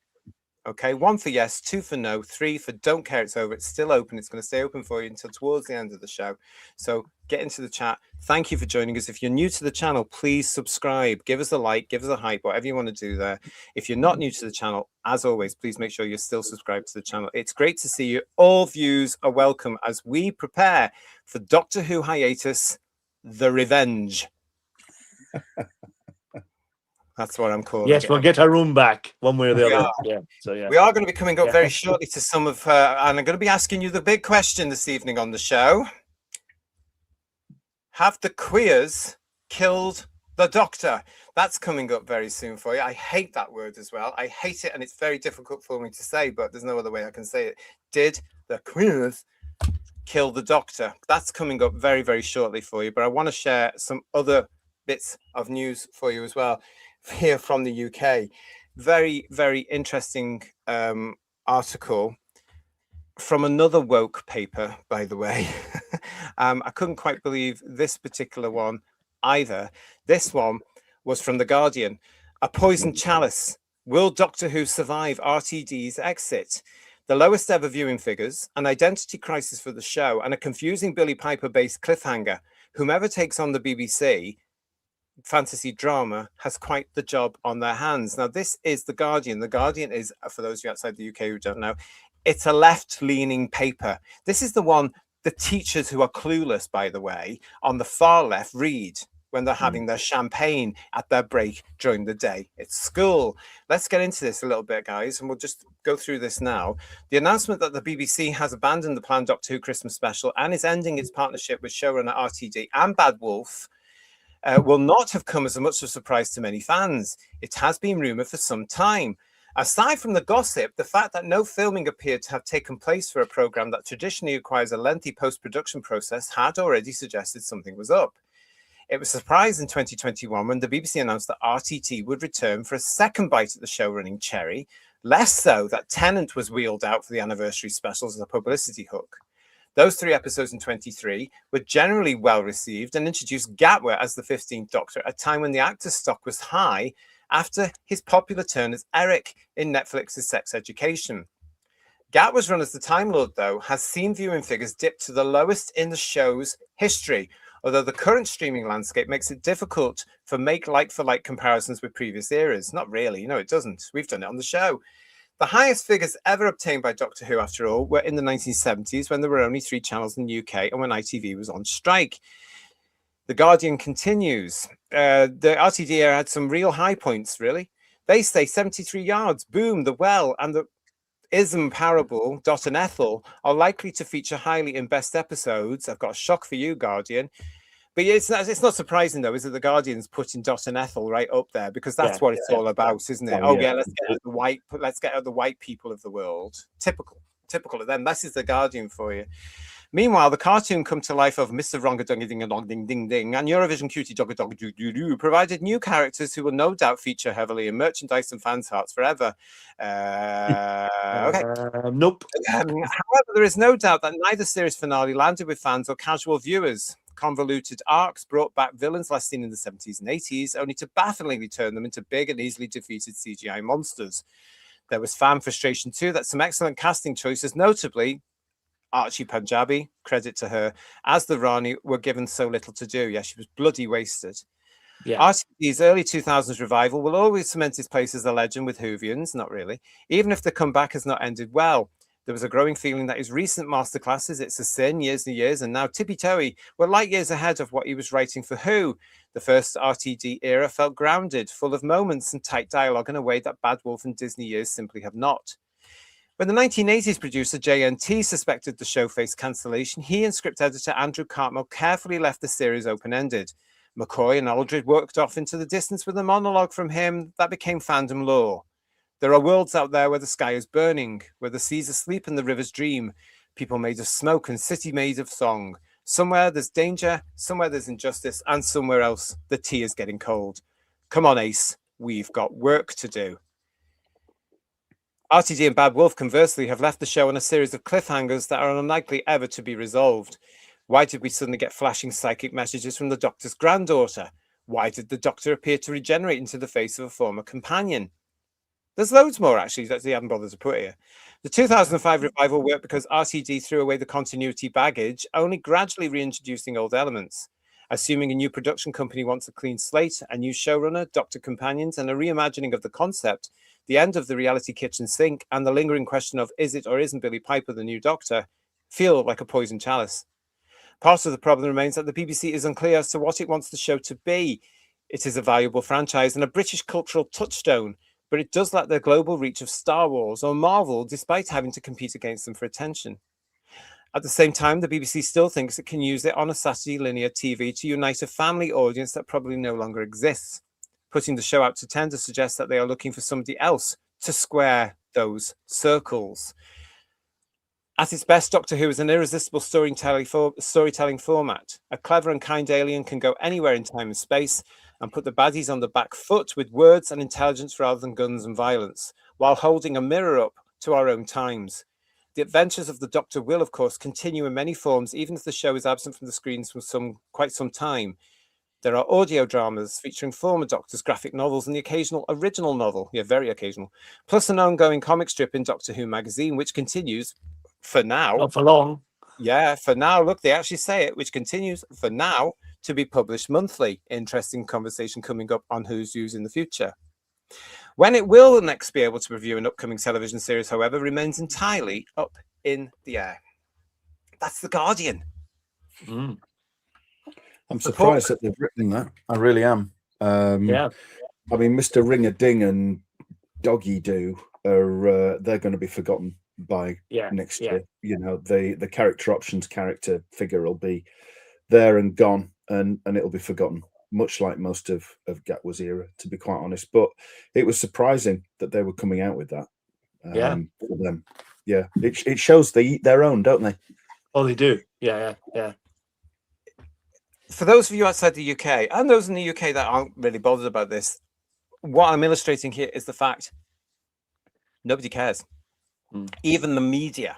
Speaker 2: Okay, 1 for yes, 2 for no, 3 for don't care, it's over. It's still open. It's going to stay open for you until towards the end of the show. So get into the chat. Thank you for joining us. If you're new to the channel, please subscribe. Give us a like, give us a hype, whatever you want to do there. If you're not new to the channel, as always, please make sure you're still subscribed to the channel. It's great to see you. All views are welcome as we prepare for Doctor Who hiatus, The Revenge. That's what I'm calling.
Speaker 3: Yes, we'll get our room back one way or the other. Yeah. So yeah,
Speaker 2: we are going to be coming up very shortly to some of, and I'm going to be asking you the big question this evening on the show. Have the queers killed the Doctor? That's coming up very soon for you. I hate that word as well. I hate it, and it's very difficult for me to say, but there's no other way I can say it. Did the queers Kill the Doctor. That's coming up very, very shortly for you. But I want to share some other bits of news for you as well here from the UK. Very, very interesting article from another woke paper, by the way. I couldn't quite believe this particular one either. This one was from The Guardian. A poisoned chalice. Will Doctor Who survive RTD's exit? The lowest ever viewing figures, an identity crisis for the show, and a confusing Billy Piper-based cliffhanger. Whomever takes on the BBC fantasy drama has quite the job on their hands. Now, this is The Guardian. The Guardian is, for those of you outside the UK who don't know, it's a left-leaning paper. This is the one the teachers who are clueless, by the way, on the far left read when they're having their champagne at their break during the day at school. Let's get into this a little bit, guys, and we'll just go through this now. The announcement that the BBC has abandoned the planned Doctor Who Christmas special and is ending its partnership with showrunner RTD and Bad Wolf will not have come as much of a surprise to many fans. It has been rumoured for some time. Aside from the gossip, the fact that no filming appeared to have taken place for a programme that traditionally requires a lengthy post-production process had already suggested something was up. It was a surprise in 2021 when the BBC announced that RTT would return for a second bite at the show-running cherry, less so that Tennant was wheeled out for the anniversary specials as a publicity hook. Those 3 episodes in 23 were generally well received and introduced Gatwa as the 15th Doctor at a time when the actor's stock was high after his popular turn as Eric in Netflix's Sex Education. Gatwa's run as the Time Lord, though, has seen viewing figures dip to the lowest in the show's history, although the current streaming landscape makes it difficult for like-for-like comparisons with previous eras. Not really, no, it doesn't. We've done it on the show. The highest figures ever obtained by Doctor Who, after all, were in the 1970s when there were only 3 channels in the UK and when ITV was on strike. The Guardian continues. The RTD era had some real high points, really. They say 73 yards, Boom, The Well, and the Ism Parable, Dot and Ethel are likely to feature highly in best episodes. I've got a shock for you, Guardian. But it's not surprising, though, is that the Guardian's putting Dot and Ethel right up there because that's what it's all about, isn't it? Let's get at the white people of the world. Typical of them. This is the Guardian for you. Meanwhile, the cartoon come to life of Mr. Ronga Dunga Ding Dong Ding Ding Ding and Eurovision Cutie Dogga Dog Doo Doo Doo provided new characters who will no doubt feature heavily in merchandise and fans' hearts forever. Okay.
Speaker 3: Nope.
Speaker 2: However, there is no doubt that neither series finale landed with fans or casual viewers. Convoluted arcs brought back villains last seen in the 70s and 80s, only to bafflingly turn them into big and easily defeated CGI monsters. There was fan frustration too that some excellent casting choices, notably Archie Punjabi, credit to her, as the Rani, were given so little to do. Yeah, she was bloody wasted. Yeah. RTD's early 2000s revival will always cement his place as a legend with Whovians, not really, even if the comeback has not ended well. There was a growing feeling that his recent masterclasses, It's a Sin, Years and Years, and now Tippy Toey, were light years ahead of what he was writing for Who. The first RTD era felt grounded, full of moments and tight dialogue in a way that Bad Wolf and Disney years simply have not. When the 1980s producer JNT suspected the show faced cancellation, he and script editor Andrew Cartmel carefully left the series open-ended. McCoy and Aldred worked off into the distance with a monologue from him that became fandom lore. There are worlds out there where the sky is burning, where the seas are asleep and the rivers dream, people made of smoke and city made of song. Somewhere there's danger, somewhere there's injustice, and somewhere else the tea is getting cold. Come on, Ace, we've got work to do. RTD and Bad Wolf, conversely, have left the show on a series of cliffhangers that are unlikely ever to be resolved. Why did we suddenly get flashing psychic messages from the Doctor's granddaughter? Why did the Doctor appear to regenerate into the face of a former companion? There's loads more, actually, that they haven't bothered to put here. The 2005 revival worked because RTD threw away the continuity baggage, only gradually reintroducing old elements. Assuming a new production company wants a clean slate, a new showrunner, Doctor companions, and a reimagining of the concept, the end of the reality kitchen sink, and the lingering question of is it or isn't Billy Piper the new Doctor, feel like a poisoned chalice. Part of the problem remains that the BBC is unclear as to what it wants the show to be. It is a valuable franchise and a British cultural touchstone, but it does lack the global reach of Star Wars or Marvel, despite having to compete against them for attention. At the same time, the BBC still thinks it can use it on a Saturday linear TV to unite a family audience that probably no longer exists. Putting the show out to tender suggests that they are looking for somebody else to square those circles. At its best, Doctor Who is an irresistible storytelling format. A clever and kind alien can go anywhere in time and space and put the baddies on the back foot with words and intelligence rather than guns and violence, while holding a mirror up to our own times. The adventures of the Doctor will, of course, continue in many forms, even if the show is absent from the screens for quite some time. There are audio dramas featuring former Doctors, graphic novels, and the occasional original novel, very occasional, plus an ongoing comic strip in Doctor Who magazine, which continues for now.
Speaker 3: Not for long.
Speaker 2: Yeah, for now. Look, they actually say it, which continues for now to be published monthly. Interesting conversation coming up on Who's Who's in the future. When it will next be able to review an upcoming television series, however, remains entirely up in the air. That's The Guardian.
Speaker 3: Mm.
Speaker 4: I'm surprised that they've written that. I really am.
Speaker 3: Yeah.
Speaker 4: I mean, Mr. Ring-a-Ding and Doggy Doo are they're going to be forgotten by next year. You know, the character options character figure will be there and gone, and it'll be forgotten, much like most of Gatwa's era, to be quite honest. But it was surprising that they were coming out with that. For them. Yeah, it shows they eat their own, don't they?
Speaker 3: Oh, they do. Yeah.
Speaker 2: For those of you outside the UK and those in the UK that aren't really bothered about this, what I'm illustrating here is the fact nobody cares. Even the media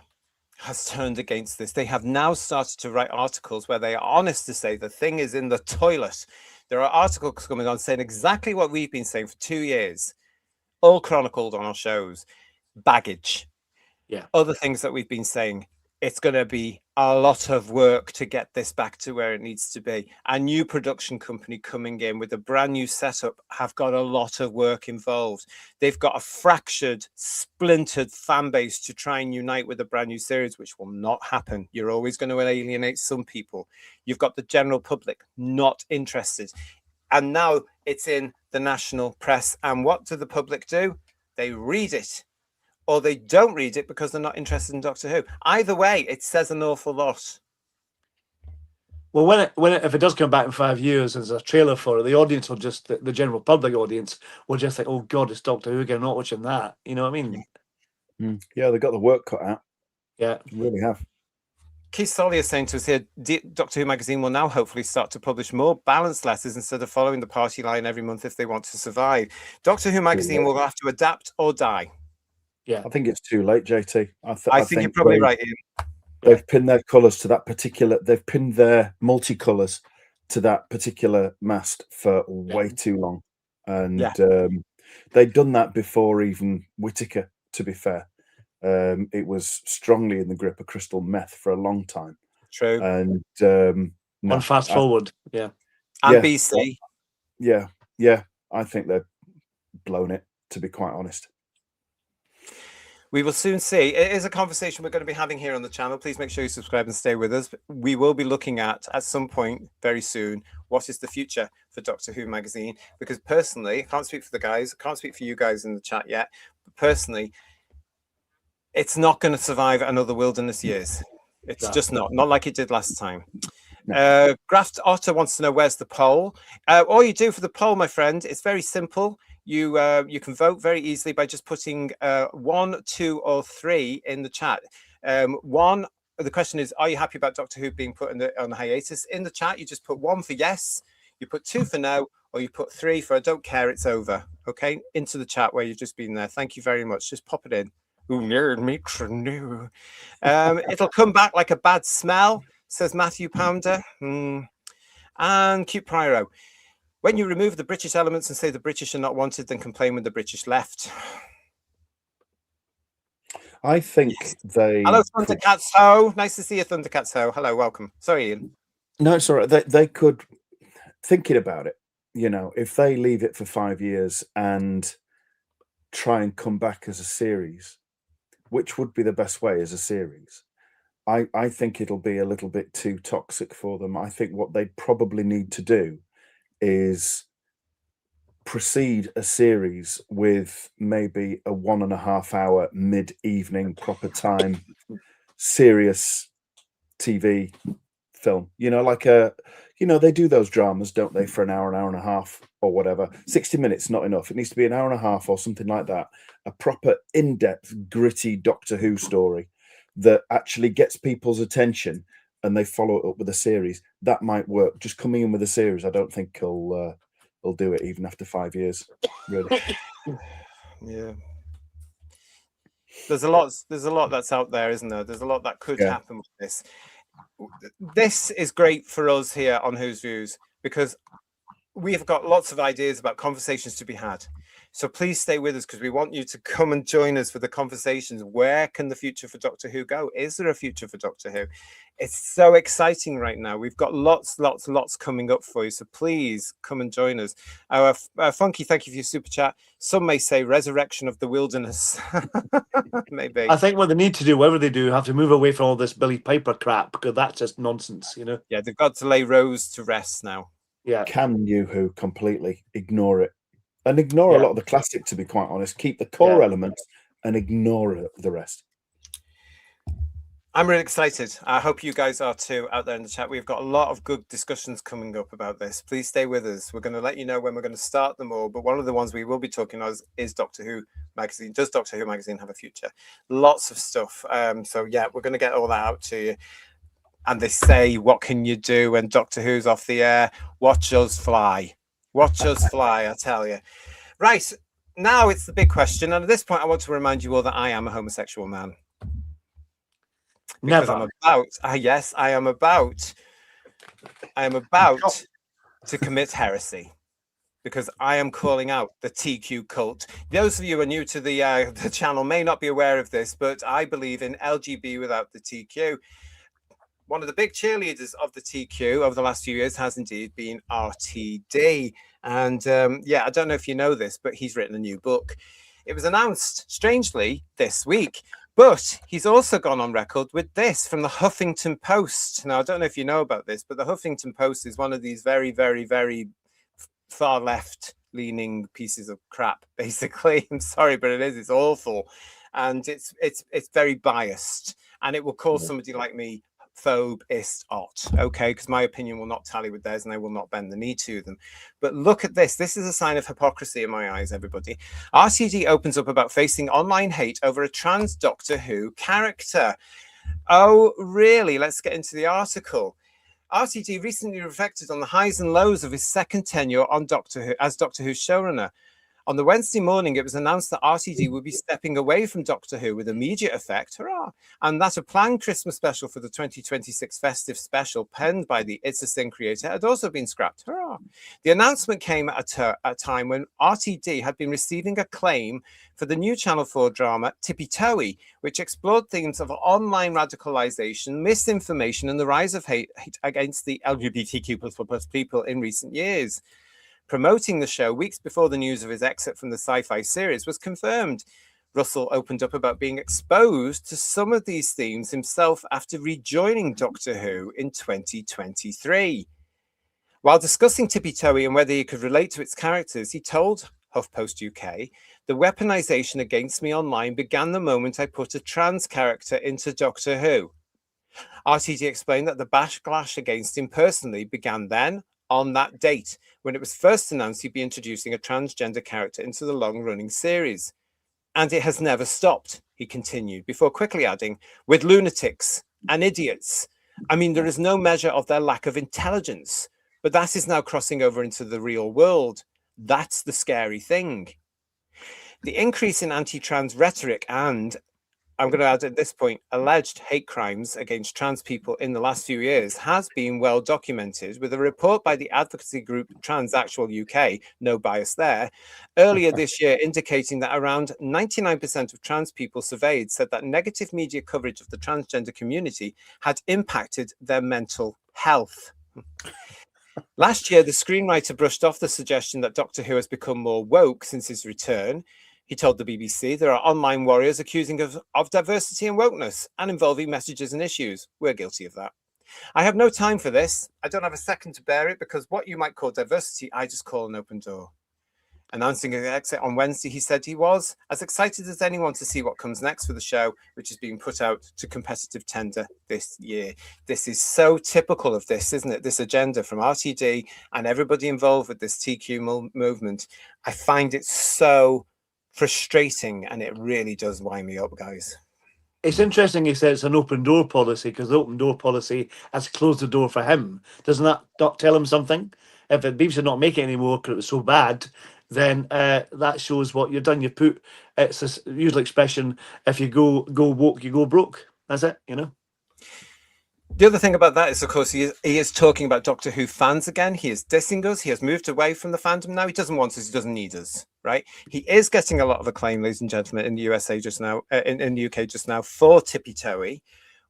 Speaker 2: has turned against this. They have now started to write articles where they are honest to say the thing is in the toilet. There are articles coming on saying exactly what we've been saying for 2 years, all chronicled on our shows. Baggage.
Speaker 3: Yeah.
Speaker 2: Other things that we've been saying. It's going to be a lot of work to get this back to where it needs to be. A new production company coming in with a brand new setup have got a lot of work involved. They've got a fractured, splintered fan base to try and unite with a brand new series, which will not happen. You're always going to alienate some people. You've got the general public not interested. And now it's in the national press. And what do the public do? They read it. Or they don't read it because they're not interested in Doctor Who. Either way, it says an awful lot.
Speaker 3: Well, if it does come back in 5 years as a trailer for it, the audience will just, the general public audience will just think, oh God, it's Doctor Who again, I'm not watching that. You know what I mean?
Speaker 4: Yeah, they've got the work cut out.
Speaker 3: Yeah.
Speaker 4: They really have.
Speaker 2: Keith Solly is saying to us here, Doctor Who magazine will now hopefully start to publish more balanced letters instead of following the party line every month if they want to survive. Doctor Who magazine will have to adapt or die.
Speaker 3: Yeah,
Speaker 4: I think it's too late, JT.
Speaker 2: I think you're probably right, Ian.
Speaker 4: They've pinned their colours to that particular. They've pinned their multicolours to that particular mast for way too long, and they'd done that before even Whittaker. To be fair, it was strongly in the grip of crystal meth for a long time.
Speaker 2: True.
Speaker 4: And
Speaker 3: and fast forward, and
Speaker 2: BC.
Speaker 4: Yeah. I think they've blown it. To be quite honest.
Speaker 2: We will soon see. It is a conversation we're going to be having here on the channel. Please make sure you subscribe and stay with us. We will be looking at some point very soon, what is the future for Doctor Who magazine? Because personally, I can't speak for the guys, I can't speak for you guys in the chat yet, but personally, it's not going to survive another wilderness years. It's just not like it did last time. Graft Otter wants to know where's the poll. All you do for the poll, my friend, it's very simple. You can vote very easily by just putting 1, 2, or 3 in the chat. The question is, are you happy about Doctor Who being put on hiatus? In the chat, you just put 1 for yes, you put 2 for no, or you put 3 for I don't care, it's over. Okay, into the chat where you've just been there. Thank you very much. Just pop it in. It'll come back like a bad smell, says Matthew Pounder. And Cute Pyro. When you remove the British elements and say the British are not wanted, then complain when the British left.
Speaker 4: I think they...
Speaker 2: Hello, Thundercats Ho. Nice to see you, Thundercats Ho. Hello, welcome. Sorry, Ian.
Speaker 4: No, it's all right. They could... Thinking about it, you know, if they leave it for 5 years and try and come back as a series, which would be the best way as a series? I think it'll be a little bit too toxic for them. I think what they probably need to do is precede a series with maybe a 1.5 hour mid-evening proper time serious TV film, you know, like they do those dramas, don't they, for an hour and a half or whatever. 60 minutes not enough, it needs to be an hour and a half or something like that, a proper in-depth gritty Doctor Who story that actually gets people's attention and they follow it up with a series, that might work. Just coming in with a series, I don't think he'll do it even after 5 years. Really.
Speaker 2: Yeah. There's a lot that's out there, isn't there? There's a lot that could happen with this. This is great for us here on Whose Views, because we've got lots of ideas about conversations to be had. So please stay with us, because we want you to come and join us for the conversations. Where can the future for Doctor Who go? Is there a future for Doctor Who? It's so exciting right now. We've got lots coming up for you. So please come and join us. Funky, thank you for your super chat. Some may say resurrection of the wilderness. Maybe.
Speaker 3: I think what they need to do, whatever they do, have to move away from all this Billy Piper crap, because that's just nonsense, you know?
Speaker 2: Yeah, they've got to lay Rose to rest now.
Speaker 3: Yeah.
Speaker 4: Can you who completely ignore it and ignore a lot of the classic, to be quite honest, keep the core elements and ignore the rest.
Speaker 2: I'm really excited. I hope you guys are too out there in the chat. We've got a lot of good discussions coming up about this. Please stay with us. We're going to let you know when we're going to start them all. But one of the ones we will be talking about is Doctor Who magazine. Does Doctor Who magazine have a future? Lots of stuff. So yeah, we're going to get all that out to you. And they say, what can you do when Doctor Who's off the air? Watch us fly. Watch us fly, I tell you. Right, now it's the big question. And at this point, I want to remind you all that I am a homosexual man. Because
Speaker 3: Never.
Speaker 2: I am about to commit heresy. Because I am calling out the TQ cult. Those of you who are new to the channel may not be aware of this, but I believe in LGB without the TQ. One of the big cheerleaders of the TQ over the last few years has indeed been RTD. And I don't know if you know this, but he's written a new book. It was announced, strangely, this week. But he's also gone on record with this from the Huffington Post. Now, I don't know if you know about this, but the Huffington Post is one of these very, very, very far left-leaning pieces of crap, basically. I'm sorry, but it is. It's awful. And it's very biased. And it will call somebody like me phobist okay, because my opinion will not tally with theirs and I will not bend the knee to them. But look at this. This is a sign of hypocrisy in my eyes, everybody. RTD opens up about facing online hate over a trans Doctor Who character. Oh, really? Let's get into the article. RTD recently reflected on the highs and lows of his second tenure on Doctor Who as Doctor Who's showrunner. On the Wednesday morning, it was announced that RTD would be stepping away from Doctor Who with immediate effect, hurrah, and that a planned Christmas special for the 2026 festive special penned by the It's a Sin creator had also been scrapped, hurrah. The announcement came at a time when RTD had been receiving acclaim for the new Channel 4 drama Tippy Toey, which explored themes of online radicalization, misinformation, and the rise of hate against the LGBTQ+ people in recent years. Promoting the show weeks before the news of his exit from the sci-fi series was confirmed. Russell opened up about being exposed to some of these themes himself after rejoining Doctor Who in 2023. While discussing Tippy Toey and whether he could relate to its characters, he told HuffPost UK, "The weaponization against me online began the moment I put a trans character into Doctor Who." RTD explained that the backlash against him personally began then, on that date, when it was first announced he'd be introducing a transgender character into the long-running series. And it has never stopped, he continued, before quickly adding, with lunatics and idiots. I mean, there is no measure of their lack of intelligence, but that is now crossing over into the real world. That's the scary thing. The increase in anti-trans rhetoric and, I'm going to add at this point, alleged hate crimes against trans people in the last few years has been well documented, with a report by the advocacy group Transsexual UK, no bias there, earlier this year indicating that around 99% of trans people surveyed said that negative media coverage of the transgender community had impacted their mental health. Last year, the screenwriter brushed off the suggestion that Doctor Who has become more woke since his return. He told the BBC there are online warriors accusing of diversity and wokeness and involving messages and issues. We're guilty of that. I have no time for this. I don't have a second to bear it, because what you might call diversity, I just call an open door. Announcing his exit on Wednesday, he said he was as excited as anyone to see what comes next for the show, which is being put out to competitive tender this year. This is so typical of this, isn't it? This agenda from RTD and everybody involved with this TQ movement. I find it so frustrating, and it really does wind me up, guys.
Speaker 3: It's interesting he says it's an open door policy, because the open door policy has closed the door for him. Doesn't that not tell him something? If the BBC are not making it anymore because it was so bad, then that shows what you've done. You put, it's a usual expression, if you go woke, you go broke. That's it, you know?
Speaker 2: The other thing about that is, of course, he is talking about Doctor Who fans again. He is dissing us. He has moved away from the fandom now. He doesn't want us. He doesn't need us, right? He is getting a lot of acclaim, ladies and gentlemen, in the USA just now, in the UK just now, for Tippy Toey,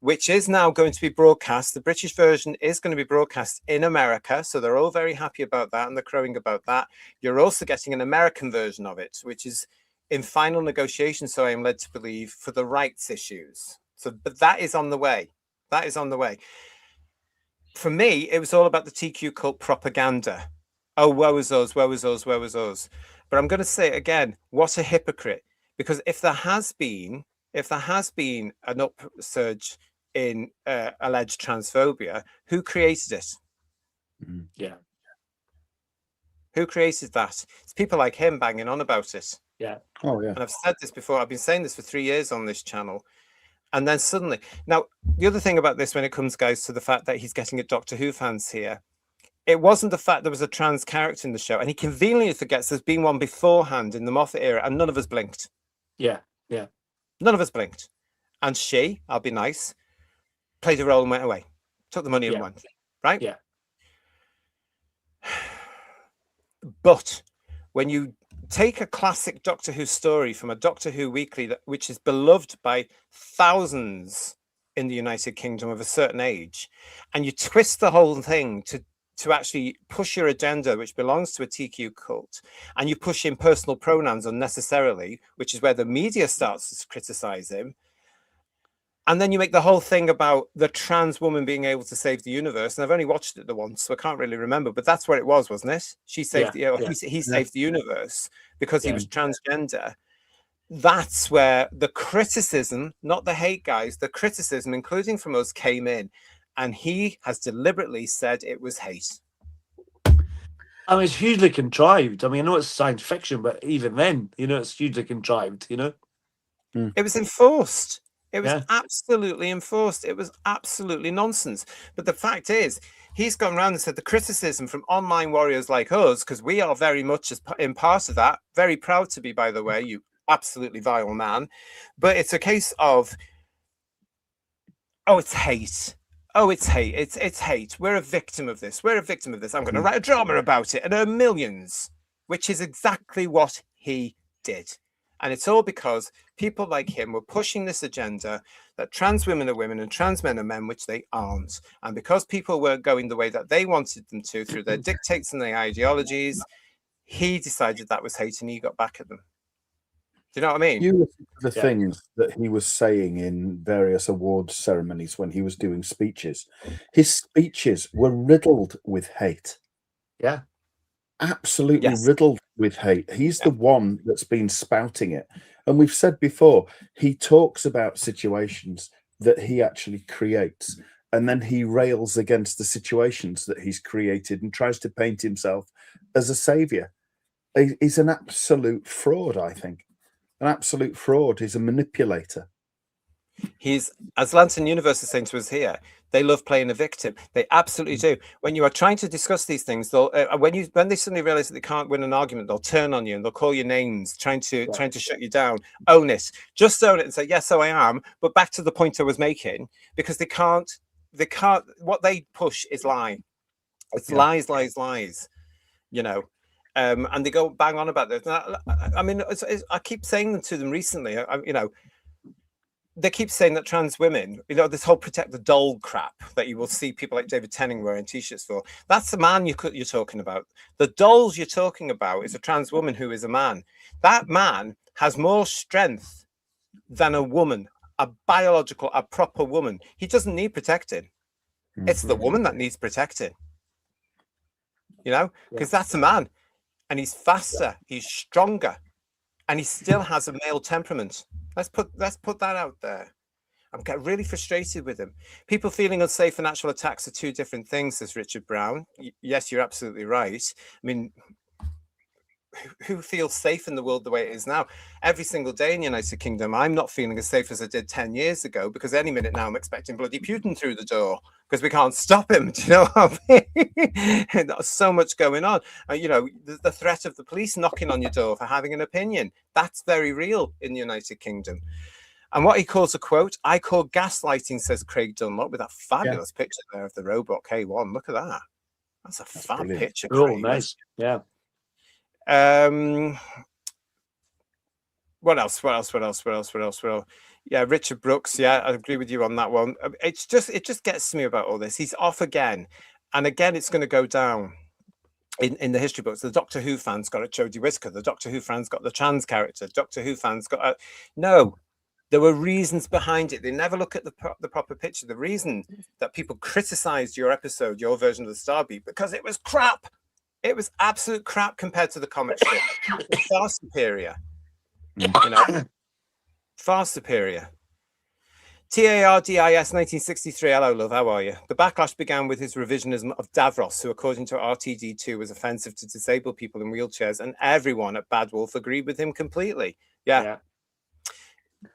Speaker 2: which is now going to be broadcast. The British version is going to be broadcast in America, so they're all very happy about that, and they're crowing about that. You're also getting an American version of it, which is in final negotiation, so I am led to believe, for the rights issues. So, but that is on the way. That is on the way. For me, it was all about the TQ cult propaganda. Oh, woe is us, woe is us, woe is us. But I'm going to say it again, what a hypocrite. Because if there has been an upsurge in alleged transphobia, who created it?
Speaker 3: Yeah.
Speaker 2: Who created that? It's people like him banging on about it.
Speaker 3: Yeah.
Speaker 4: Oh, yeah.
Speaker 2: And I've said this before. I've been saying this for 3 years on this channel. And then suddenly, now, the other thing about this when it comes, guys, to the fact that he's getting at Doctor Who fans here, it wasn't the fact there was a trans character in the show. And he conveniently forgets there's been one beforehand in the Moffat era, and none of us blinked.
Speaker 3: Yeah. Yeah.
Speaker 2: None of us blinked. And she, I'll be nice, played a role and went away. Took the money and went. Right?
Speaker 3: Yeah.
Speaker 2: But when you take a classic Doctor Who story from a Doctor Who weekly, which is beloved by thousands in the United Kingdom of a certain age, and you twist the whole thing to actually push your agenda, which belongs to a TQ cult, and you push in personal pronouns unnecessarily, which is where the media starts to criticize him. And then you make the whole thing about the trans woman being able to save the universe. And I've only watched it the once, so I can't really remember. But that's what it was, wasn't it? She saved he saved the universe because he was transgender. That's where the criticism, not the hate, guys, the criticism, including from us, came in. And he has deliberately said it was hate.
Speaker 3: I mean, it's hugely contrived. I mean, I know it's science fiction, but even then, you know, it's hugely contrived, you know?
Speaker 2: It was enforced. It was absolutely enforced. It was absolutely nonsense. But the fact is, he's gone around and said the criticism from online warriors like us, because we are very much in part of that, very proud to be, by the way, you absolutely vile man. But it's a case of, oh, it's hate. Oh, it's hate. It's hate. We're a victim of this. We're a victim of this. I'm going to write a drama about it and earn millions, which is exactly what he did. And it's all because people like him were pushing this agenda that trans women are women and trans men are men, which they aren't. And because people weren't going the way that they wanted them to through their dictates and their ideologies, he decided that was hate and he got back at them. Do you know what I mean?
Speaker 4: You listen to the things that he was saying in various awards ceremonies when he was doing speeches. His speeches were riddled with hate.
Speaker 3: Yeah.
Speaker 4: Absolutely riddled with hate. He's the one that's been spouting it. And we've said before, he talks about situations that he actually creates. And then he rails against the situations that he's created and tries to paint himself as a savior. He's an absolute fraud, I think. An absolute fraud. He's a manipulator.
Speaker 2: He's, as Lantern Universe is saying to us here, they love playing a victim. They absolutely do. When you are trying to discuss these things, they'll when they suddenly realize that they can't win an argument, they'll turn on you and they'll call you names, trying to shut you down. Own it. Just own it and say, yes, so I am. But back to the point I was making, because they can't. What they push is lie. It's lies, lies, lies. You know. And they go bang on about this. I mean, I keep saying them to them recently. You know, they keep saying that trans women, you know, this whole protect the doll crap that you will see people like David Tennant wearing t-shirts for. That's the man you're talking about. The dolls you're talking about is a trans woman who is a man. That man has more strength than a woman, a biological, a proper woman. He doesn't need protecting. It's the woman that needs protecting. You know, because that's a man. And he's faster, he's stronger, and he still has a male temperament. Let's put that out there. I'm getting really frustrated with him. People feeling unsafe and actual attacks are two different things, says Richard Brown. Yes, you're absolutely right. I mean, who feels safe in the world the way it is now. Every single day in the United Kingdom, I'm not feeling as safe as I did 10 years ago, because any minute now I'm expecting bloody Putin through the door because we can't stop him. Do you know what I mean? There's so much going on. You know, the threat of the police knocking on your door for having an opinion, that's very real in the United Kingdom. And what he calls a quote, I call gaslighting, says Craig Dunlop, with that fabulous picture there of the robot K1. Look at that. That's a fab
Speaker 4: brilliant.
Speaker 2: picture.
Speaker 3: Oh,
Speaker 2: Craig.
Speaker 3: nice. Yeah.
Speaker 2: What else? Yeah, Richard Brooks. Yeah, I agree with you on that one. It just gets to me about all this. He's off again, and again, it's going to go down in the history books. The Doctor Who fans got a Jodie Whittaker. The Doctor Who fans got the trans character. Doctor Who fans got a no. There were reasons behind it. They never look at the proper picture. The reason that people criticized your episode, your version of the Starbeat, because it was crap. It was absolute crap compared to the comic strip. It was far superior. You know, far superior. TARDIS 1963. Hello, love. How are you? The backlash began with his revisionism of Davros, who, according to RTD2, was offensive to disabled people in wheelchairs, and everyone at Bad Wolf agreed with him completely. Yeah.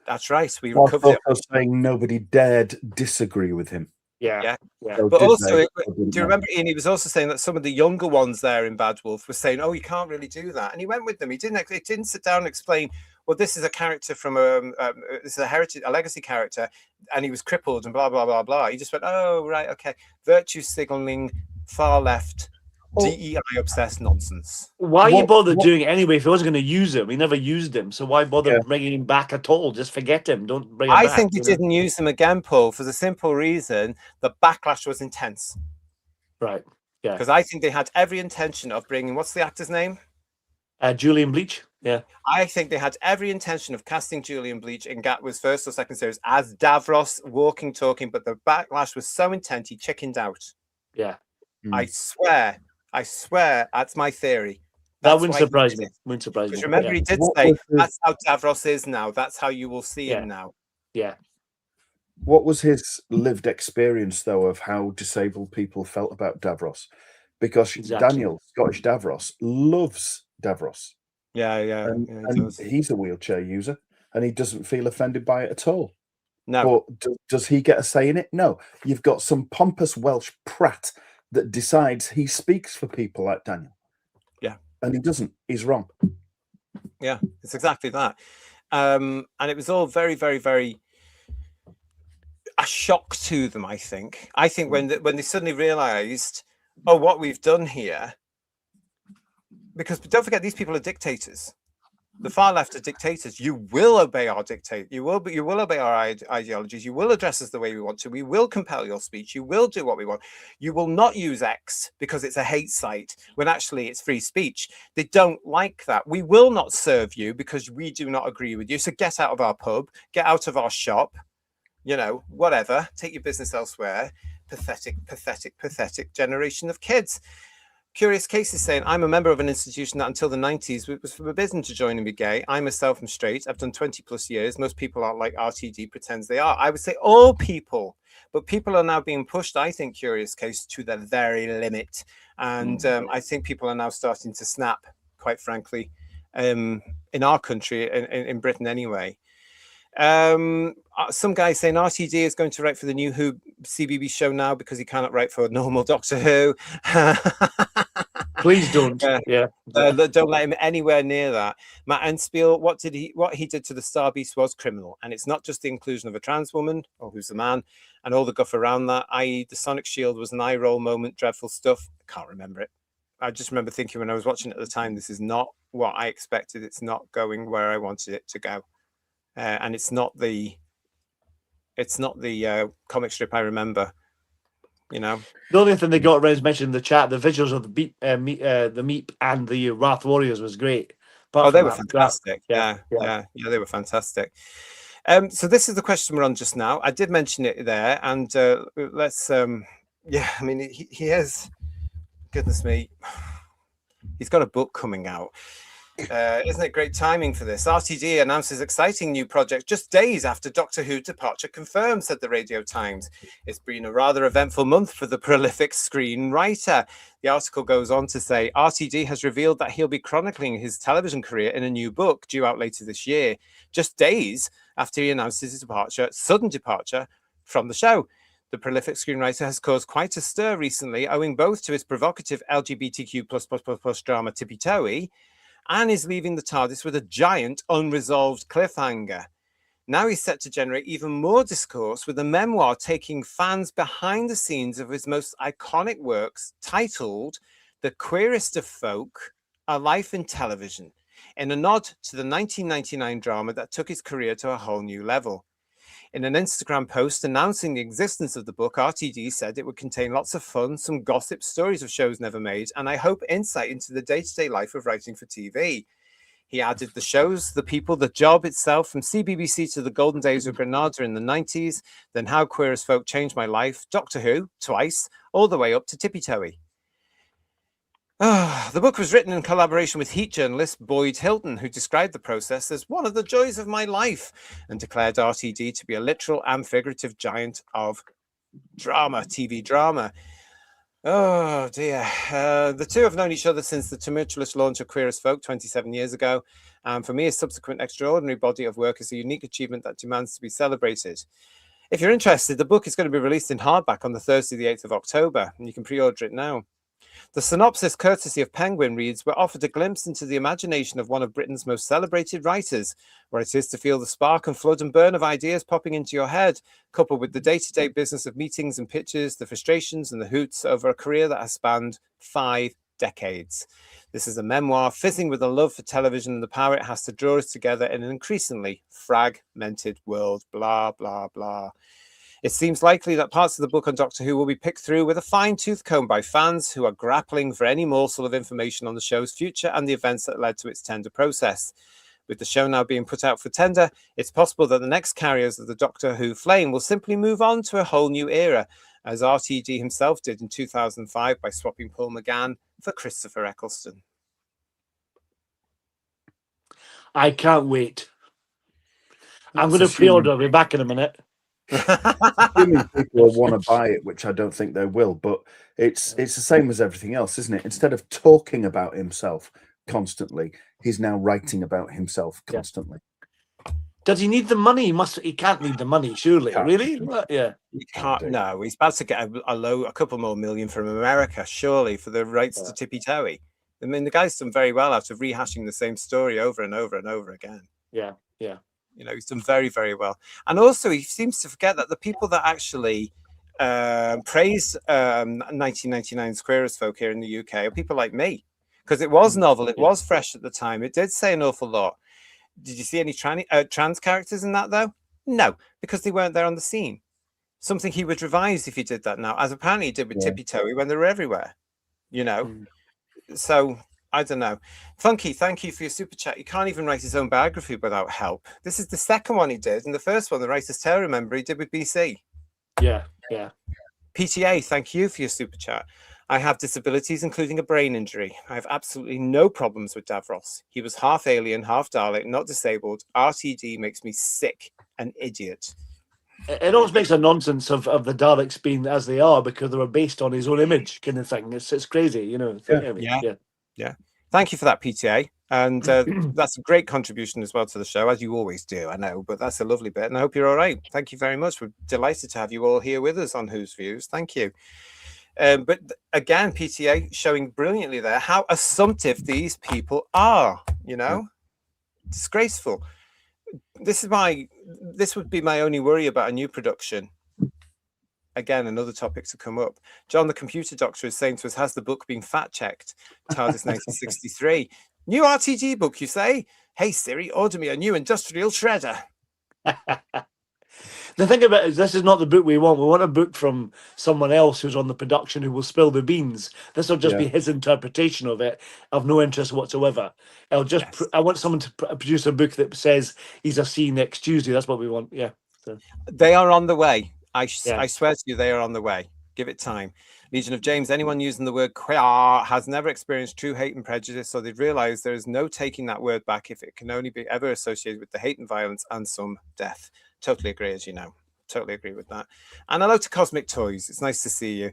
Speaker 2: That's right. We recovered it.
Speaker 4: Saying nobody dared disagree with him.
Speaker 3: Yeah.
Speaker 2: So but also, do you remember, Ian? He was also saying that some of the younger ones there in Bad Wolf were saying, "Oh, you can't really do that," and he went with them. He didn't sit down and explain. Well, this is a character from this is a legacy character, and he was crippled and blah blah blah blah. He just went, "Oh, right, okay." Virtue signaling, far left, DEI obsessed nonsense.
Speaker 3: Why you bother doing it anyway if he wasn't going to use him? He never used him, so why bother bringing him back at all? Just forget him. Don't bring him back.
Speaker 2: I think he didn't use him again, Paul, for the simple reason the backlash was intense.
Speaker 3: Right. Yeah.
Speaker 2: Because I think they had every intention of bringing, what's the actor's name?
Speaker 3: Julian Bleach. Yeah.
Speaker 2: I think they had every intention of casting Julian Bleach in Gatwa's first or second series as Davros, walking, talking, but the backlash was so intense he chickened out.
Speaker 3: Yeah.
Speaker 2: I swear, that's my theory.
Speaker 3: That wouldn't surprise me. Wouldn't surprise me.
Speaker 2: Because remember, he did say, that's how Davros is now. That's how you will see him now.
Speaker 3: Yeah.
Speaker 4: What was his lived experience, though, of how disabled people felt about Davros? Because Daniel, Scottish Davros, loves Davros.
Speaker 2: Yeah.
Speaker 4: And he's a wheelchair user, and he doesn't feel offended by it at all.
Speaker 2: No.
Speaker 4: But does he get a say in it? No. You've got some pompous Welsh prat that decides he speaks for people like Daniel.
Speaker 2: Yeah.
Speaker 4: And he doesn't. He's wrong.
Speaker 2: Yeah, it's exactly that. And it was all very, very, very a shock to them, I think. I think when they suddenly realized, oh, what we've done here, because don't forget, these people are dictators. The far left are dictators. You will obey our dictate. You will obey our ideologies. You will address us the way we want to. We will compel your speech. You will do what we want. You will not use X because it's a hate site when actually it's free speech. They don't like that. We will not serve you because we do not agree with you. So get out of our pub, get out of our shop, you know, whatever. Take your business elsewhere. Pathetic generation of kids. Curious Case is saying, I'm a member of an institution that until the 90s was forbidden to join and be gay. I myself am straight. I've done 20 plus years. Most people aren't like RTD pretends they are. I would say all people, but people are now being pushed, I think, Curious Case, to the very limit. And I think people are now starting to snap, quite frankly, in our country, in Britain anyway. Some guy saying RTD is going to write for the new Who CBB show now because he cannot write for normal Doctor Who.
Speaker 3: Please don't.
Speaker 2: Don't let him anywhere near that. Matt Enspiel, what he did to the Star Beast was criminal, and it's not just the inclusion of a trans woman or who's the man and all the guff around that. I.e., the Sonic Shield was an eye roll moment, dreadful stuff. I can't remember it. I just remember thinking when I was watching it at the time, this is not what I expected. It's not going where I wanted it to go. And it's not the comic strip I remember, you know.
Speaker 3: The only thing they got around is mentioned in the chat, the visuals of the Meep and the Wrath Warriors was great.
Speaker 2: They were fantastic. Yeah, they were fantastic. So this is the question we're on just now. I did mention it there, and let's I mean, he has, goodness me, he's got a book coming out. Isn't it great timing for this? RTD announces exciting new project just days after Doctor Who departure confirmed, said the Radio Times. It's been a rather eventful month for the prolific screenwriter. The article goes on to say RTD has revealed that he'll be chronicling his television career in a new book due out later this year, just days after he announces his sudden departure from the show. The prolific screenwriter has caused quite a stir recently, owing both to his provocative LGBTQ++ drama Tippy Toey, and is leaving the TARDIS with a giant unresolved cliffhanger. Now he's set to generate even more discourse with a memoir taking fans behind the scenes of his most iconic works, titled The Queerest of Folk, A Life in Television, in a nod to the 1999 drama that took his career to a whole new level. In an Instagram post announcing the existence of the book, RTD said it would contain lots of fun, some gossip, stories of shows never made, and I hope insight into the day-to-day life of writing for TV. He added the shows, the people, the job itself, from CBBC to the golden days of Granada in the 90s, then How Queer as Folk Changed My Life, Doctor Who, twice, all the way up to Tippy Toey. The book was written in collaboration with Heat journalist Boyd Hilton, who described the process as one of the joys of my life and declared RTD to be a literal and figurative giant of drama, TV drama. Oh dear. The two have known each other since the tumultuous launch of Queer as Folk 27 years ago. And for me, his subsequent extraordinary body of work is a unique achievement that demands to be celebrated. If you're interested, the book is going to be released in hardback on the Thursday, the 8th of October, and you can pre-order it now. The synopsis, courtesy of Penguin, reads, "We're offered a glimpse into the imagination of one of Britain's most celebrated writers, where it is to feel the spark and flood and burn of ideas popping into your head, coupled with the day-to-day business of meetings and pitches, the frustrations and the hoots over a career that has spanned 5 decades. This is a memoir fizzing with a love for television and the power it has to draw us together in an increasingly fragmented world, blah, blah, blah. It seems likely that parts of the book on Doctor Who will be picked through with a fine-tooth comb by fans who are grappling for any morsel of information on the show's future and the events that led to its tender process. With the show now being put out for tender, it's possible that the next carriers of the Doctor Who flame will simply move on to a whole new era, as RTD himself did in 2005 by swapping Paul McGann for Christopher Eccleston."
Speaker 3: I can't wait. I'm
Speaker 4: That's
Speaker 3: going to pre-order. I'll be back in a minute.
Speaker 4: Assuming people will want to buy it, which I don't think they will, but it's the same as everything else, isn't it? Instead of talking about himself constantly, he's now writing about himself constantly.
Speaker 3: Does he need the money? He can't need the money, surely. Really? Yeah.
Speaker 2: He can't. No, he's about to get a couple more million from America, surely, for the rights to Tippy Toey. I mean, the guy's done very well out of rehashing the same story over and over and over again.
Speaker 3: Yeah, yeah.
Speaker 2: You know, he's done very, very well. And also, he seems to forget that the people that actually praise 1999's Queer as Folk here in the UK are people like me. Because it was novel, it was fresh at the time. It did say an awful lot. Did you see any trans characters in that, though? No, because they weren't there on the scene. Something he would revise if he did that now, as apparently he did with Tippy Toey when they were everywhere. You know? So... I don't know. Funky, thank you for your super chat. You can't even write his own biography without help. This is the second one he did, and the first one, The Writer's Tale, remember, he did with BC.
Speaker 3: Yeah, yeah.
Speaker 2: PTA, thank you for your super chat. I have disabilities, including a brain injury. I have absolutely no problems with Davros. He was half alien, half Dalek, not disabled. RTD makes me sick, an idiot.
Speaker 3: It always makes a nonsense of the Daleks being as they are because they were based on his own image, kind of thing. It's crazy, you know.
Speaker 2: Yeah. Thank you for that, PTA. And that's a great contribution as well to the show, as you always do, I know, but that's a lovely bit. And I hope you're all right. Thank you very much. We're delighted to have you all here with us on Who's Views. Thank you. But again, PTA showing brilliantly there how assumptive these people are, you know, disgraceful. This would be my only worry about a new production. Again, another topic to come up. John, the computer doctor, is saying to us, has the book been fact-checked? TARDIS 1963. New RTD book, you say? Hey, Siri, order me a new industrial shredder.
Speaker 3: The thing about it is this is not the book we want. We want a book from someone else who's on the production who will spill the beans. This will just be his interpretation of it, of no interest whatsoever. I want someone to produce a book that says he's a C next Tuesday. That's what we want. Yeah. So.
Speaker 2: They are on the way. I swear to you, they are on the way. Give it time. Legion of James, anyone using the word queer has never experienced true hate and prejudice, so they've realized there is no taking that word back if it can only be ever associated with the hate and violence and some death. Totally agree, as you know. Totally agree with that. And hello to Cosmic Toys. It's nice to see you.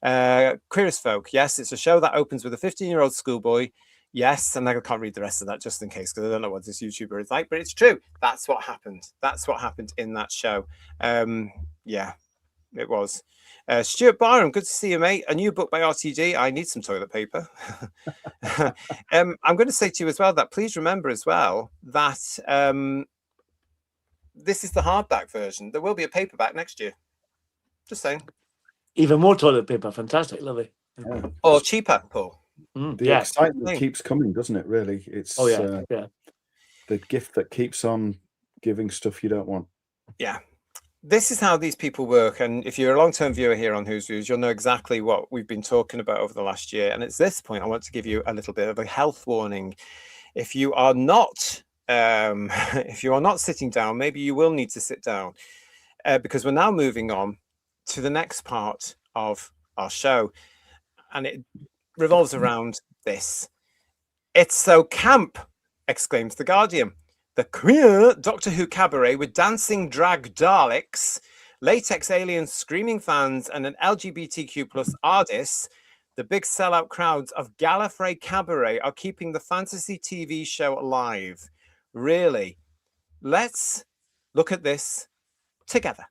Speaker 2: Queer as Folk. Yes, it's a show that opens with a 15-year-old schoolboy. Yes, and I can't read the rest of that just in case because I don't know what this YouTuber is like, but it's true. That's what happened. That's what happened in that show. Yeah, it was. Stuart Barham, good to see you, mate. A new book by RTD. I need some toilet paper. I'm going to say to you as well that please remember as well that this is the hardback version. There will be a paperback next year. Just saying.
Speaker 3: Even more toilet paper. Fantastic. Lovely.
Speaker 4: Yeah.
Speaker 2: Or cheaper, Paul.
Speaker 4: The excitement keeps coming, doesn't it, really? It's the gift that keeps on giving stuff you don't want.
Speaker 2: Yeah. This is how these people work. And if you're a long-term viewer here on Who's Views, you'll know exactly what we've been talking about over the last year. And at this point, I want to give you a little bit of a health warning. If you are not, sitting down, maybe you will need to sit down because we're now moving on to the next part of our show. And it revolves around this. It's so camp, exclaims The Guardian. The queer Doctor Who cabaret with dancing drag Daleks, latex aliens, screaming fans, and an LGBTQ plus artist, the big sellout crowds of Gallifrey Cabaret are keeping the fantasy TV show alive. Really? Let's look at this together.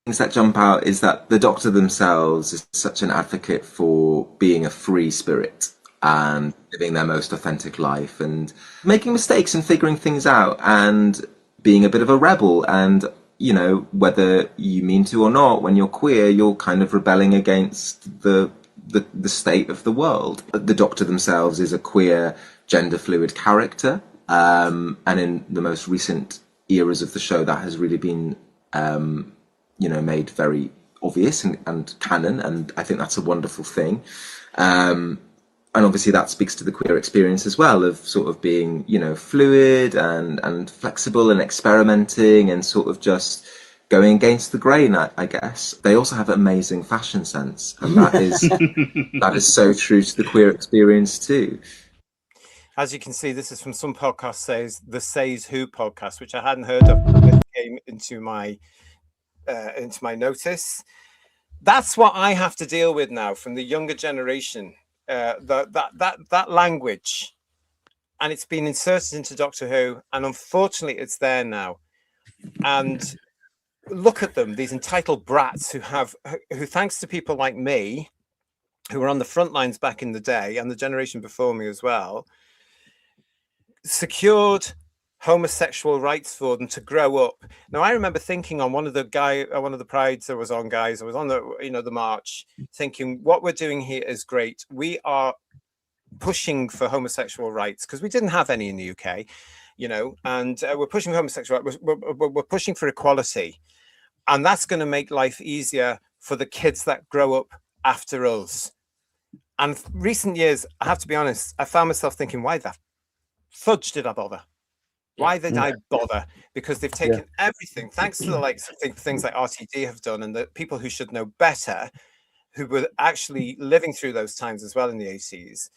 Speaker 5: Things that jump out is that the Doctor themselves is such an advocate for being a free spirit and living their most authentic life and making mistakes and figuring things out and being a bit of a rebel. And, you know, whether you mean to or not, when you're queer, you're kind of rebelling against the state of the world. The Doctor themselves is a queer, gender fluid character. And in the most recent eras of the show, that has really been, made very obvious and canon. And I think that's a wonderful thing. And obviously that speaks to the queer experience as well, of sort of being, fluid and flexible and experimenting and sort of just going against the grain, I guess. They also have amazing fashion sense, and that is so true to the queer experience too.
Speaker 2: As you can see, this is from some podcast the Says Who podcast, which I hadn't heard of. It came into my notice. That's what I have to deal with now from the younger generation. That language, and it's been inserted into Doctor Who, and unfortunately it's there now. And look at them, these entitled brats who thanks to people like me, who were on the front lines back in the day, and the generation before me as well, secured homosexual rights for them to grow up. Now, I remember thinking on one of the prides I was on, guys, I was on the march, thinking what we're doing here is great. We are pushing for homosexual rights because we didn't have any in the UK, and we're pushing homosexual rights. We're pushing for equality, and that's going to make life easier for the kids that grow up after us. And recent years, I have to be honest, I found myself thinking, why the fudge did I bother? Why did I bother? Because they've taken everything, thanks to the likes of things like RTD have done, and the people who should know better, who were actually living through those times as well in the 80s.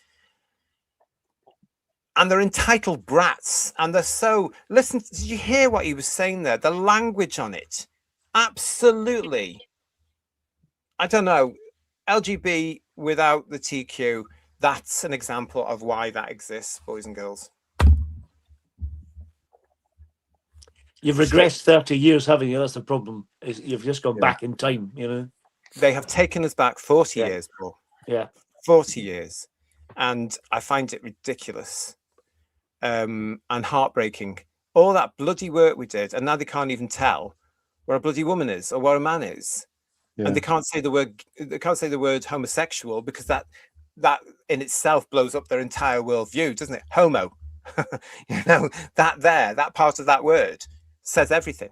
Speaker 2: And they're entitled brats, and they're so... Listen, did you hear what he was saying there? The language on it. Absolutely. I don't know. LGB without the TQ, that's an example of why that exists, boys and girls.
Speaker 3: You've regressed 30 years, haven't you? That's the problem. Is you've just gone back in time,
Speaker 2: They have taken us back 40 years, Paul.
Speaker 3: Yeah.
Speaker 2: 40 years. And I find it ridiculous and heartbreaking. All that bloody work we did, and now they can't even tell where a bloody woman is or where a man is. Yeah. And they can't say the word homosexual because that in itself blows up their entire worldview, doesn't it? Homo. That part of that word says everything.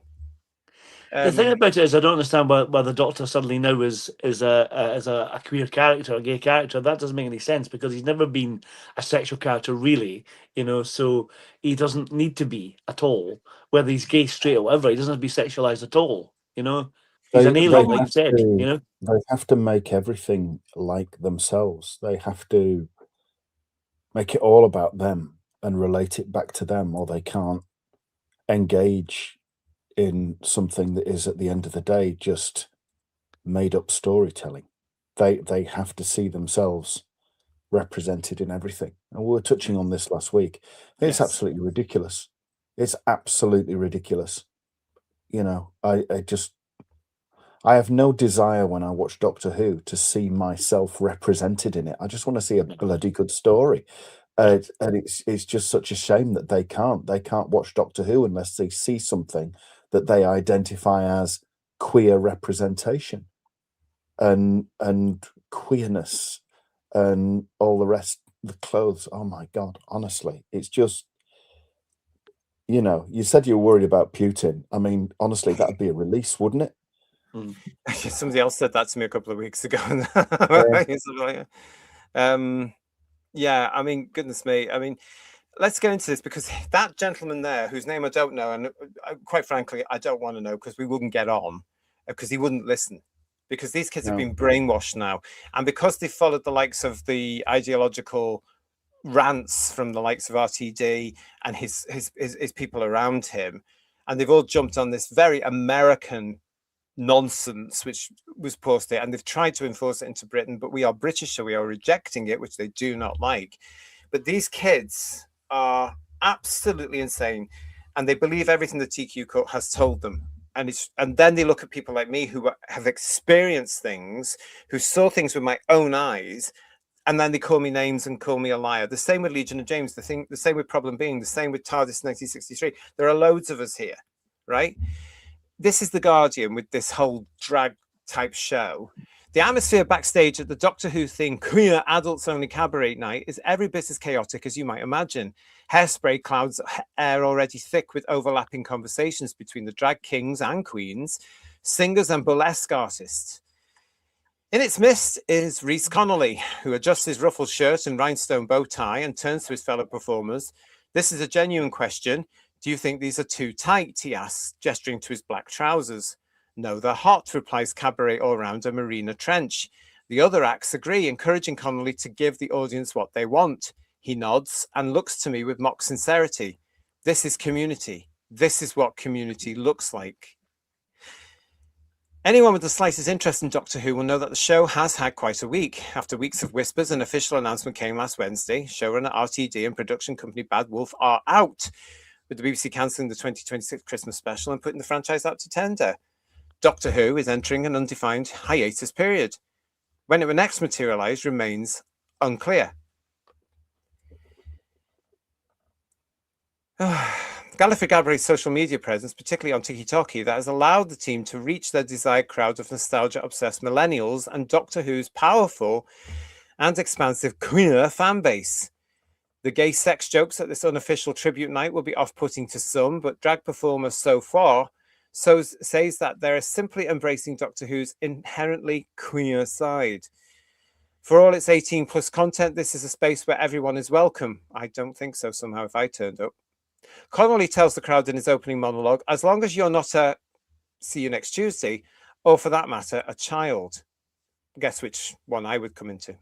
Speaker 3: The thing about it is, I don't understand why the Doctor suddenly now is a queer character, a gay character. That doesn't make any sense because he's never been a sexual character, really. So he doesn't need to be at all. Whether he's gay, straight, or whatever, he doesn't have to be sexualized at all. He's an alien,
Speaker 4: they
Speaker 3: like you
Speaker 4: have
Speaker 3: said,
Speaker 4: to-
Speaker 3: you know?
Speaker 4: They have to make everything like themselves. They have to make it all about them and relate it back to them, or they can't engage in something that is, at the end of the day, just made up storytelling. They have to see themselves represented in everything. And we were touching on this last week. It's
Speaker 2: Yes.
Speaker 4: absolutely ridiculous. It's absolutely ridiculous. You know, I have no desire when I watch Doctor Who to see myself represented in it. I just want to see a bloody good story. And it's just such a shame that they can't watch Doctor Who unless they see something that they identify as queer representation and queerness and all the rest, the clothes. Oh my God, honestly, it's just, you know, you said you were worried about Putin. I mean, honestly, that'd be a release, wouldn't it?
Speaker 2: Somebody else said that to me a couple of weeks ago. Yeah, I mean, goodness me. I mean, let's get into this, because that gentleman there, whose name I don't know, and quite frankly, I don't want to know, because we wouldn't get on, because he wouldn't listen. Because these kids have been brainwashed now, and because they followed the likes of the ideological rants from the likes of RTD and his people around him, and they've all jumped on this very American nonsense which was posted, and they've tried to enforce it into Britain, but we are British, so we are rejecting it, which they do not like. But these kids are absolutely insane, and they believe everything the TQ court has told them. And then they look at people like me who have experienced things, who saw things with my own eyes, and then they call me names and call me a liar. The same with Legion of James, the same with Problem Being, the same with TARDIS 1963. There are loads of us here, right? This is The Guardian with this whole drag type show. The atmosphere backstage at the Doctor Who thing, queer adults only cabaret night, is every bit as chaotic as you might imagine. Hairspray clouds air already thick with overlapping conversations between the drag kings and queens, singers and burlesque artists. In its midst is Rhys Connolly, who adjusts his ruffled shirt and rhinestone bow tie and turns to his fellow performers. This is a genuine question. Do you think these are too tight? He asks, gesturing to his black trousers. No, they're hot, replies cabaret all-rounder Marina Trench. The other acts agree, encouraging Connolly to give the audience what they want. He nods and looks to me with mock sincerity. This is community. This is what community looks like. Anyone with the slightest interest in Doctor Who will know that the show has had quite a week. After weeks of whispers, an official announcement came last Wednesday. Showrunner RTD and production company Bad Wolf are out, with the BBC cancelling the 2026 Christmas special and putting the franchise out to tender. Doctor Who is entering an undefined hiatus period. When it will next materialise remains unclear. Gallifrey Cabaret's social media presence, particularly on TikTok, that has allowed the team to reach their desired crowd of nostalgia-obsessed millennials and Doctor Who's powerful and expansive queer fan base. The gay sex jokes at this unofficial tribute night will be off-putting to some, but drag performers so far says that they're simply embracing Doctor Who's inherently queer side. For all its 18-plus content, this is a space where everyone is welcome. I don't think so somehow if I turned up. Connolly tells the crowd in his opening monologue, as long as you're not a see you next Tuesday, or for that matter, a child. Guess which one I would come into.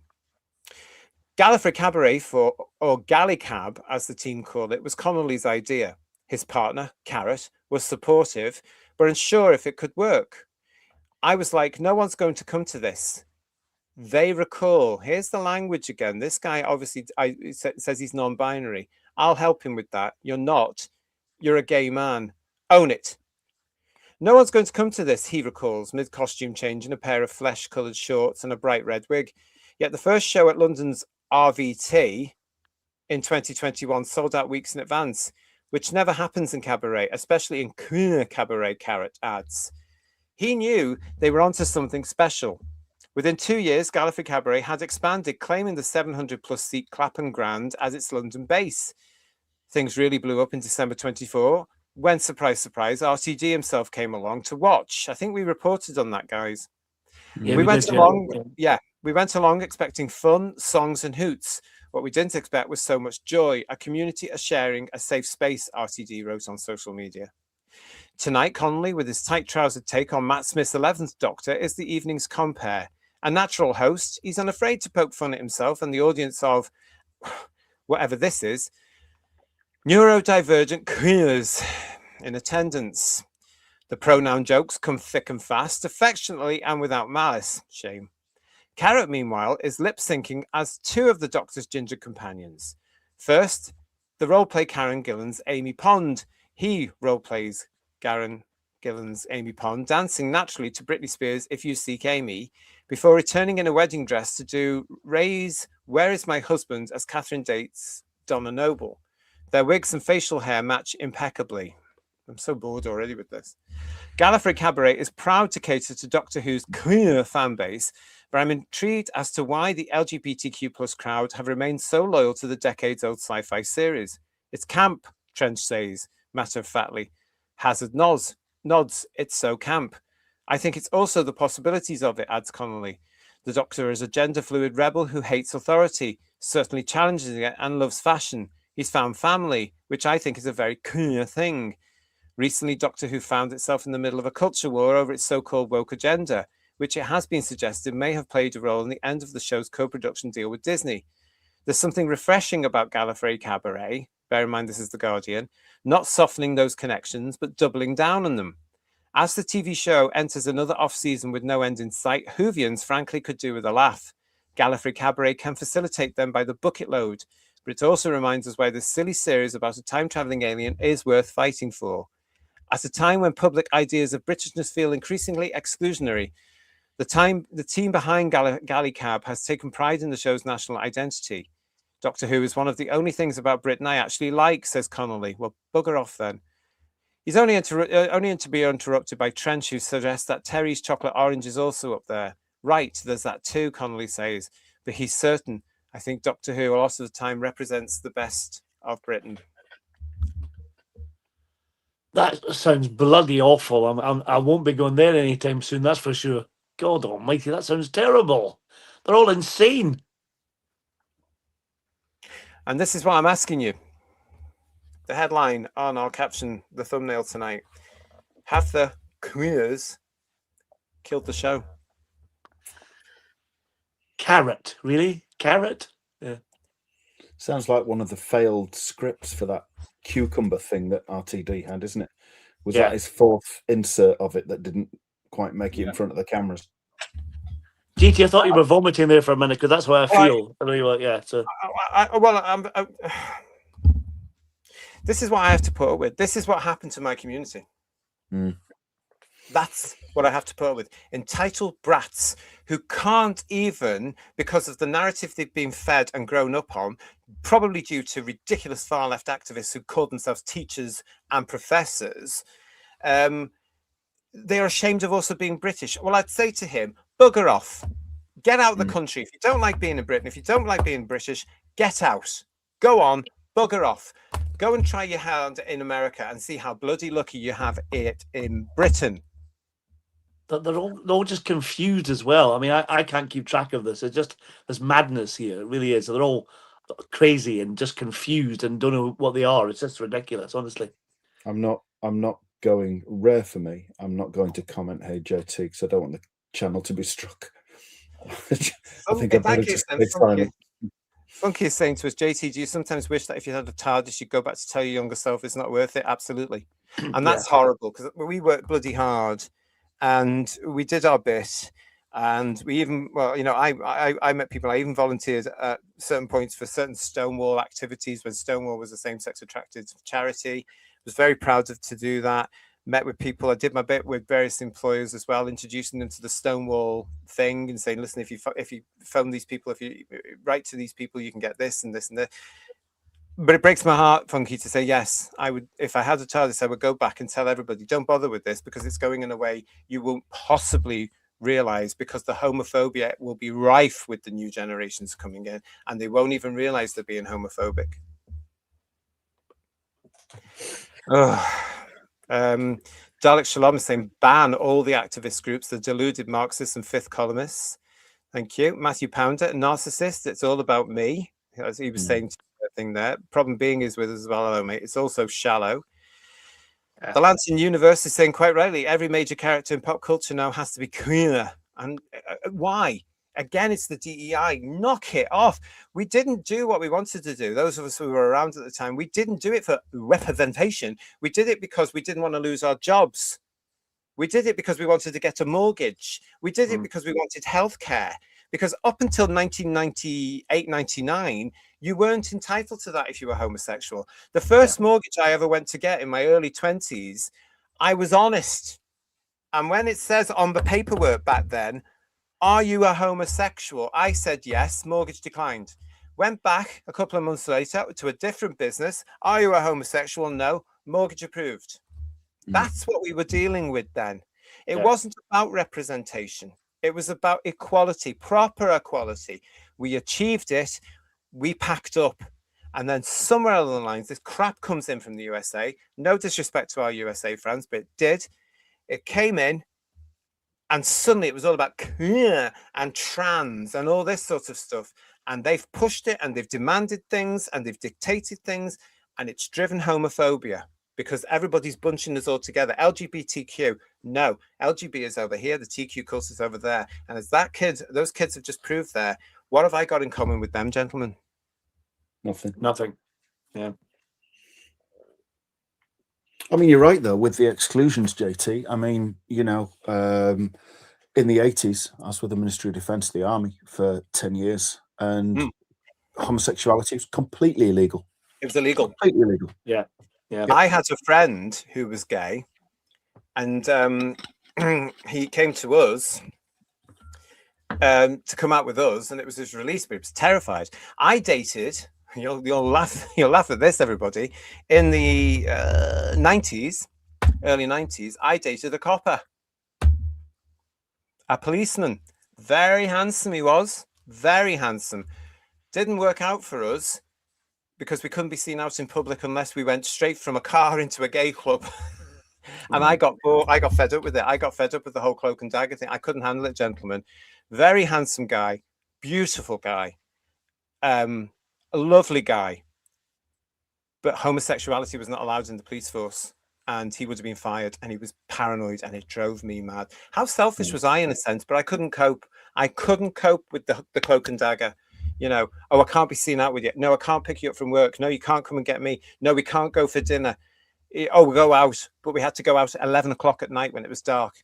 Speaker 2: Gallifrey Cabaret, or Gallicab, as the team called it, was Connolly's idea. His partner, Carrot, was supportive, but unsure if it could work. I was like, no one's going to come to this. They recall, here's the language again. This guy obviously says he's non-binary. I'll help him with that. You're not. You're a gay man. Own it. No one's going to come to this, he recalls, mid-costume change in a pair of flesh-coloured shorts and a bright red wig. Yet the first show at London's RVT in 2021 sold out weeks in advance, which never happens in cabaret, especially in queer cabaret carrot ads. He knew they were onto something special. Within 2 years, Gallifrey Cabaret had expanded, claiming the 700-plus seat Clapham Grand as its London base. Things really blew up in December 24, when, surprise, surprise, RTD himself came along to watch. I think we reported on that, guys.
Speaker 3: Yeah,
Speaker 2: we went
Speaker 3: did,
Speaker 2: along, we went along expecting fun, songs and hoots. What we didn't expect was so much joy, a community, a sharing, a safe space, RTD wrote on social media. Tonight, Connolly, with his tight-trousered take on Matt Smith's 11th Doctor, is the evening's compare. A natural host, he's unafraid to poke fun at himself and the audience of whatever this is. Neurodivergent queers in attendance. The pronoun jokes come thick and fast, affectionately and without malice. Shame. Carrot, meanwhile, is lip-syncing as two of the Doctor's ginger companions. First, the roleplay Karen Gillan's Amy Pond. He roleplays Karen Gillan's Amy Pond, dancing naturally to Britney Spears' If You Seek Amy, before returning in a wedding dress to do Ray's Where Is My Husband as Catherine dates Donna Noble. Their wigs and facial hair match impeccably. I'm so bored already with this. Gallifrey Cabaret is proud to cater to Doctor Who's queer fan base, but I'm intrigued as to why the LGBTQ plus crowd have remained so loyal to the decades-old sci-fi series. It's camp, Trench says, matter-of-factly. Hazard nods, it's so camp. I think it's also the possibilities of it, adds Connolly. The Doctor is a gender-fluid rebel who hates authority, certainly challenges it and loves fashion. He's found family, which I think is a very queer thing. Recently, Doctor Who found itself in the middle of a culture war over its so-called woke agenda, which it has been suggested may have played a role in the end of the show's co-production deal with Disney. There's something refreshing about Gallifrey Cabaret, bear in mind this is The Guardian, not softening those connections, but doubling down on them. As the TV show enters another off-season with no end in sight, Whovians frankly could do with a laugh. Gallifrey Cabaret can facilitate them by the bucket load, but it also reminds us why this silly series about a time-travelling alien is worth fighting for. At a time when public ideas of Britishness feel increasingly exclusionary, the team behind Gallicab has taken pride in the show's national identity. Doctor Who is one of the only things about Britain I actually like, says Connolly. Well, bugger off then. He's only to be interrupted by Trench, who suggests that Terry's chocolate orange is also up there. Right, there's that too, Connolly says. But he's certain. I think Doctor Who a lot of the time represents the best of Britain.
Speaker 3: That sounds bloody awful. I won't be going there anytime soon, that's for sure. God almighty, that sounds terrible. They're all insane.
Speaker 2: And this is what I'm asking you. The headline on our caption, the thumbnail tonight. Have the queers killed the show?
Speaker 3: Carrot, really? Carrot? Yeah.
Speaker 4: Sounds like one of the failed scripts for that cucumber thing that RTD had, isn't it? Was that his fourth insert of it that didn't quite make it in front of the cameras?
Speaker 3: GT, I thought you were vomiting there for a minute because that's how I feel.
Speaker 2: This is what I have to put up with. This is what happened to my community. That's what I have to put up with. Entitled brats who can't even, because of the narrative they've been fed and grown up on, probably due to ridiculous far left activists who call themselves teachers and professors, they are ashamed of also being British. Well, I'd say to him, bugger off. Get out of the country. If you don't like being in Britain, if you don't like being British, get out. Go on, bugger off. Go and try your hand in America and see how bloody lucky you have it in Britain.
Speaker 3: They're all just confused as well. I mean, I can't keep track of this. It's just there's madness here. It really is. They're all crazy and just confused and don't know what they are. It's just ridiculous, honestly.
Speaker 4: I'm not going, rare for me, I'm not going to comment Hey JT because I don't want the channel to be struck. I think I better just stay silent.
Speaker 2: Funky is saying to us, JT, do you sometimes wish that if you had a TARDIS, you'd go back to tell your younger self it's not worth it? Absolutely. And that's horrible because we worked bloody hard and we did our bit. And we even, well, you know, I met people, I even volunteered at certain points for certain Stonewall activities when Stonewall was a same-sex attracted charity. Was very proud to do that. Met with people. I did my bit with various employers as well, introducing them to the Stonewall thing and saying, listen, if you phone these people, if you write to these people, you can get this and this and that. But it breaks my heart, Funky, to say, yes, I would, if I had a TARDIS, I would go back and tell everybody, don't bother with this because it's going in a way you won't possibly realize, because the homophobia will be rife with the new generations coming in and they won't even realize they're being homophobic. Dalek Shalom is saying ban all the activist groups, the deluded Marxists and fifth columnists. Thank you. Matthew Pounder, narcissist, it's all about me, as he was saying thing there. Problem being is with us as well, hello mate, it's also shallow. The Lansing Universe is saying quite rightly, every major character in pop culture now has to be queer. And why? Again, it's the DEI. Knock it off. We didn't do what we wanted to do. Those of us who were around at the time, we didn't do it for representation. We did it because we didn't want to lose our jobs. We did it because we wanted to get a mortgage. We did it because we wanted healthcare. Because up until 1998, 99, you weren't entitled to that if you were homosexual. The first mortgage I ever went to get in my early 20s, I was honest. And when it says on the paperwork back then, are you a homosexual? I said yes, mortgage declined. Went back a couple of months later to a different business. Are you a homosexual? No, mortgage approved. That's what we were dealing with then. It wasn't about representation. It was about equality, proper equality. We achieved it. We packed up. And then somewhere along the lines, this crap comes in from the USA. No disrespect to our USA friends, but it did. It came in. And suddenly it was all about queer and trans and all this sort of stuff. And they've pushed it and they've demanded things and they've dictated things. And it's driven homophobia because everybody's bunching us all together. LGBTQ, no. LGB is over here. The TQ course is over there. And as those kids have just proved there, what have I got in common with them, gentlemen?
Speaker 3: Nothing. Yeah.
Speaker 4: I mean, you're right, though, with the exclusions, JT. I mean, you know, in the 80s, I was with the Ministry of Defence, the Army, for 10 years, and homosexuality was completely illegal.
Speaker 2: It was illegal.
Speaker 4: Completely illegal.
Speaker 3: Yeah. Yeah.
Speaker 2: I had a friend who was gay, and he came to us to come out with us, and it was his release, but he was terrified. I dated... You'll laugh at this, everybody. In the 90s, early 90s, I dated a copper, a policeman. Very handsome he was, very handsome. Didn't work out for us because we couldn't be seen out in public unless we went straight from a car into a gay club. And I got fed up with it. I got fed up with the whole cloak and dagger thing. I couldn't handle it, gentlemen. Very handsome guy, beautiful guy. A lovely guy, but homosexuality was not allowed in the police force, and he would have been fired, and he was paranoid, and it drove me mad. How selfish was I in a sense? But I couldn't cope. I couldn't cope with the cloak and dagger. You know, oh, I can't be seen out with you. No, I can't pick you up from work. No, you can't come and get me. No, we can't go for dinner. Oh, we'll go out, but we had to go out at 11 o'clock at night when it was dark.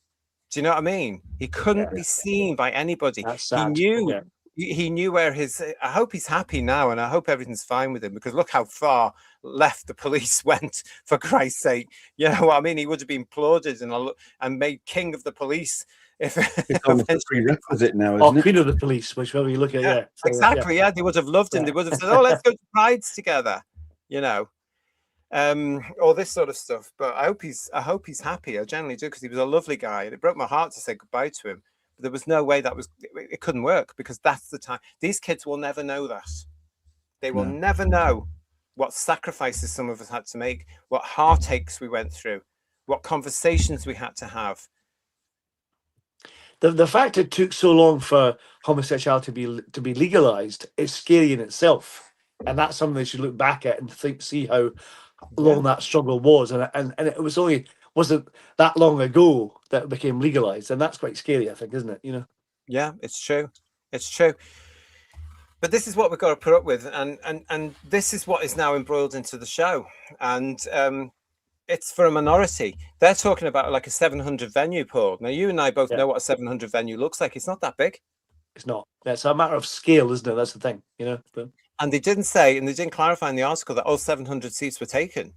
Speaker 2: Do you know what I mean? He couldn't be seen by anybody. He knew. Yeah. He knew where I hope he's happy now, and I hope everything's fine with him, because look how far left the police went, for Christ's sake. You know what I mean? He would have been applauded and made king of the police. If
Speaker 4: it's prerequisite now, isn't it?
Speaker 3: Queen of the police, whichever you look at. Yeah,
Speaker 2: so, exactly. Yeah, they would have loved him. They would have said, "Oh, let's go to Prides together." You know, all this sort of stuff. But I hope he's happy. I generally do, because he was a lovely guy, and it broke my heart to say goodbye to him. There was no way it couldn't work, because that's the time. These kids will never know that. They will never know what sacrifices some of us had to make, what heartaches we went through, what conversations we had to have.
Speaker 3: The fact it took so long for homosexuality to be legalized is scary in itself, and that's something they should look back at and see how long that struggle was, and it wasn't that long ago that it became legalized, and that's quite scary, I think, isn't it? You know? Yeah,
Speaker 2: it's true. It's true. But this is what we've got to put up with, and this is what is now embroiled into the show, and it's for a minority. They're talking about like a 700 venue, Paul. Now, you and I both know what a 700 venue looks like. It's not that big.
Speaker 3: It's not. It's a matter of scale, isn't it? That's the thing, you know. But...
Speaker 2: And they didn't say, and they didn't clarify in the article that all 700 seats were taken.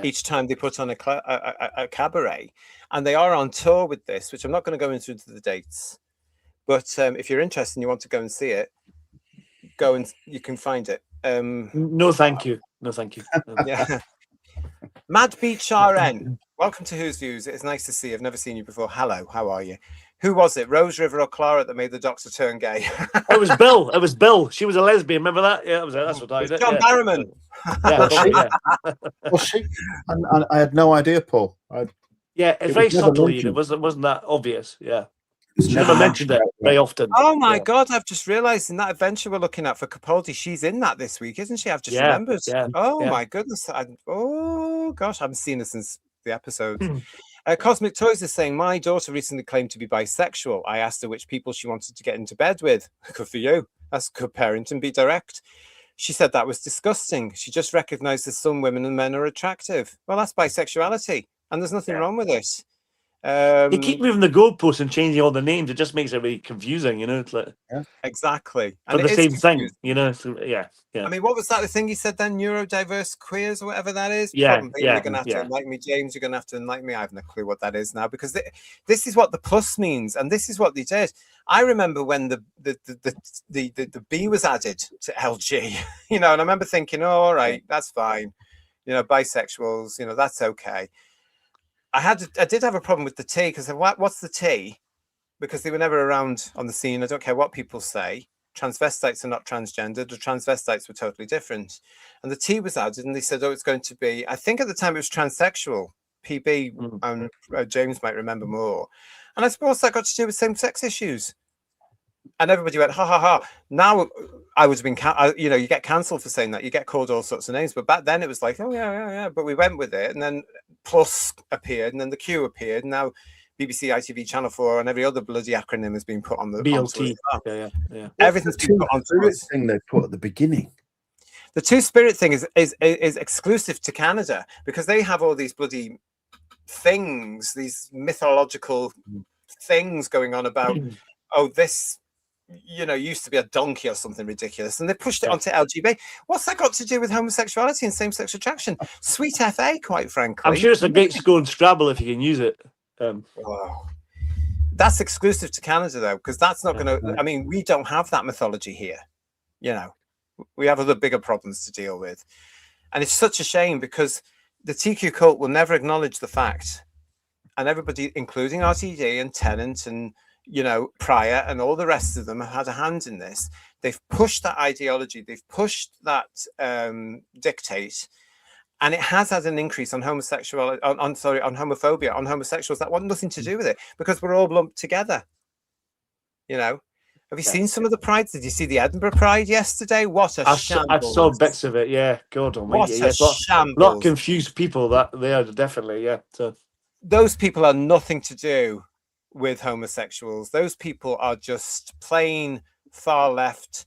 Speaker 2: Each time they put on a cabaret, and they are on tour with this, which I'm not going to go into the dates, but if you're interested and you want to go and see it, go and you can find it.
Speaker 3: No, thank you.
Speaker 2: Yeah. Mad Beach RN, welcome to Who's Views. It's nice to see you. I've never seen you before. Hello, how are you? Who was it? Rose River or Clara that made the Doctor turn gay?
Speaker 3: It was Bill. It was Bill. She was a lesbian. Remember that? Yeah, that's what I did.
Speaker 2: John Barrowman.
Speaker 4: Was she? And I had no idea, Paul.
Speaker 3: It's very subtly. It wasn't that obvious. Yeah. She never mentioned it very often.
Speaker 2: Oh my God! I've just realised in that adventure we're looking at for Capaldi, she's in that this week, isn't she? I've just remembered.
Speaker 3: Yeah,
Speaker 2: my goodness! Oh gosh, I haven't seen her since the episodes. Cosmic Toys is saying, my daughter recently claimed to be bisexual. I asked her which people she wanted to get into bed with. Good for you. That's good parenting. Be direct. She said that was disgusting. She just recognized that some women and men are attractive. Well, that's bisexuality, and there's nothing wrong with it.
Speaker 3: They keep moving the goalposts and changing all the names. It just makes it really confusing, you know. It's like
Speaker 2: exactly,
Speaker 3: for the same thing, you know. So, yeah.
Speaker 2: I mean, what was that? The thing you said then, neurodiverse queers or whatever that is.
Speaker 3: Yeah,
Speaker 2: Probably. You're gonna have to enlighten me, James. You're gonna have to enlighten me. I have no clue what that is now, because this is what the plus means, and this is what they did. I remember when the B was added to LG, you know, and I remember thinking, oh, all right, that's fine, you know, bisexuals, you know, that's okay. I did have a problem with the T, because what's the T? Because they were never around on the scene. I don't care what people say. Transvestites are not transgendered. The transvestites were totally different. And the T was added, and they said, oh, it's going to be, I think at the time it was transsexual. PB, and James might remember more. And I suppose that got to do with same-sex issues. And everybody went, ha, ha, ha. Now I would have been, you know, you get cancelled for saying that. You get called all sorts of names. But back then it was like, oh, yeah. But we went with it. And then Plus appeared, and then the Q appeared. And now BBC, ITV, Channel 4, and every other bloody acronym has been put on the
Speaker 3: BLT.
Speaker 2: Yeah. Everything's been put on
Speaker 4: the thing they put at the beginning.
Speaker 2: The Two-Spirit thing is exclusive to Canada, because they have all these bloody things, these mythological things going on about, oh, this, you know, used to be a donkey or something ridiculous, and they pushed it onto LGBT. What's that got to do with homosexuality and same-sex attraction? Sweet FA, quite frankly.
Speaker 3: I'm sure it's a great score in Scrabble if you can use it.
Speaker 2: That's exclusive to Canada, though, because that's not going to. I mean, we don't have that mythology here. You know, we have other bigger problems to deal with, and it's such a shame, because the TQ cult will never acknowledge the fact, and everybody, including RTD and Tennant and, you know, Pryor and all the rest of them, have had a hand in this. They've pushed that ideology. They've pushed that dictate. And it has had an increase on homosexuality, on homophobia, on homosexuals that want nothing to do with it, because we're all lumped together. You know, have you seen some of the prides? Did you see the Edinburgh Pride yesterday? What a shambles!
Speaker 3: I saw bits of it. Yeah, God almighty.
Speaker 2: What a shambles!
Speaker 3: A lot of confused people that they are, definitely. Yeah. So
Speaker 2: those people are nothing to do with homosexuals. Those people are just plain far left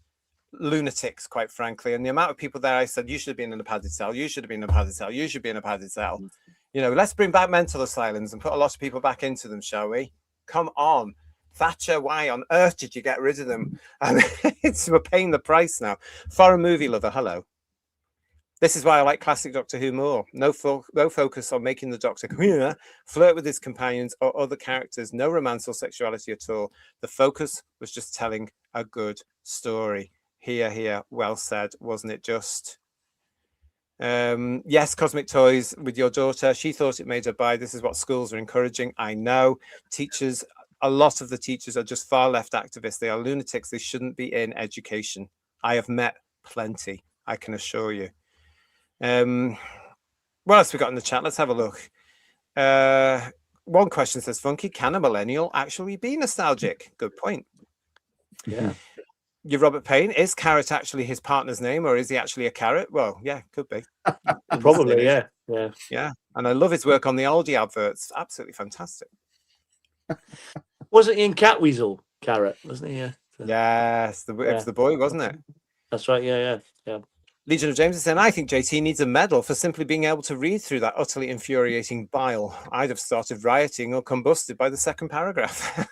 Speaker 2: lunatics, quite frankly. And the amount of people there, I said, you should have been in a padded cell, you should have been in a padded cell, you should be in a padded cell. You know, let's bring back mental asylums and put a lot of people back into them, shall we? Come on. Thatcher, why on earth did you get rid of them? I mean, we're paying the price now. Foreign movie lover, hello. This is why I like classic Doctor Who more. No focus on making the Doctor queer, flirt with his companions or other characters, no romance or sexuality at all. The focus was just telling a good story. Here, well said, wasn't it just? Yes, Cosmic Toys with your daughter. She thought it made her bi. This is what schools are encouraging. I know. Teachers, a lot of the teachers are just far left activists. They are lunatics. They shouldn't be in education. I have met plenty, I can assure you. What else we got in the chat? Let's have a look. One question says, Funky, can a millennial actually be nostalgic? Good point.
Speaker 3: Yeah.
Speaker 2: Your Robert Payne, is Carrot actually his partner's name, or is he actually a carrot? Well, yeah, could be.
Speaker 3: Probably, yeah.
Speaker 2: And I love his work on the Aldi adverts. Absolutely fantastic.
Speaker 3: Wasn't he in Catweasel, Carrot? Wasn't he? Yeah. So,
Speaker 2: yes, it was the boy, wasn't it?
Speaker 3: That's right. Yeah.
Speaker 2: Legion of James is saying, I think JT needs a medal for simply being able to read through that utterly infuriating bile. I'd have started rioting or combusted by the second paragraph.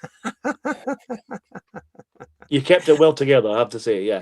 Speaker 3: You kept it well together, I have to say. Yeah.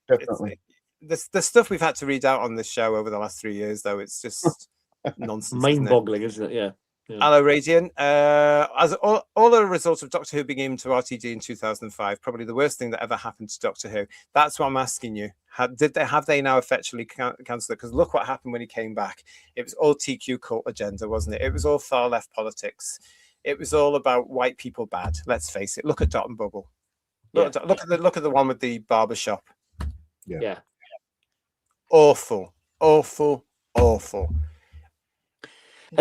Speaker 4: Definitely.
Speaker 2: The stuff we've had to read out on this show over the last 3 years, though, it's just nonsense.
Speaker 3: Mind-boggling, isn't it? Yeah.
Speaker 2: Hello, Radiant. As all a result of Doctor Who being into RTD in 2005, probably the worst thing that ever happened to Doctor Who. That's what I'm asking you. Have they now effectually cancelled it? Because look what happened when he came back. It was all TQ cult agenda, wasn't it? It was all far left politics. It was all about white people bad. Let's face it. Look at Dot and Bubble. Look at the one with the barber shop.
Speaker 3: Yeah.
Speaker 2: Awful.
Speaker 3: And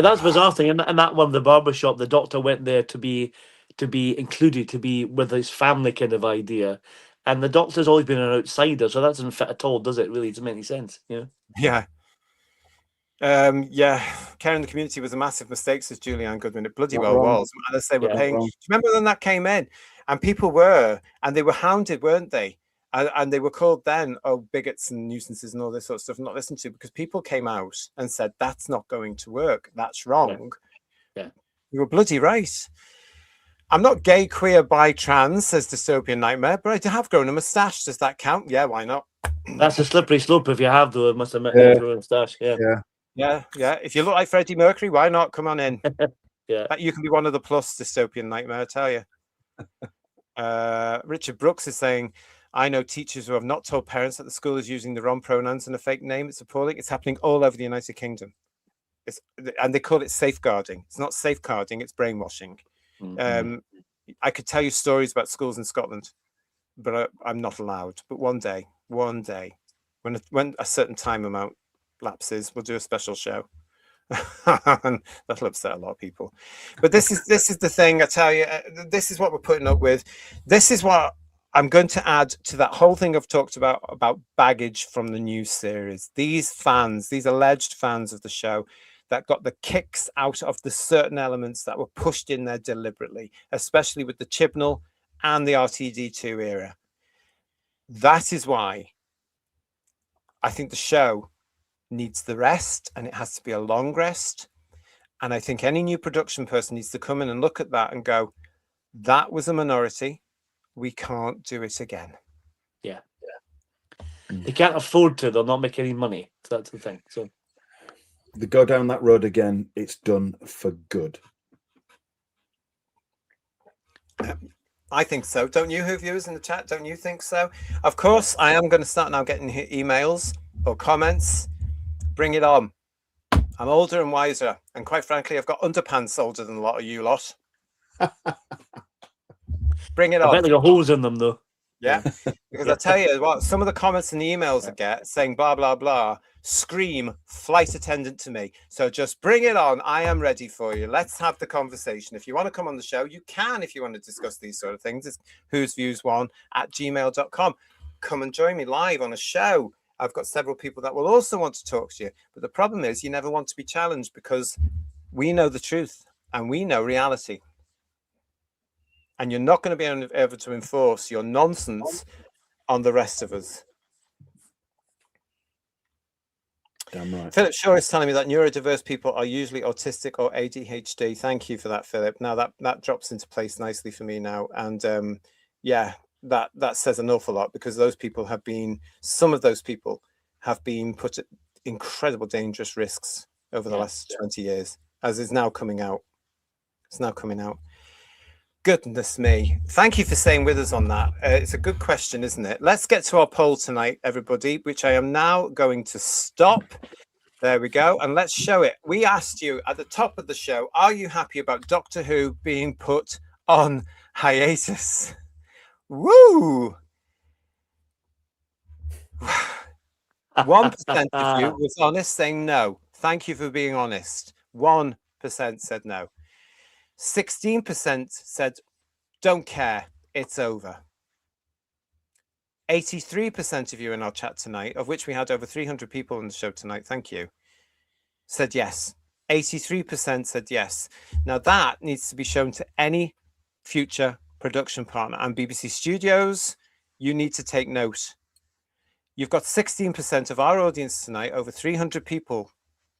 Speaker 3: that's a bizarre thing. And that one, the barber shop, the doctor went there to be included, to be with his family kind of idea. And the doctor's always been an outsider, so that doesn't fit at all, does it? Really, doesn't make any sense.
Speaker 2: Yeah. Yeah, caring the community was a massive mistake, says Julianne Goodwin. It bloody
Speaker 4: Not
Speaker 2: well
Speaker 4: wrong.
Speaker 2: was. And as they were
Speaker 3: Yeah.
Speaker 2: paying,
Speaker 4: Not
Speaker 2: do
Speaker 4: wrong.
Speaker 2: you remember when that came in? And people were, and they were hounded, weren't they? And they were called then, oh, bigots and nuisances and all this sort of stuff, not listened to, because people came out and said, that's not going to work. That's wrong.
Speaker 3: Yeah.
Speaker 2: You were bloody right. I'm not gay, queer, bi, trans, says Dystopian Nightmare, but I have grown a moustache. Does that count? Yeah, why not?
Speaker 3: That's a slippery slope if you have, though, I must admit.
Speaker 4: Yeah.
Speaker 3: Through and stash. Yeah.
Speaker 2: Yeah. If you look like Freddie Mercury, why not? Come on in.
Speaker 3: Yeah.
Speaker 2: You can be one of the plus, Dystopian Nightmare, I tell you. Richard Brooks is saying, I know teachers who have not told parents that the school is using the wrong pronouns and a fake name. It's appalling. It's happening all over the United Kingdom. And they call it safeguarding. It's not safeguarding, it's brainwashing. I could tell you stories about schools in Scotland, but I'm not allowed. But one day, when a certain time amount lapses, we'll do a special show. And that'll upset a lot of people. But this is the thing, I tell you, this is what we're putting up with. This is what I'm going to add to that whole thing I've talked about baggage from the news series. These fans, these alleged fans of the show that got the kicks out of the certain elements that were pushed in there deliberately, especially with the Chibnall and the RTD2 era. That is why I think the show needs the rest, and it has to be a long rest. And I think any new production person needs to come in and look at that and go, that was a minority. We can't do it again.
Speaker 3: Yeah. They can't afford to. They'll not make any money. So that's the thing. So
Speaker 4: they go down that road again, it's done for good.
Speaker 2: I think so. Don't you, who viewers in the chat? Don't you think so? Of course, I am going to start now getting emails or comments. Bring it on. I'm older and wiser. And quite frankly, I've got underpants older than a lot of you lot. Bring it on.
Speaker 3: I bet there are holes in them, though.
Speaker 2: Yeah, because I tell you what, some of the comments and the emails I get saying blah, blah, blah, scream flight attendant to me. So just bring it on. I am ready for you. Let's have the conversation. If you want to come on the show, you can. If you want to discuss these sort of things, it's whosviews1@gmail.com. Come and join me live on a show. I've got several people that will also want to talk to you. But the problem is you never want to be challenged because we know the truth and we know reality. And you're not going to be able to enforce your nonsense on the rest of us.
Speaker 4: Damn right.
Speaker 2: Philip Shaw is telling me that neurodiverse people are usually autistic or ADHD. Thank you for that, Philip. Now that drops into place nicely for me now. And yeah, that says an awful lot because some of those people have been put at incredible dangerous risks over the last 20 years, as is now coming out. It's now coming out. Goodness me. Thank you for staying with us on that. It's a good question, isn't it? Let's get to our poll tonight, everybody, which I am now going to stop. There we go. And let's show it. We asked you at the top of the show, are you happy about Doctor Who being put on hiatus? Woo! 1% of you was honest, saying no. Thank you for being honest. 1% said no. 16% said, don't care, it's over. 83% of you in our chat tonight, of which we had over 300 people on the show tonight, thank you, said yes. 83% said yes. Now that needs to be shown to any future production partner. And BBC Studios, you need to take note. You've got 16% of our audience tonight, over 300 people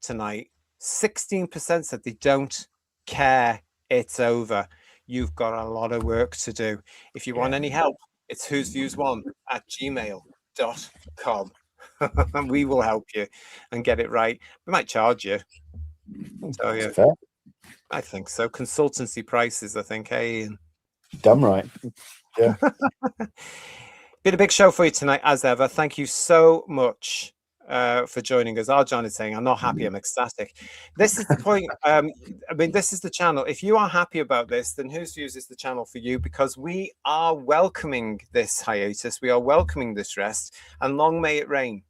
Speaker 2: tonight. 16% said they don't care. It's over. You've got a lot of work to do. If you want any help, it's whosviews1@gmail.com. And we will help you and get it right. We might charge you. So, yeah,
Speaker 4: Fair.
Speaker 2: I think so. Consultancy prices, I think. Hey, Ian.
Speaker 4: Damn right. Yeah.
Speaker 2: Been a big show for you tonight, as ever. Thank you so much for joining us. Our John is saying, I'm not happy, I'm ecstatic. This is the point. I mean, this is the channel. If you are happy about this, then Whose Views is the channel for you, because we are welcoming this hiatus. We are welcoming this rest, and long may it rain.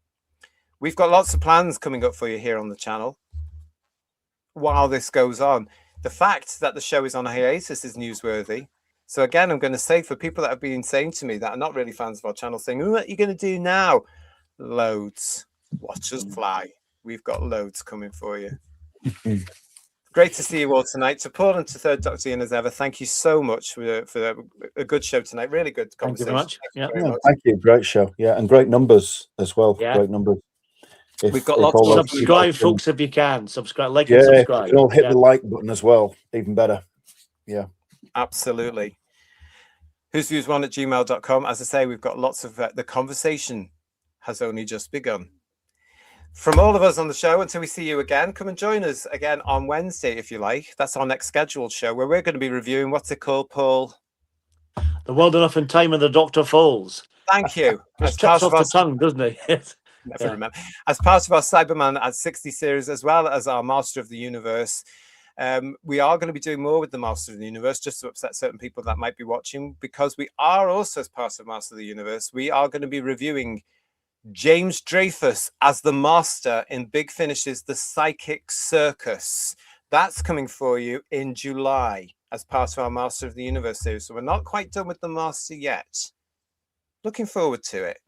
Speaker 2: We've got lots of plans coming up for you here on the channel while this goes on. The fact that the show is on a hiatus is newsworthy. So again, I'm going to say, for people that have been saying to me that are not really fans of our channel, saying, what are you going to do now? Loads. Watch us fly. we've got loads coming for you. Great to see you all tonight. To Paul and to Third Doctor Ian as ever, thank you so much for a good show tonight. Really good conversation.
Speaker 3: Thank you very much.
Speaker 4: Yeah, thank you. Great show. Yeah, and great numbers as well.
Speaker 3: Yeah.
Speaker 4: Great numbers.
Speaker 2: We've got lots of
Speaker 3: subscribe, folks, if you can. Subscribe, like,
Speaker 4: and
Speaker 3: subscribe.
Speaker 4: You can all hit the like button as well. Even better. Yeah.
Speaker 2: Absolutely. whosviewsone@gmail.com. As I say, we've got lots of the conversation has only just begun. From all of us on the show, until we see you again, come and join us again on Wednesday, if you like. That's our next scheduled show where we're going to be reviewing, what's it called, Paul?
Speaker 3: The World Enough in Time and the Doctor Falls.
Speaker 2: Thank you.
Speaker 3: Just tips off the tongue, doesn't he?
Speaker 2: Never remember. As part of our Cyberman at 60 series, as well as our Master of the Universe, we are going to be doing more with the Master of the Universe, just to upset certain people that might be watching, because we are also, as part of Master of the Universe, we are going to be reviewing James Dreyfus as the Master in Big Finish's The Psychic Circus. That's coming for you in July as part of our Master of the Universe series. So we're not quite done with the Master yet. Looking forward to it.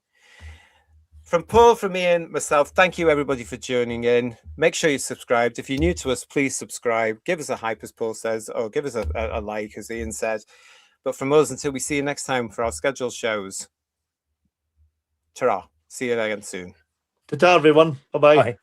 Speaker 2: From Paul, from Ian, myself, thank you everybody for joining in. Make sure you're subscribed. If you're new to us, please subscribe. Give us a hype, as Paul says, or give us a like, as Ian said. But from us, until we see you next time for our scheduled shows, ta-ra. See you again soon.
Speaker 3: Ta-ta, everyone. Bye-bye.
Speaker 1: Bye.